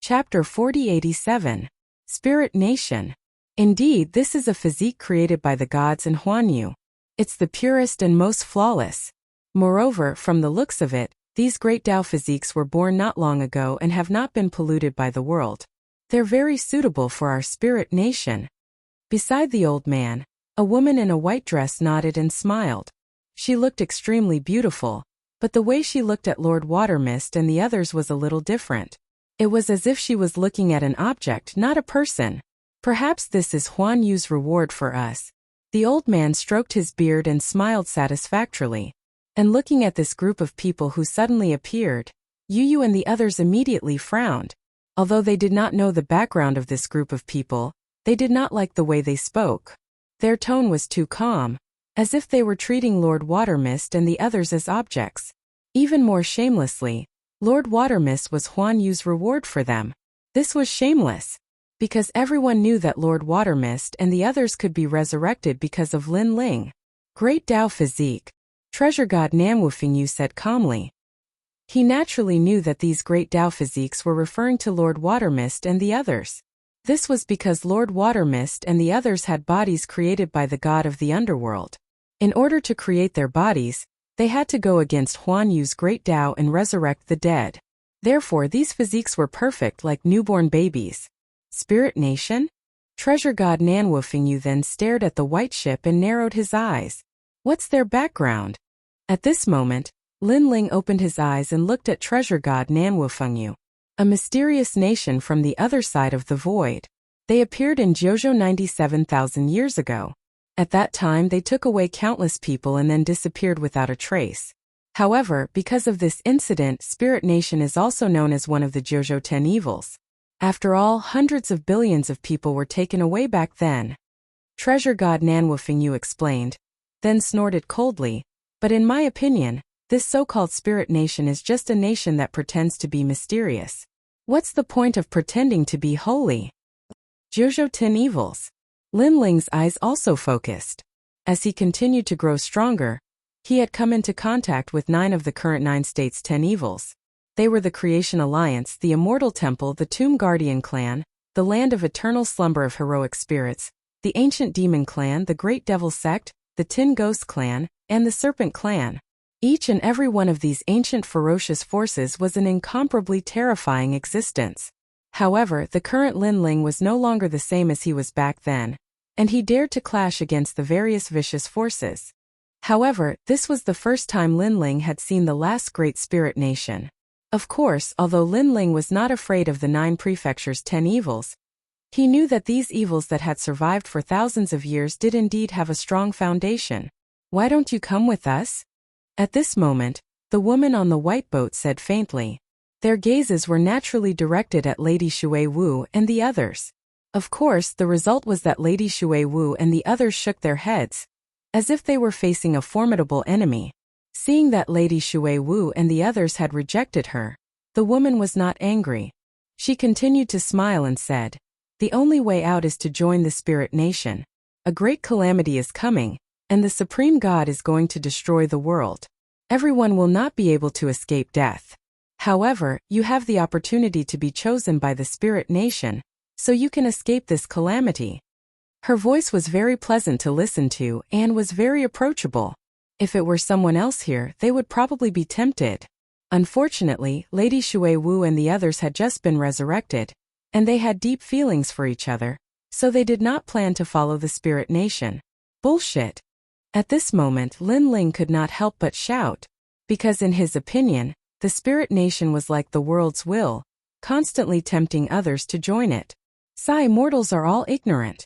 Chapter 4087. Spirit Nation. Indeed, this is a physique created by the gods in Huanyu. It's the purest and most flawless. Moreover, from the looks of it, these great Tao physiques were born not long ago and have not been polluted by the world. They're very suitable for our spirit nation. Beside the old man, a woman in a white dress nodded and smiled. She looked extremely beautiful, but the way she looked at Lord Watermist and the others was a little different. It was as if she was looking at an object, not a person. Perhaps this is Huan Yu's reward for us. The old man stroked his beard and smiled satisfactorily. And looking at this group of people who suddenly appeared, Yu and the others immediately frowned. Although they did not know the background of this group of people, they did not like the way they spoke. Their tone was too calm, as if they were treating Lord Watermist and the others as objects. Even more shamelessly, Lord Watermist was Huan Yu's reward for them. This was shameless, because everyone knew that Lord Watermist and the others could be resurrected because of Lin Ling. Great Tao physique, Treasure God Nanwufingyu said calmly. He naturally knew that these great Tao physiques were referring to Lord Watermist and the others. This was because Lord Watermist and the others had bodies created by the god of the underworld. In order to create their bodies, they had to go against Huan Yu's great Tao and resurrect the dead. Therefore these physiques were perfect like newborn babies. Spirit Nation? Treasure God Nanwufingyu then stared at the white ship and narrowed his eyes. What's their background? At this moment, Lin Ling opened his eyes and looked at Treasure God Nanwufengyu, a mysterious nation from the other side of the void. They appeared in Jojo 97,000 years ago. At that time they took away countless people and then disappeared without a trace. However, because of this incident, Spirit Nation is also known as one of the Jojo 10 evils. After all, hundreds of billions of people were taken away back then. Treasure God Nanwufengyu explained, then snorted coldly, but in my opinion, this so-called Spirit Nation is just a nation that pretends to be mysterious. What's the point of pretending to be holy? Jojo 10 evils. Lin Ling's eyes also focused. As he continued to grow stronger, he had come into contact with 9 of the current 9 states' 10 evils. They were the Creation Alliance, the Immortal Temple, the Tomb Guardian Clan, the Land of Eternal Slumber of Heroic Spirits, the Ancient Demon Clan, the Great Devil Sect, the Tin Ghost Clan, and the Serpent Clan. Each and every one of these ancient ferocious forces was an incomparably terrifying existence. However, the current Lin Ling was no longer the same as he was back then, and he dared to clash against the various vicious forces. However, this was the first time Lin Ling had seen the last great spirit nation. Of course, although Lin Ling was not afraid of the 9 prefectures' 10 evils, he knew that these evils that had survived for thousands of years did indeed have a strong foundation. Why don't you come with us? At this moment, the woman on the white boat said faintly. Their gazes were naturally directed at Lady Shui Wu and the others. Of course, the result was that Lady Shui Wu and the others shook their heads, as if they were facing a formidable enemy. Seeing that Lady Shui Wu and the others had rejected her, the woman was not angry. She continued to smile and said, "The only way out is to join the Spirit Nation. A great calamity is coming, and the Supreme God is going to destroy the world. Everyone will not be able to escape death. However, you have the opportunity to be chosen by the Spirit Nation, so you can escape this calamity." Her voice was very pleasant to listen to and was very approachable. If it were someone else here, they would probably be tempted. Unfortunately, Lady Shui Wu and the others had just been resurrected, and they had deep feelings for each other, so they did not plan to follow the Spirit Nation. Bullshit. At this moment, Lin Ling could not help but shout, because in his opinion, the Spirit Nation was like the world's will, constantly tempting others to join it. Sigh, mortals are all ignorant.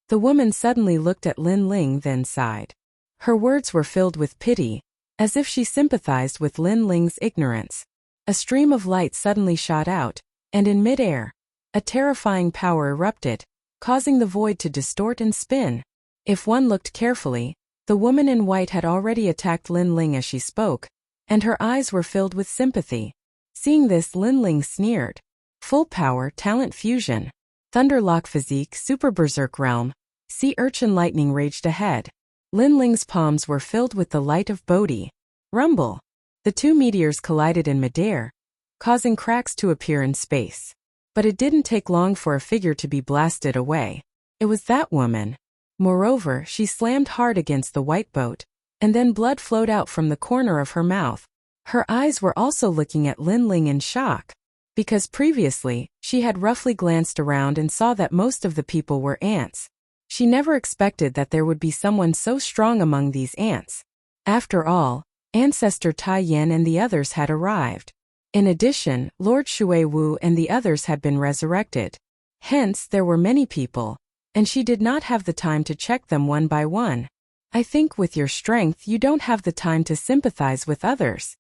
The woman suddenly looked at Lin Ling then sighed. Her words were filled with pity, as if she sympathized with Lin Ling's ignorance. A stream of light suddenly shot out, and in mid-air, a terrifying power erupted, causing the void to distort and spin. If one looked carefully, the woman in white had already attacked Lin Ling as she spoke, and her eyes were filled with sympathy. Seeing this, Lin Ling sneered. Full power, talent fusion. Thunderlock physique, super berserk realm. Sea urchin lightning raged ahead. Lin Ling's palms were filled with the light of Bodhi. Rumble. The 2 meteors collided in midair, causing cracks to appear in space. But it didn't take long for a figure to be blasted away. It was that woman. Moreover, she slammed hard against the white boat, and then blood flowed out from the corner of her mouth. Her eyes were also looking at Lin Ling in shock, because previously, she had roughly glanced around and saw that most of the people were ants. She never expected that there would be someone so strong among these ants. After all, Ancestor Tai Yan and the others had arrived. In addition, Lord Shui Wu and the others had been resurrected. Hence, there were many people, and she did not have the time to check them one by one. I think with your strength you don't have the time to sympathize with others,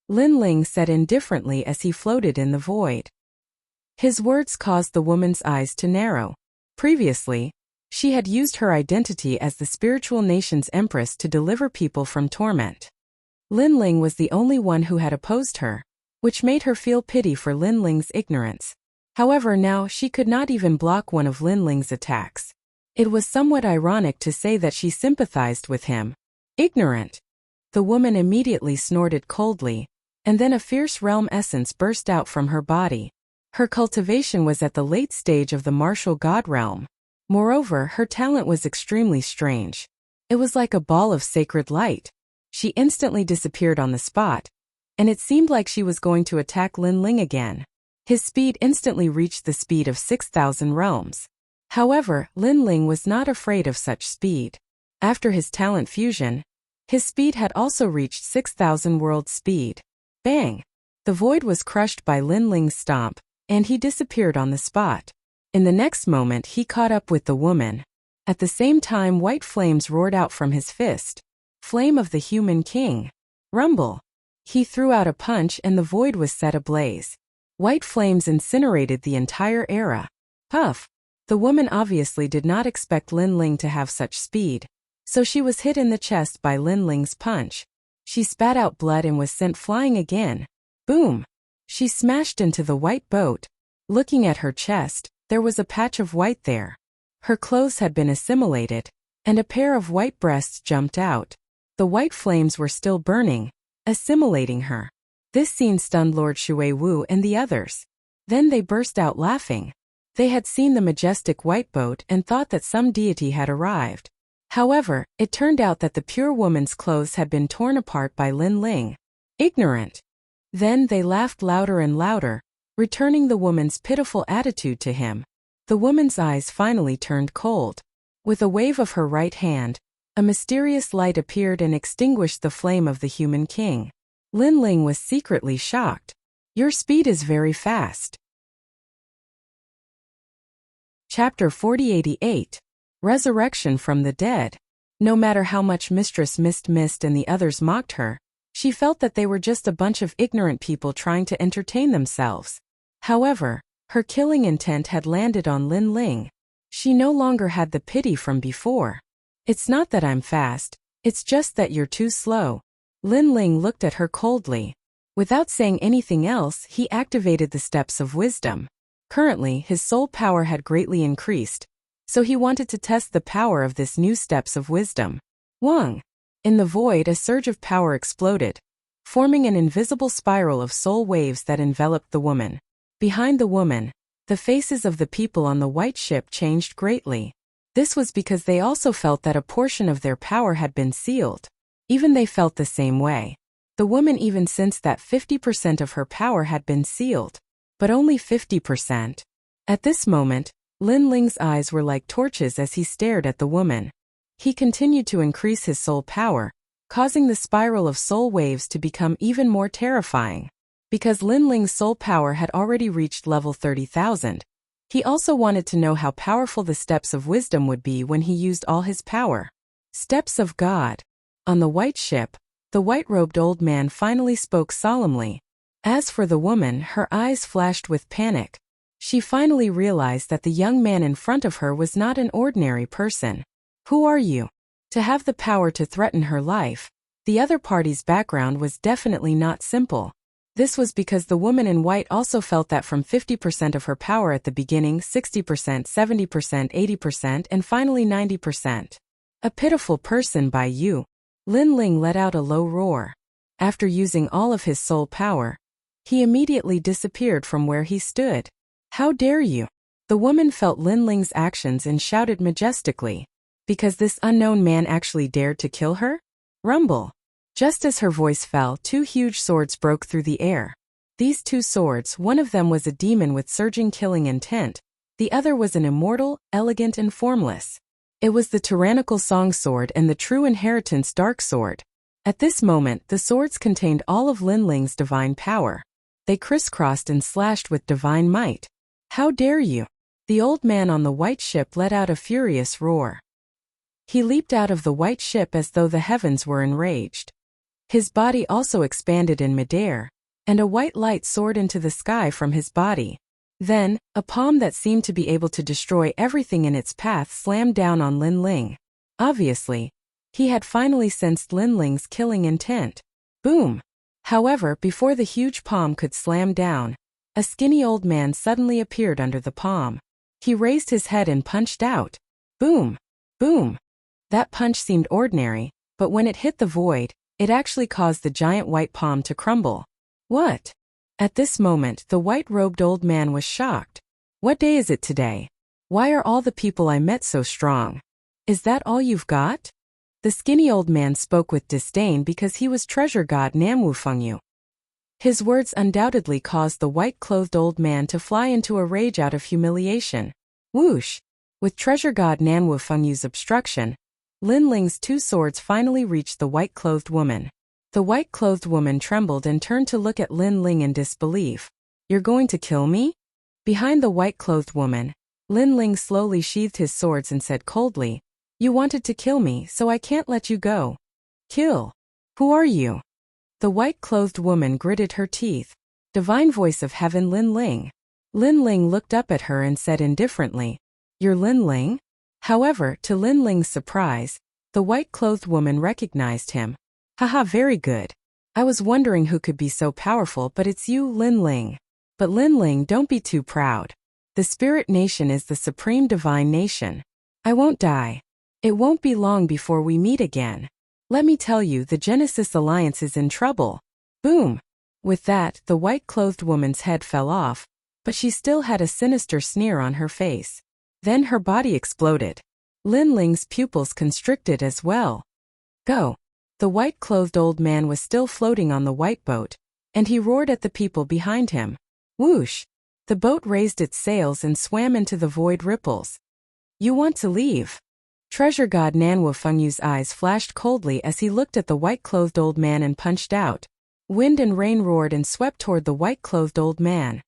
Lin Ling said indifferently as he floated in the void. His words caused the woman's eyes to narrow. Previously, she had used her identity as the spiritual nation's empress to deliver people from torment. Lin Ling was the only one who had opposed her, which made her feel pity for Lin Ling's ignorance. However, now she could not even block one of Lin Ling's attacks. It was somewhat ironic to say that she sympathized with him. Ignorant. The woman immediately snorted coldly, and then a fierce realm essence burst out from her body. Her cultivation was at the late stage of the martial god realm. Moreover, her talent was extremely strange. It was like a ball of sacred light. She instantly disappeared on the spot, and it seemed like she was going to attack Lin Ling again. His speed instantly reached the speed of 6,000 realms. However, Lin Ling was not afraid of such speed. After his talent fusion, his speed had also reached 6,000 world speed. Bang! The void was crushed by Lin Ling's stomp, and he disappeared on the spot. In the next moment he caught up with the woman. At the same time white flames roared out from his fist. Flame of the human king. Rumble. He threw out a punch and the void was set ablaze. White flames incinerated the entire area. Puff. The woman obviously did not expect Lin Ling to have such speed, so she was hit in the chest by Lin Ling's punch. She spat out blood and was sent flying again. Boom. She smashed into the white boat. Looking at her chest, there was a patch of white there. Her clothes had been assimilated, and a pair of white breasts jumped out. The white flames were still burning, assimilating her. This scene stunned Lord Shui Wu and the others. Then they burst out laughing. They had seen the majestic white boat and thought that some deity had arrived. However, it turned out that the pure woman's clothes had been torn apart by Lin Ling. Ignorant. Then they laughed louder and louder, returning the woman's pitiful attitude to him. The woman's eyes finally turned cold. With a wave of her right hand, a mysterious light appeared and extinguished the flame of the human king. Lin Ling was secretly shocked. Your speed is very fast. Chapter 4088. Resurrection from the Dead. No matter how much Mistress Mist and the others mocked her, she felt that they were just a bunch of ignorant people trying to entertain themselves. However, her killing intent had landed on Lin Ling. She no longer had the pity from before. It's not that I'm fast, it's just that you're too slow. Lin Ling looked at her coldly. Without saying anything else, he activated the steps of wisdom. Currently, his soul power had greatly increased, so he wanted to test the power of this new steps of wisdom. Wang! In the void, a surge of power exploded, forming an invisible spiral of soul waves that enveloped the woman. Behind the woman, the faces of the people on the white ship changed greatly. This was because they also felt that a portion of their power had been sealed. Even they felt the same way. The woman even sensed that 50% of her power had been sealed, but only 50%. At this moment, Lin Ling's eyes were like torches as he stared at the woman. He continued to increase his soul power, causing the spiral of soul waves to become even more terrifying. Because Lin Ling's soul power had already reached level 30,000, he also wanted to know how powerful the steps of wisdom would be when he used all his power. Steps of God. On the white ship, the white-robed old man finally spoke solemnly. As for the woman, her eyes flashed with panic. She finally realized that the young man in front of her was not an ordinary person. Who are you? To have the power to threaten her life. The other party's background was definitely not simple. This was because the woman in white also felt that from 50% of her power at the beginning, 60%, 70%, 80%, and finally 90%. A pitiful person by you. Lin Ling let out a low roar. After using all of his soul power, he immediately disappeared from where he stood. How dare you? The woman felt Lin Ling's actions and shouted majestically. Because this unknown man actually dared to kill her? Rumble. Just as her voice fell, two huge swords broke through the air. These two swords, one of them was a demon with surging killing intent, the other was an immortal, elegant and formless. It was the tyrannical song sword and the true inheritance dark sword. At this moment, the swords contained all of Lin Ling's divine power. They crisscrossed and slashed with divine might. How dare you? The old man on the white ship let out a furious roar. He leaped out of the white ship as though the heavens were enraged. His body also expanded in midair, and a white light soared into the sky from his body. Then, a palm that seemed to be able to destroy everything in its path slammed down on Lin Ling. Obviously, he had finally sensed Lin Ling's killing intent. Boom! However, before the huge palm could slam down, a skinny old man suddenly appeared under the palm. He raised his head and punched out. Boom! Boom! That punch seemed ordinary, but when it hit the void, it actually caused the giant white palm to crumble. What? At this moment, the white-robed old man was shocked. What day is it today? Why are all the people I met so strong? Is that all you've got? The skinny old man spoke with disdain because he was treasure god Namwu Fengyu. His words undoubtedly caused the white-clothed old man to fly into a rage out of humiliation. Whoosh! With treasure god Namwu Fengyu's obstruction, Lin Ling's two swords finally reached the white-clothed woman. The white-clothed woman trembled and turned to look at Lin Ling in disbelief. You're going to kill me? Behind the white-clothed woman, Lin Ling slowly sheathed his swords and said coldly, You wanted to kill me, so I can't let you go. Kill. Who are you? The white-clothed woman gritted her teeth. Divine voice of heaven Lin Ling. Lin Ling looked up at her and said indifferently, You're Lin Ling? However, to Lin Ling's surprise, the white-clothed woman recognized him. Haha, very good. I was wondering who could be so powerful, but it's you, Lin Ling. But Lin Ling, don't be too proud. The Spirit Nation is the supreme divine nation. I won't die. It won't be long before we meet again. Let me tell you, the Genesis Alliance is in trouble. Boom! With that, the white-clothed woman's head fell off, but she still had a sinister sneer on her face. Then her body exploded. Lin Ling's pupils constricted as well. Go! The white-clothed old man was still floating on the white boat, and he roared at the people behind him. Whoosh! The boat raised its sails and swam into the void ripples. You want to leave? Treasure god Namwu Fengyu's eyes flashed coldly as he looked at the white-clothed old man and punched out. Wind and rain roared and swept toward the white-clothed old man.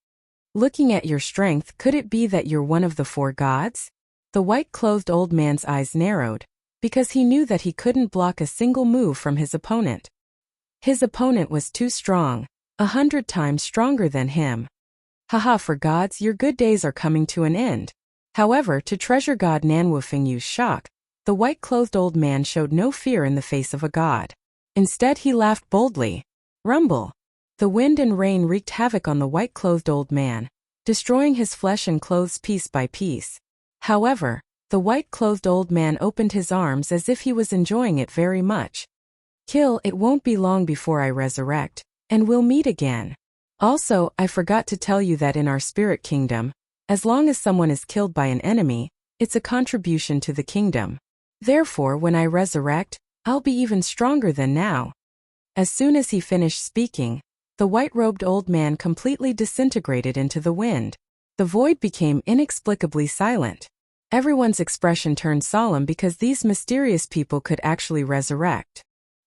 Looking at your strength, could it be that you're one of the four gods? The white-clothed old man's eyes narrowed, because he knew that he couldn't block a single move from his opponent. His opponent was too strong, 100 times stronger than him. Haha, for gods, your good days are coming to an end. However, to treasure god Namwu Fengyu's shock, the white-clothed old man showed no fear in the face of a god. Instead, he laughed boldly. Rumble! The wind and rain wreaked havoc on the white-clothed old man, destroying his flesh and clothes piece by piece. However, the white-clothed old man opened his arms as if he was enjoying it very much. Kill, it won't be long before I resurrect, and we'll meet again. Also, I forgot to tell you that in our spirit kingdom, as long as someone is killed by an enemy, it's a contribution to the kingdom. Therefore, when I resurrect, I'll be even stronger than now. As soon as he finished speaking, the white-robed old man completely disintegrated into the wind. The void became inexplicably silent. Everyone's expression turned solemn because these mysterious people could actually resurrect.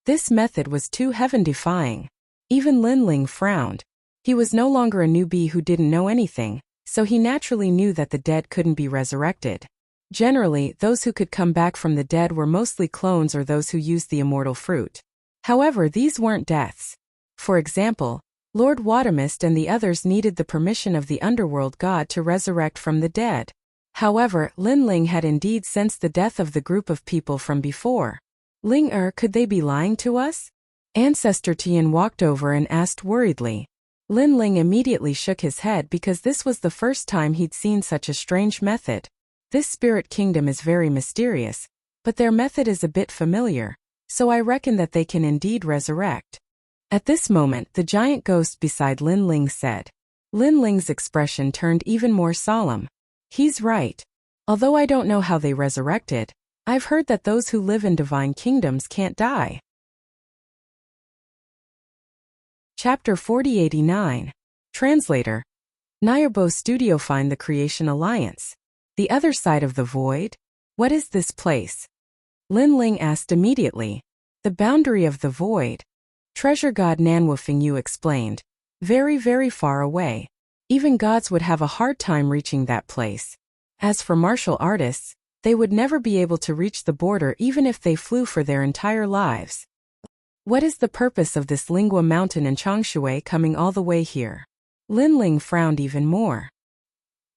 This method was too heaven-defying. Even Lin Ling frowned. He was no longer a newbie who didn't know anything, so he naturally knew that the dead couldn't be resurrected. Generally, those who could come back from the dead were mostly clones or those who used the immortal fruit. However, these weren't deaths. For example, Lord Watermist and the others needed the permission of the underworld god to resurrect from the dead. However, Lin Ling had indeed sensed the death of the group of people from before. Ling could they be lying to us? Ancestor Tian walked over and asked worriedly. Lin Ling immediately shook his head because this was the first time he'd seen such a strange method. This spirit kingdom is very mysterious, but their method is a bit familiar, so I reckon that they can indeed resurrect. At this moment, the giant ghost beside Lin Ling said. Lin Ling's expression turned even more solemn. He's right. Although I don't know how they resurrected, I've heard that those who live in divine kingdoms can't die. Chapter 4089. Translator. Nyobo Studio. Find the Creation Alliance. The other side of the void? What is this place? Lin Ling asked immediately. The boundary of the void. Treasure god Namwu Fengyu explained. Very, very far away. Even gods would have a hard time reaching that place. As for martial artists, They would never be able to reach the border even if they flew for their entire lives. What is the purpose of this Lingua mountain in Changshui coming all the way here? Lin Ling frowned even more.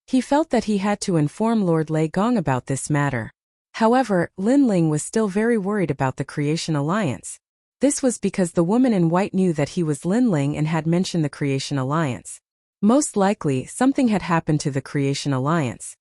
He felt that he had to inform Lord Lei Gong about this matter. However, Lin Ling was still very worried about the Creation Alliance. This was because the woman in white knew that he was Lin Ling and had mentioned the Creation Alliance. Most likely, something had happened to the Creation Alliance.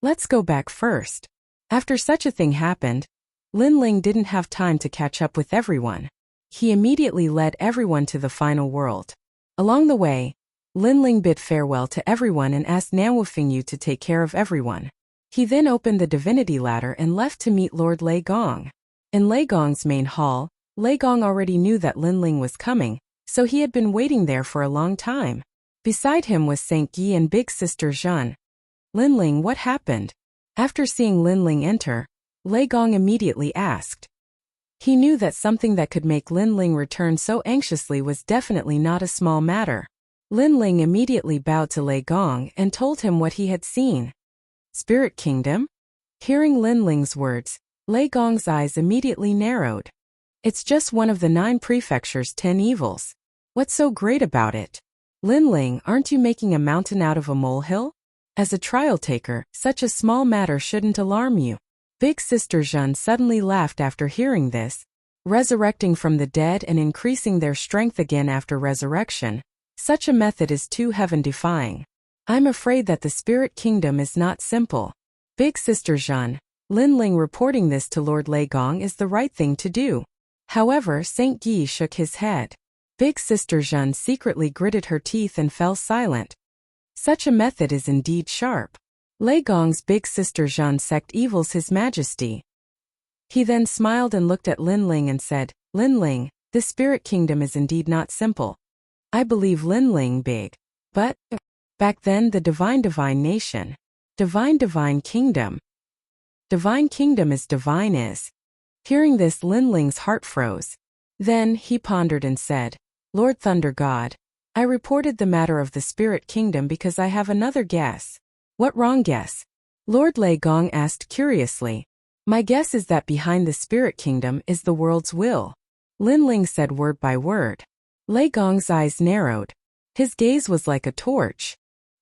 Let's go back first. After such a thing happened, Lin Ling didn't have time to catch up with everyone. He immediately led everyone to the final world. Along the way, Lin Ling bid farewell to everyone and asked Nanwu Fingyu to take care of everyone. He then opened the divinity ladder and left to meet Lord Lei Gong. In Lei Gong's main hall, Lei Gong already knew that Lin Ling was coming, so he had been waiting there for a long time. Beside him was Saint Yi and big sister Zhen. Lin Ling, what happened? After seeing Lin Ling enter, Lei Gong immediately asked. He knew that something that could make Lin Ling return so anxiously was definitely not a small matter. Lin Ling immediately bowed to Lei Gong and told him what he had seen. Spirit Kingdom? Hearing Lin Ling's words, Lei Gong's eyes immediately narrowed. It's just one of the 9 prefectures' 10 evils. What's so great about it? Lin Ling, aren't you making a mountain out of a molehill? As a trial taker, such a small matter shouldn't alarm you. Big sister Zhen suddenly laughed after hearing this. Resurrecting from the dead and increasing their strength again after resurrection. Such a method is too heaven-defying. I'm afraid that the spirit kingdom is not simple. Big sister Zhen, Lin Ling reporting this to Lord Lei Gong is the right thing to do. However, Saint Yi shook his head. Big sister Zhen secretly gritted her teeth and fell silent. Such a method is indeed sharp. Lei Gong's big sister Zhen sect evils His Majesty. He then smiled and looked at Lin Ling and said, Lin Ling, this spirit kingdom is indeed not simple. I believe Lin Ling big. But, back then the divine nation. Divine kingdom. Divine kingdom is divine is. Hearing this, Lin Ling's heart froze. Then, he pondered and said, Lord Thunder God, I reported the matter of the spirit kingdom because I have another guess. What wrong guess? Lord Lei Gong asked curiously. My guess is that behind the spirit kingdom is the world's will. Lin Ling said word by word. Lei Gong's eyes narrowed. His gaze was like a torch.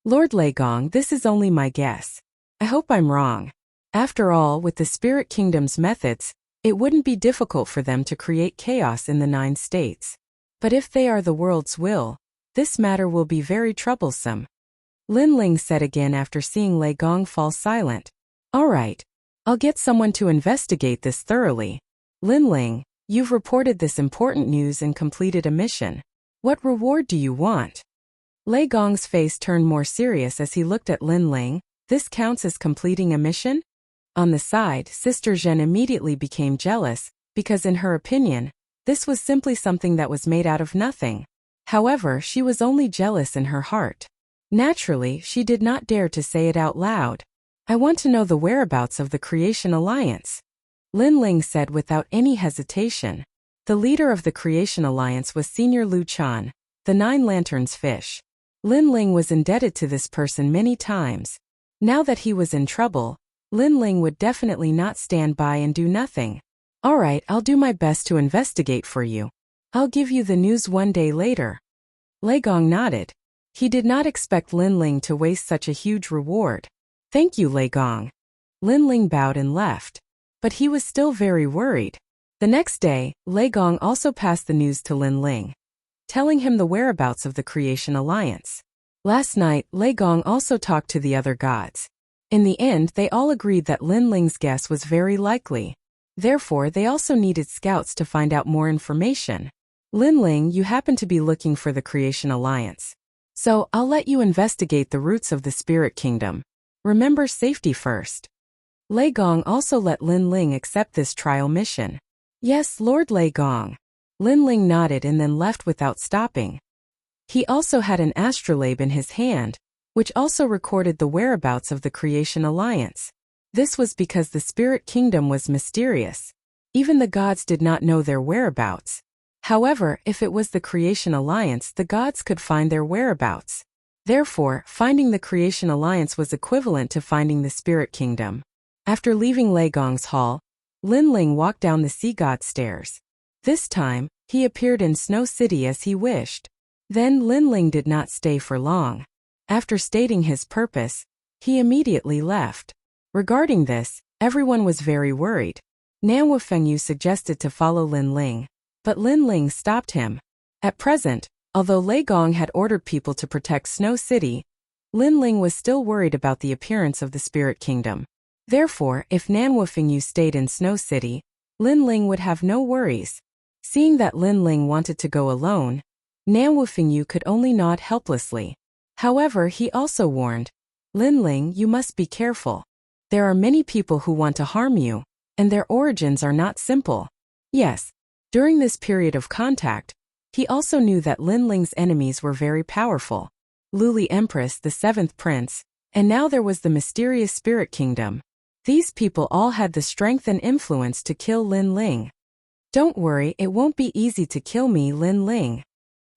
Lord Lei Gong, this is only my guess. I hope I'm wrong. After all, with the spirit kingdom's methods, it wouldn't be difficult for them to create chaos in the 9 states. But if they are the world's will, this matter will be very troublesome. Lin Ling said again after seeing Lei Gong fall silent. All right. I'll get someone to investigate this thoroughly. Lin Ling, you've reported this important news and completed a mission. What reward do you want? Lei Gong's face turned more serious as he looked at Lin Ling. This counts as completing a mission? On the side, Sister Zhen immediately became jealous, because in her opinion, this was simply something that was made out of nothing. However, she was only jealous in her heart. Naturally, she did not dare to say it out loud. I want to know the whereabouts of the Creation Alliance. Lin Ling said without any hesitation. The leader of the Creation Alliance was Senior Lu Chan, the 9 Lanterns fish. Lin Ling was indebted to this person many times. Now that he was in trouble, Lin Ling would definitely not stand by and do nothing. All right, I'll do my best to investigate for you. I'll give you the news one day later. Lei Gong nodded. He did not expect Lin Ling to waste such a huge reward. Thank you, Lei Gong. Lin Ling bowed and left. But he was still very worried. The next day, Lei Gong also passed the news to Lin Ling, telling him the whereabouts of the Creation Alliance. Last night, Lei Gong also talked to the other gods. In the end, they all agreed that Lin Ling's guess was very likely. Therefore, they also needed scouts to find out more information. Lin Ling, you happen to be looking for the Creation Alliance. So, I'll let you investigate the roots of the Spirit Kingdom. Remember safety first. Lei Gong also let Lin Ling accept this trial mission. Yes, Lord Lei Gong. Lin Ling nodded and then left without stopping. He also had an astrolabe in his hand, which also recorded the whereabouts of the Creation Alliance. This was because the Spirit Kingdom was mysterious. Even the gods did not know their whereabouts. However, if it was the Creation Alliance, the gods could find their whereabouts. Therefore, finding the Creation Alliance was equivalent to finding the Spirit Kingdom. After leaving Lei Gong's hall, Lin Ling walked down the sea god stairs. This time, he appeared in Snow City as he wished. Then Lin Ling did not stay for long. After stating his purpose, he immediately left. Regarding this, everyone was very worried. Nan Wufengyu suggested to follow Lin Ling, but Lin Ling stopped him. At present, although Lei Gong had ordered people to protect Snow City, Lin Ling was still worried about the appearance of the Spirit Kingdom. Therefore, if Nan Wufengyu stayed in Snow City, Lin Ling would have no worries. Seeing that Lin Ling wanted to go alone, Nan Wufengyu could only nod helplessly. However, he also warned, Lin Ling, you must be careful. There are many people who want to harm you, and their origins are not simple. Yes, during this period of contact, he also knew that Lin Ling's enemies were very powerful. Luli Empress, the seventh prince, and now there was the mysterious Spirit Kingdom. These people all had the strength and influence to kill Lin Ling. Don't worry, it won't be easy to kill me, Lin Ling.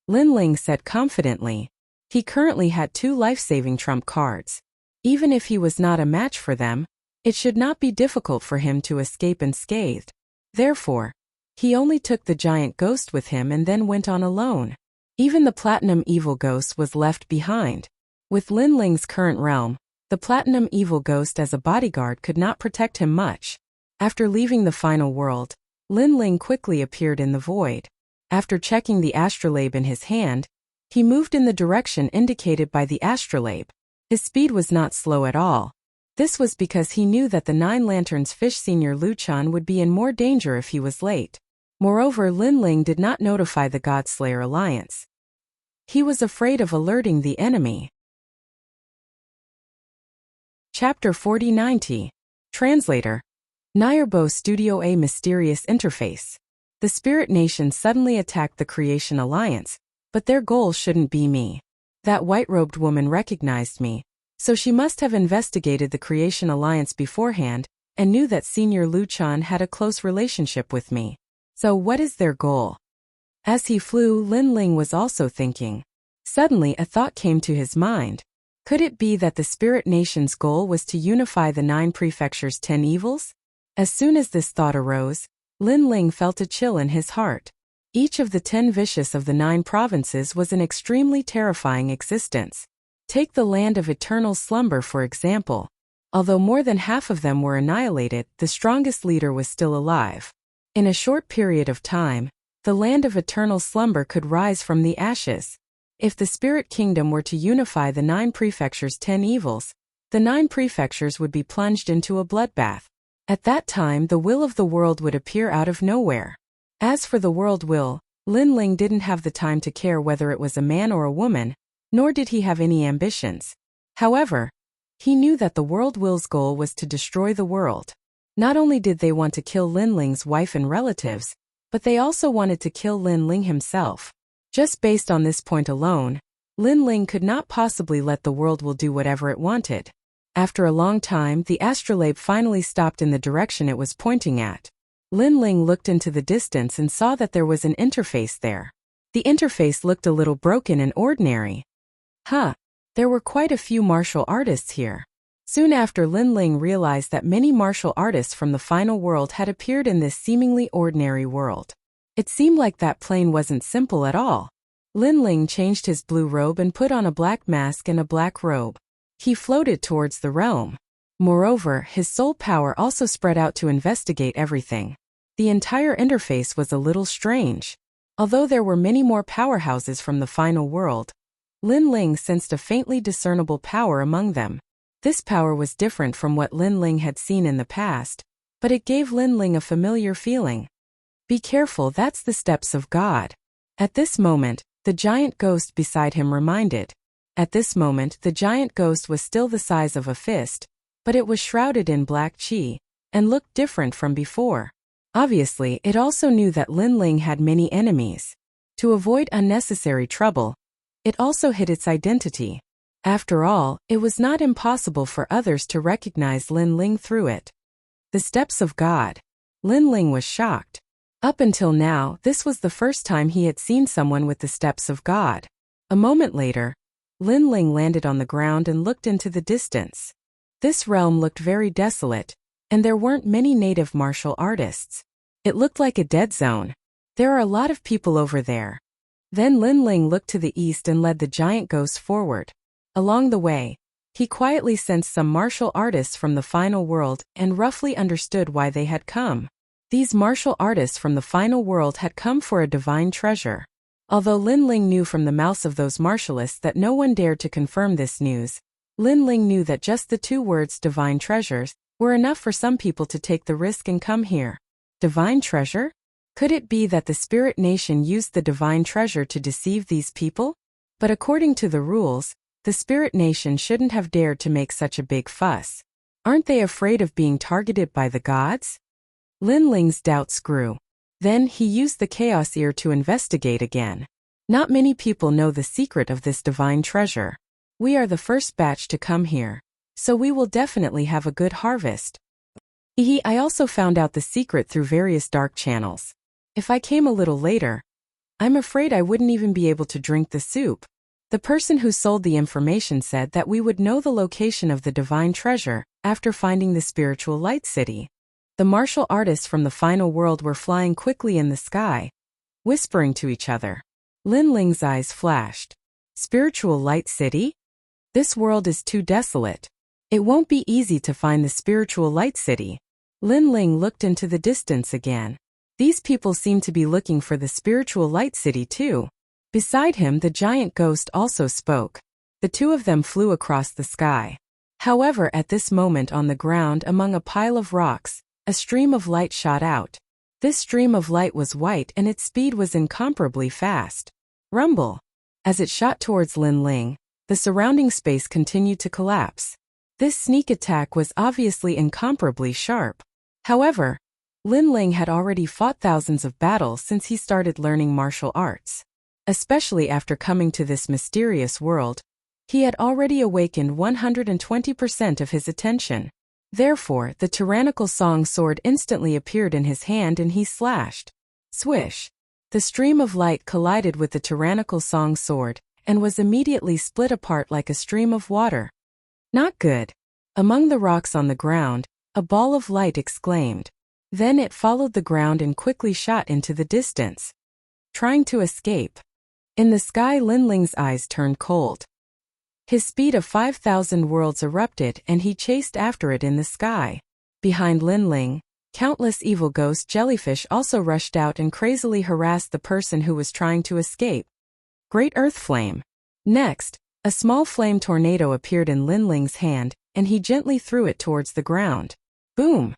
Lin Ling said confidently. He currently had 2 life-saving trump cards. Even if he was not a match for them, it should not be difficult for him to escape unscathed. Therefore, he only took the giant ghost with him and then went on alone. Even the platinum evil ghost was left behind. With Lin Ling's current realm, the platinum evil ghost as a bodyguard could not protect him much. After leaving the final world, Lin Ling quickly appeared in the void. After checking the astrolabe in his hand, he moved in the direction indicated by the astrolabe. His speed was not slow at all. This was because he knew that the 9 Lanterns Fish Senior Luchan would be in more danger if he was late. Moreover, Lin Ling did not notify the Godslayer Alliance. He was afraid of alerting the enemy. Chapter 4090. Translator. Nayarbo Studio A Mysterious Interface. The Spirit Nation suddenly attacked the Creation Alliance, but their goal shouldn't be me. That white-robed woman recognized me, so she must have investigated the Creation Alliance beforehand and knew that Senior Luchan had a close relationship with me. So what is their goal? As he flew, Lin Ling was also thinking. Suddenly a thought came to his mind. Could it be that the Spirit Nation's goal was to unify the 9 prefectures' 10 evils? As soon as this thought arose, Lin Ling felt a chill in his heart. Each of the 10 vicious of the 9 provinces was an extremely terrifying existence. Take the land of eternal slumber for example. Although more than half of them were annihilated, the strongest leader was still alive. In a short period of time, the land of eternal slumber could rise from the ashes. If the Spirit Kingdom were to unify the 9 prefectures' 10 evils, the 9 prefectures would be plunged into a bloodbath. At that time, the will of the world would appear out of nowhere. As for the world will, Lin Ling didn't have the time to care whether it was a man or a woman, nor did he have any ambitions. However, he knew that the world will's goal was to destroy the world. Not only did they want to kill Lin Ling's wife and relatives, but they also wanted to kill Lin Ling himself. Just based on this point alone, Lin Ling could not possibly let the world will do whatever it wanted. After a long time, the astrolabe finally stopped in the direction it was pointing at. Lin Ling looked into the distance and saw that there was an interface there. The interface looked a little broken and ordinary. There were quite a few martial artists here. Soon after, Lin Ling realized that many martial artists from the final world had appeared in this seemingly ordinary world. It seemed like that plane wasn't simple at all. Lin Ling changed his blue robe and put on a black mask and a black robe. He floated towards the realm. Moreover, his soul power also spread out to investigate everything. The entire interface was a little strange. Although there were many more powerhouses from the final world, Lin Ling sensed a faintly discernible power among them. This power was different from what Lin Ling had seen in the past, but it gave Lin Ling a familiar feeling. Be careful, that's the steps of God. At this moment, the giant ghost beside him reminded. At this moment, the giant ghost was still the size of a fist, but it was shrouded in black chi, and looked different from before. Obviously, it also knew that Lin Ling had many enemies. To avoid unnecessary trouble, it also hid its identity. After all, it was not impossible for others to recognize Lin Ling through it. The steps of God. Lin Ling was shocked. Up until now, this was the first time he had seen someone with the steps of God. A moment later, Lin Ling landed on the ground and looked into the distance. This realm looked very desolate, and there weren't many native martial artists. It looked like a dead zone. There are a lot of people over there. Then Lin Ling looked to the east and led the giant ghost forward. Along the way, he quietly sensed some martial artists from the final world and roughly understood why they had come. These martial artists from the final world had come for a divine treasure. Although Lin Ling knew from the mouths of those martialists that no one dared to confirm this news, Lin Ling knew that just the two words divine treasures were enough for some people to take the risk and come here. Divine treasure? Could it be that the spirit nation used the divine treasure to deceive these people? But according to the rules, the spirit nation shouldn't have dared to make such a big fuss. Aren't they afraid of being targeted by the gods? Lin Ling's doubts grew. Then he used the chaos ear to investigate again. Not many people know the secret of this divine treasure. We are the first batch to come here, so we will definitely have a good harvest. I also found out the secret through various dark channels. If I came a little later, I'm afraid I wouldn't even be able to drink the soup. The person who sold the information said that we would know the location of the divine treasure after finding the spiritual light city. The martial artists from the final world were flying quickly in the sky, whispering to each other. Lin Ling's eyes flashed. Spiritual light city? This world is too desolate. It won't be easy to find the spiritual light city. Lin Ling looked into the distance again. These people seemed to be looking for the spiritual light city too. Beside him, the giant ghost also spoke. The two of them flew across the sky. However, at this moment on the ground among a pile of rocks, a stream of light shot out. This stream of light was white and its speed was incomparably fast. Rumble. As it shot towards Lin Ling, the surrounding space continued to collapse. This sneak attack was obviously incomparably sharp. However, Lin Ling had already fought thousands of battles since he started learning martial arts. Especially after coming to this mysterious world, he had already awakened 120% of his attention. Therefore, the tyrannical song sword instantly appeared in his hand and he slashed. Swish! The stream of light collided with the tyrannical song sword and was immediately split apart like a stream of water. Not good. Among the rocks on the ground, a ball of light exclaimed. Then it followed the ground and quickly shot into the distance, trying to escape. In the sky, Lin Ling's eyes turned cold. His speed of 5,000 worlds erupted and he chased after it in the sky. Behind Lin Ling, countless evil ghost jellyfish also rushed out and crazily harassed the person who was trying to escape. Great Earth Flame. Next, a small flame tornado appeared in Lin Ling's hand and he gently threw it towards the ground. Boom!